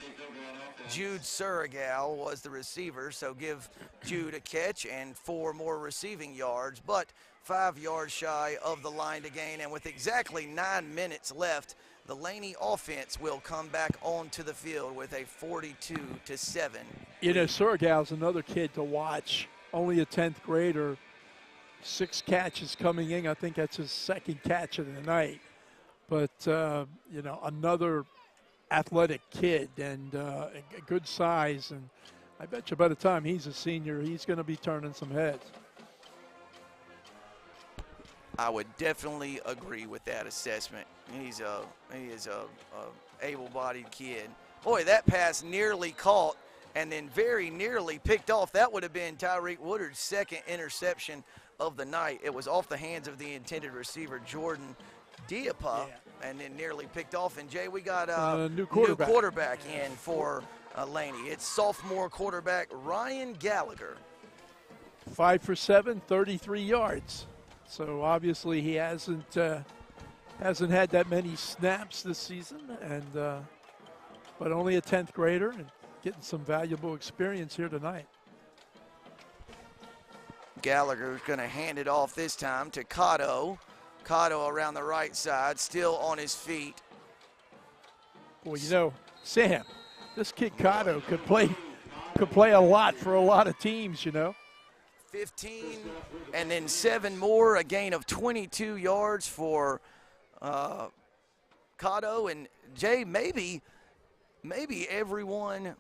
Jude Surregal was the receiver, so give Jude a catch and 4 more receiving yards, but 5 yards shy of the line to gain. And with exactly 9 minutes left, the Laney offense will come back onto the field with a 42-7. Surregal's another kid to watch, only a 10th grader. 6 catches coming in. I think that's his 2nd catch of the night. But, another athletic kid and a good size. And I bet you by the time he's a senior, he's going to be turning some heads. I would definitely agree with that assessment. He is a able-bodied kid. Boy, that pass nearly caught and then very nearly picked off. That would have been Tyreek Woodard's 2nd interception of the night. It was off the hands of the intended receiver, Jordan Diapa, and then nearly picked off. And Jay, we got a new quarterback in for Laney. It's sophomore quarterback Ryan Gallagher. 5 for 7, 33 yards. So obviously he hasn't had that many snaps this season, and but only a 10th grader and getting some valuable experience here tonight. Gallagher's going to hand it off this time to Cotto. Cotto around the right side, still on his feet. Well, Sam, this kid Cotto could play a lot for a lot of teams, 15 and then 7 more, a gain of 22 yards for Cotto. And Jay, maybe maybe everyone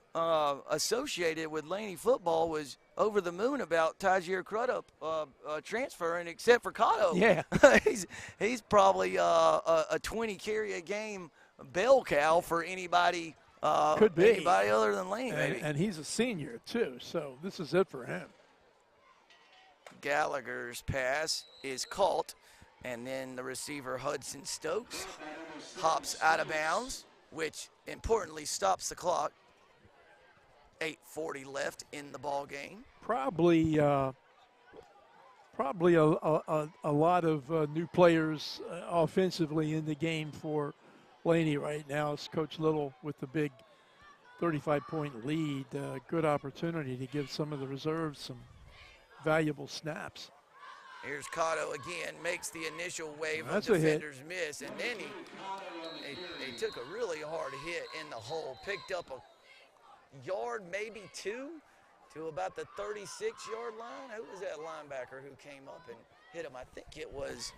associated with Laney football was over the moon about Tajir Crudup transferring, except for Cotto. Yeah. he's probably a 20 carry a game bell cow for anybody. Could be. Anybody other than Laney, maybe. And he's a senior, too, so this is it for him. Gallagher's pass is caught, and then the receiver Hudson Stokes hops out of bounds, which importantly stops the clock. 8:40 left in the ball game. Probably a lot of new players offensively in the game for Laney right now. It's Coach Little with the big 35-point lead. Good opportunity to give some of the reserves some valuable snaps. Here's Cotto again, makes the initial wave That's of a hit. defenders miss, and then he took a really hard hit in the hole, picked up a yard, maybe two, to about the 36-yard line. Who was that linebacker who came up and hit him? I think it was,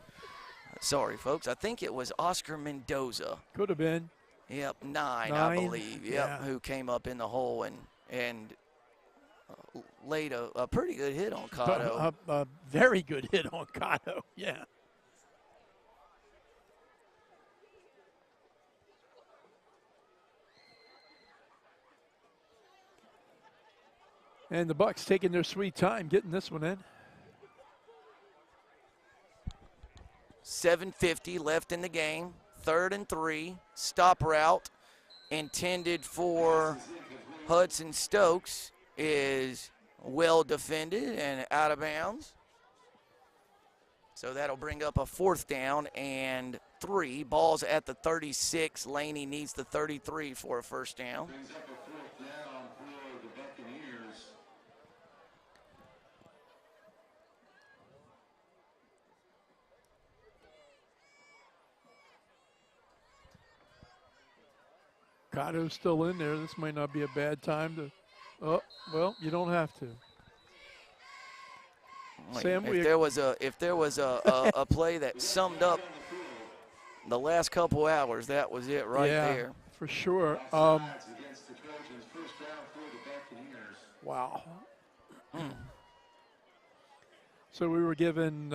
sorry folks, I think it was Oscar Mendoza. Could have been. Yep, nine, I believe. Yep, yeah. Who came up in the hole and laid a pretty good hit on Cotto. A very good hit on Cotto, yeah. And the Bucks taking their sweet time getting this one in. 7:50 left in the game. 3rd and 3. Stop route intended for Hudson Stokes is well defended and out of bounds. So that'll bring up a 4th down and 3. Ball's at the 36. Laney needs the 33 for a first down. Brings up a 4th down for the Buccaneers. Cotto's still in there. This might not be a bad time to. Oh, well, you don't have to. Sam, if there was a play that summed up the last couple hours, that was it right there. For sure. Against the Trojans, first down for the Buccaneers. Wow. So we were giving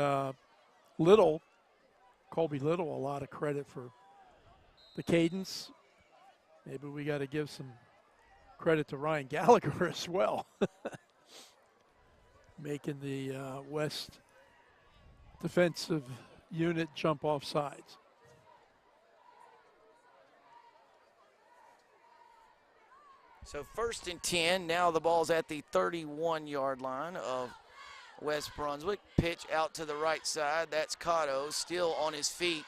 Colby Little, a lot of credit for the cadence. Maybe we got to give some credit to Ryan Gallagher as well. Making the West defensive unit jump off sides. So 1st and 10. Now the ball's at the 31-yard line of West Brunswick. Pitch out to the right side. That's Cotto still on his feet.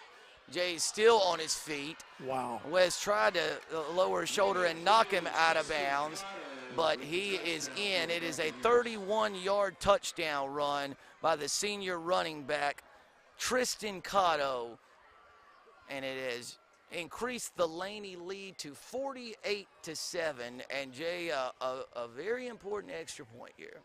Jay's still on his feet. Wow. West tried to lower his shoulder and knock him out of bounds, but he is in. It is a 31-yard touchdown run by the senior running back, Tristan Cotto, and it has increased the Laney lead to 48-7. And Jay, a very important extra point here.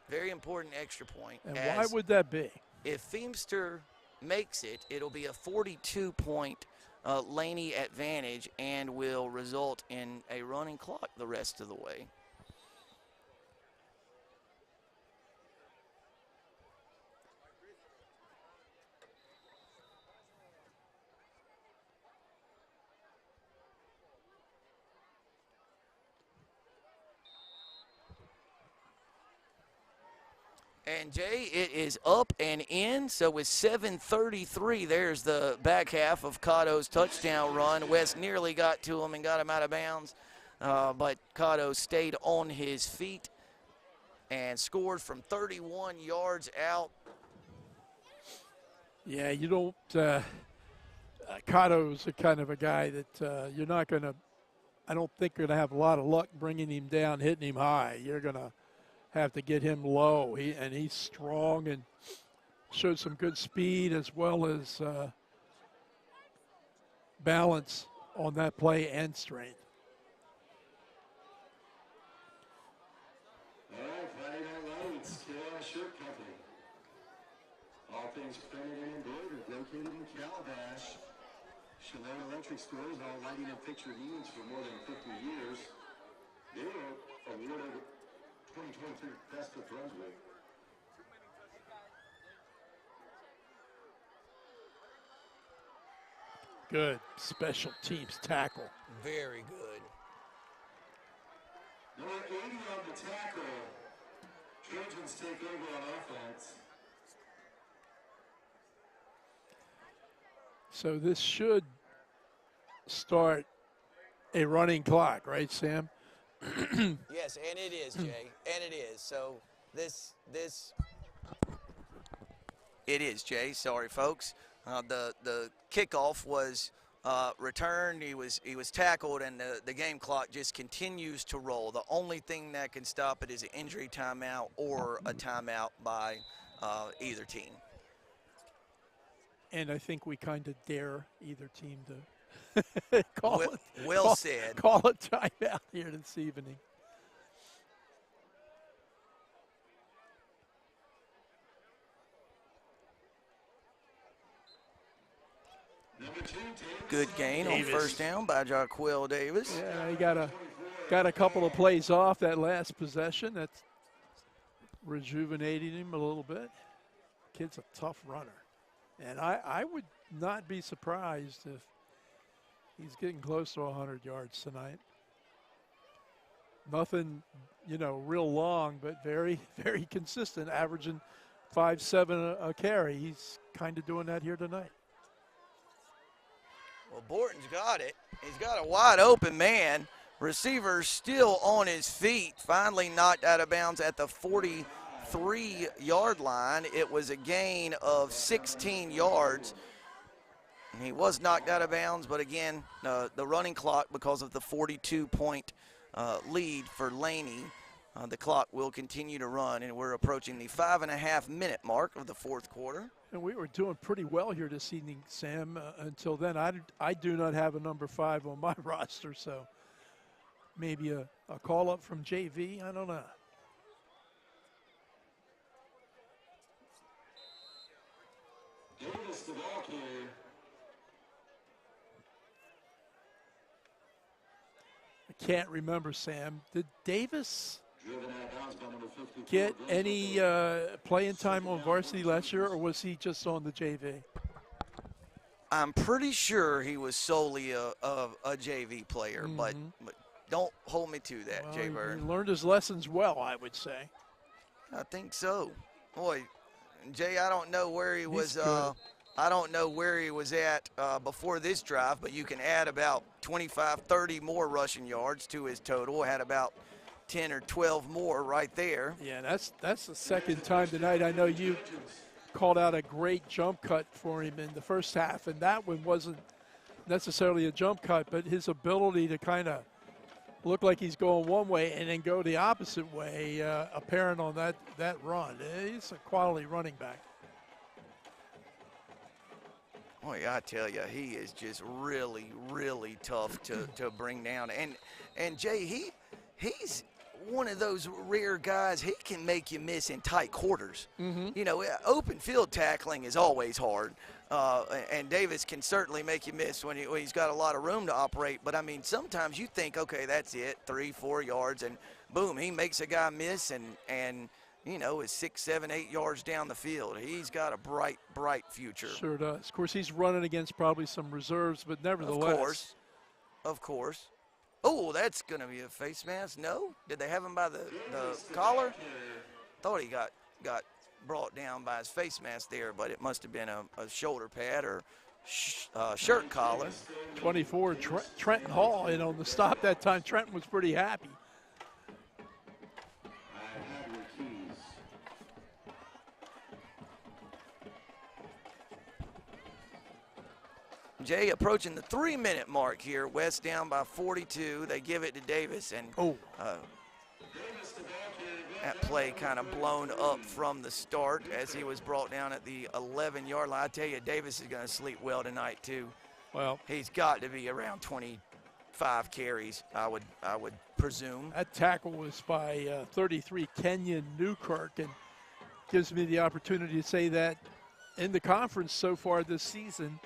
Very important extra point. And why would that be? If Feemster makes it, it'll be a 42-point Laney advantage and will result in a running clock the rest of the way. And Jay, it is up and in. So with 7:33, there's the back half of Cotto's touchdown run. West nearly got to him and got him out of bounds, but Cotto stayed on his feet and scored from 31 yards out. Yeah, you don't. Cotto's the kind of a guy that you're not going to. I don't think you're going to have a lot of luck bringing him down, hitting him high. You're going to have to get him low. He's strong and showed some good speed as well as balance on that play and strength. All right, Friday Night Lights, KR Shirt Company. All things printed and embroidered, located in Calabash. Chelan Electric Stores, all lighting and fixture needs for more than 50 years. They were awarded 2023 Best of Brunswick. Good special teams tackle. Very good. Number 80 on the tackle. Trojans take over on offense. So this should start a running clock, right, Sam? Yes, and it is, Jay, and it is. So this it is, Jay. Sorry, folks. The kickoff was returned. He was tackled, and the game clock just continues to roll. The only thing that can stop it is an injury timeout or a timeout by either team. And I think we kind of dare either team to call a timeout here this evening. Good gain on first down by Jaquil Davis. Yeah, he got a couple of plays off that last possession. That's rejuvenating him a little bit. Kid's a tough runner. And I would not be surprised if he's getting close to 100 yards tonight. Nothing, real long, but very, very consistent, averaging 5.7 a carry. He's kind of doing that here tonight. Well, Borton's got it. He's got a wide open man. Receiver still on his feet. Finally knocked out of bounds at the 43-yard line. It was a gain of 16 yards. And he was knocked out of bounds, but again, the running clock, because of the 42-point lead for Laney, the clock will continue to run, and we're approaching the 5.5-minute mark of the fourth quarter. And we were doing pretty well here this evening, Sam. Until then, I do not have a number 5 on my roster, so maybe a call-up from JV, I don't know. Davis, the ball carrier. I can't remember, Sam. Did Davis Driven out of bounds by number 54. get any playing time on varsity last year, or was he just on the JV? I'm pretty sure he was solely a JV player, but don't hold me to that, Well, Jay he Bird. learned his lessons well, I would say. I think so. Boy, Jay, I don't know where he was. good. I don't know where he was at before this drive, but you can add about 25, 30 more rushing yards to his total. Had about 10 or 12 more right there. Yeah, that's the second time tonight. I know you called out a great jump cut for him in the first half, and that one wasn't necessarily a jump cut, but his ability to kind of look like he's going one way and then go the opposite way, apparent on that run. He's a quality running back. Boy, I tell you, he is just really, really tough to bring down. And Jay, he's one of those rare guys. He can make you miss in tight quarters. Open field tackling is always hard, and Davis can certainly make you miss when he's got a lot of room to operate. But I mean, sometimes you think, okay, that's it, 3-4 yards, and boom, he makes a guy miss, and is 6, 7, 8 yards down the field. He's got a bright future. Sure does. Of course, he's running against probably some reserves, but nevertheless. Of course. Oh, that's going to be a face mask. No? Did they have him by the collar? Thought he got brought down by his face mask there, but it must have been a shoulder pad or shirt collar. 24, Trenton Hall, and on the stop that time, Trenton was pretty happy. Jay, approaching the 3-minute mark here. West down by 42. They give it to Davis, and that play kind of blown up from the start as he was brought down at the 11-yard line. I tell you, Davis is going to sleep well tonight too. Well, he's got to be around 25 carries, I would presume. That tackle was by 33 Kenyon Newkirk, and gives me the opportunity to say that in the conference so far this season,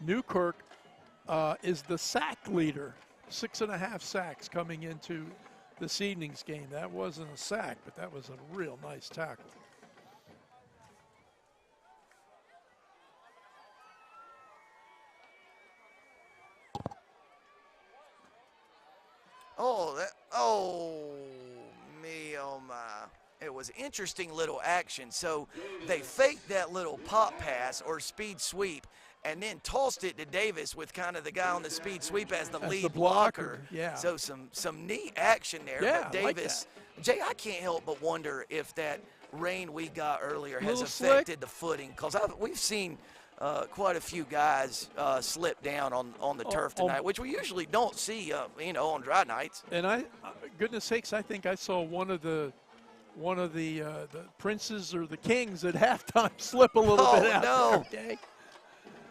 Newkirk is the sack leader. 6.5 sacks coming into this evening's game. That wasn't a sack, but that was a real nice tackle. Oh my. It was interesting little action. So they faked that little pop pass or speed sweep and then tossed it to Davis with kind of the guy on the speed sweep as the lead blocker. Yeah. So some neat action there. Yeah, but Davis, like Jay, I can't help but wonder if that rain we got earlier has Little affected slick. the footing, because we've seen quite a few guys slip down on the turf tonight, which we usually don't see, on dry nights. And goodness sakes, I think I saw one of the princes or the kings at halftime slip a little bit out. No. There, okay?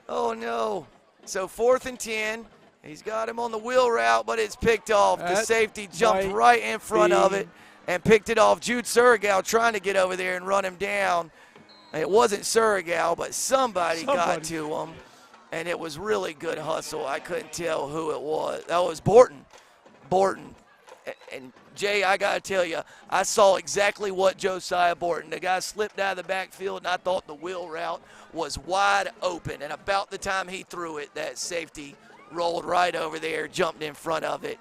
Oh, no. So 4th and 10. He's got him on the wheel route, but it's picked off. The safety jumped right in front of it and picked it off. Jude Surigao trying to get over there and run him down. It wasn't Surigao, but somebody got to him, and it was really good hustle. I couldn't tell who it was. That was Borton. And Jay, I got to tell you, I saw exactly what Josiah Borton. The guy slipped out of the backfield, and I thought the wheel route was wide open. And about the time he threw it, that safety rolled right over there, jumped in front of it,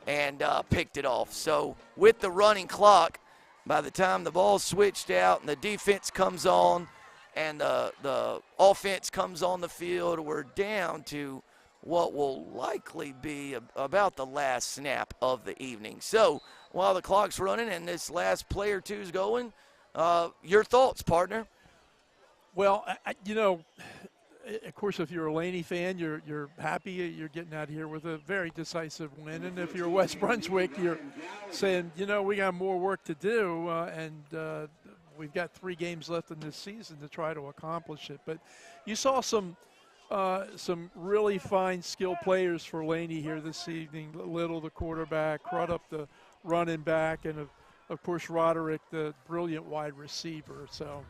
and picked it off. So with the running clock, by the time the ball switched out and the defense comes on and the offense comes on the field, we're down to what will likely be about the last snap of the evening. So while the clock's running and this last play or two's going, your thoughts, partner? Well, of course, if you're a Laney fan, you're happy you're getting out here with a very decisive win. And if you're West Brunswick, you're saying, we got more work to do, and we've got 3 games left in this season to try to accomplish it. But you saw some really fine skill players for Laney here this evening. Little, the quarterback, Crudup, the running back, and of course Roderick, the brilliant wide receiver. So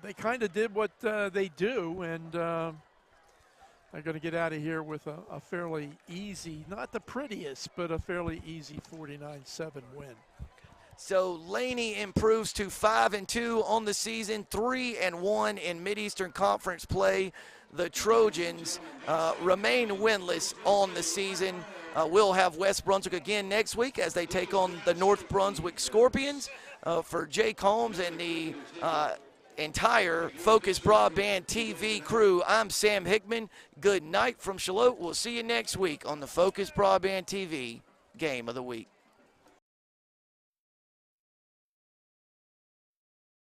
they kind of did what they do, and they're going to get out of here with a fairly easy, not the prettiest, but a fairly easy 49-7 win. So Laney improves to 5-2 on the season, 3-1 in Mid-Eastern Conference play. The Trojans remain winless on the season. We'll have West Brunswick again next week as they take on the North Brunswick Scorpions. For Jake Holmes and the entire Focus Broadband TV crew, I'm Sam Hickman. Good night from Charlotte. We'll see you next week on the Focus Broadband TV Game of the Week.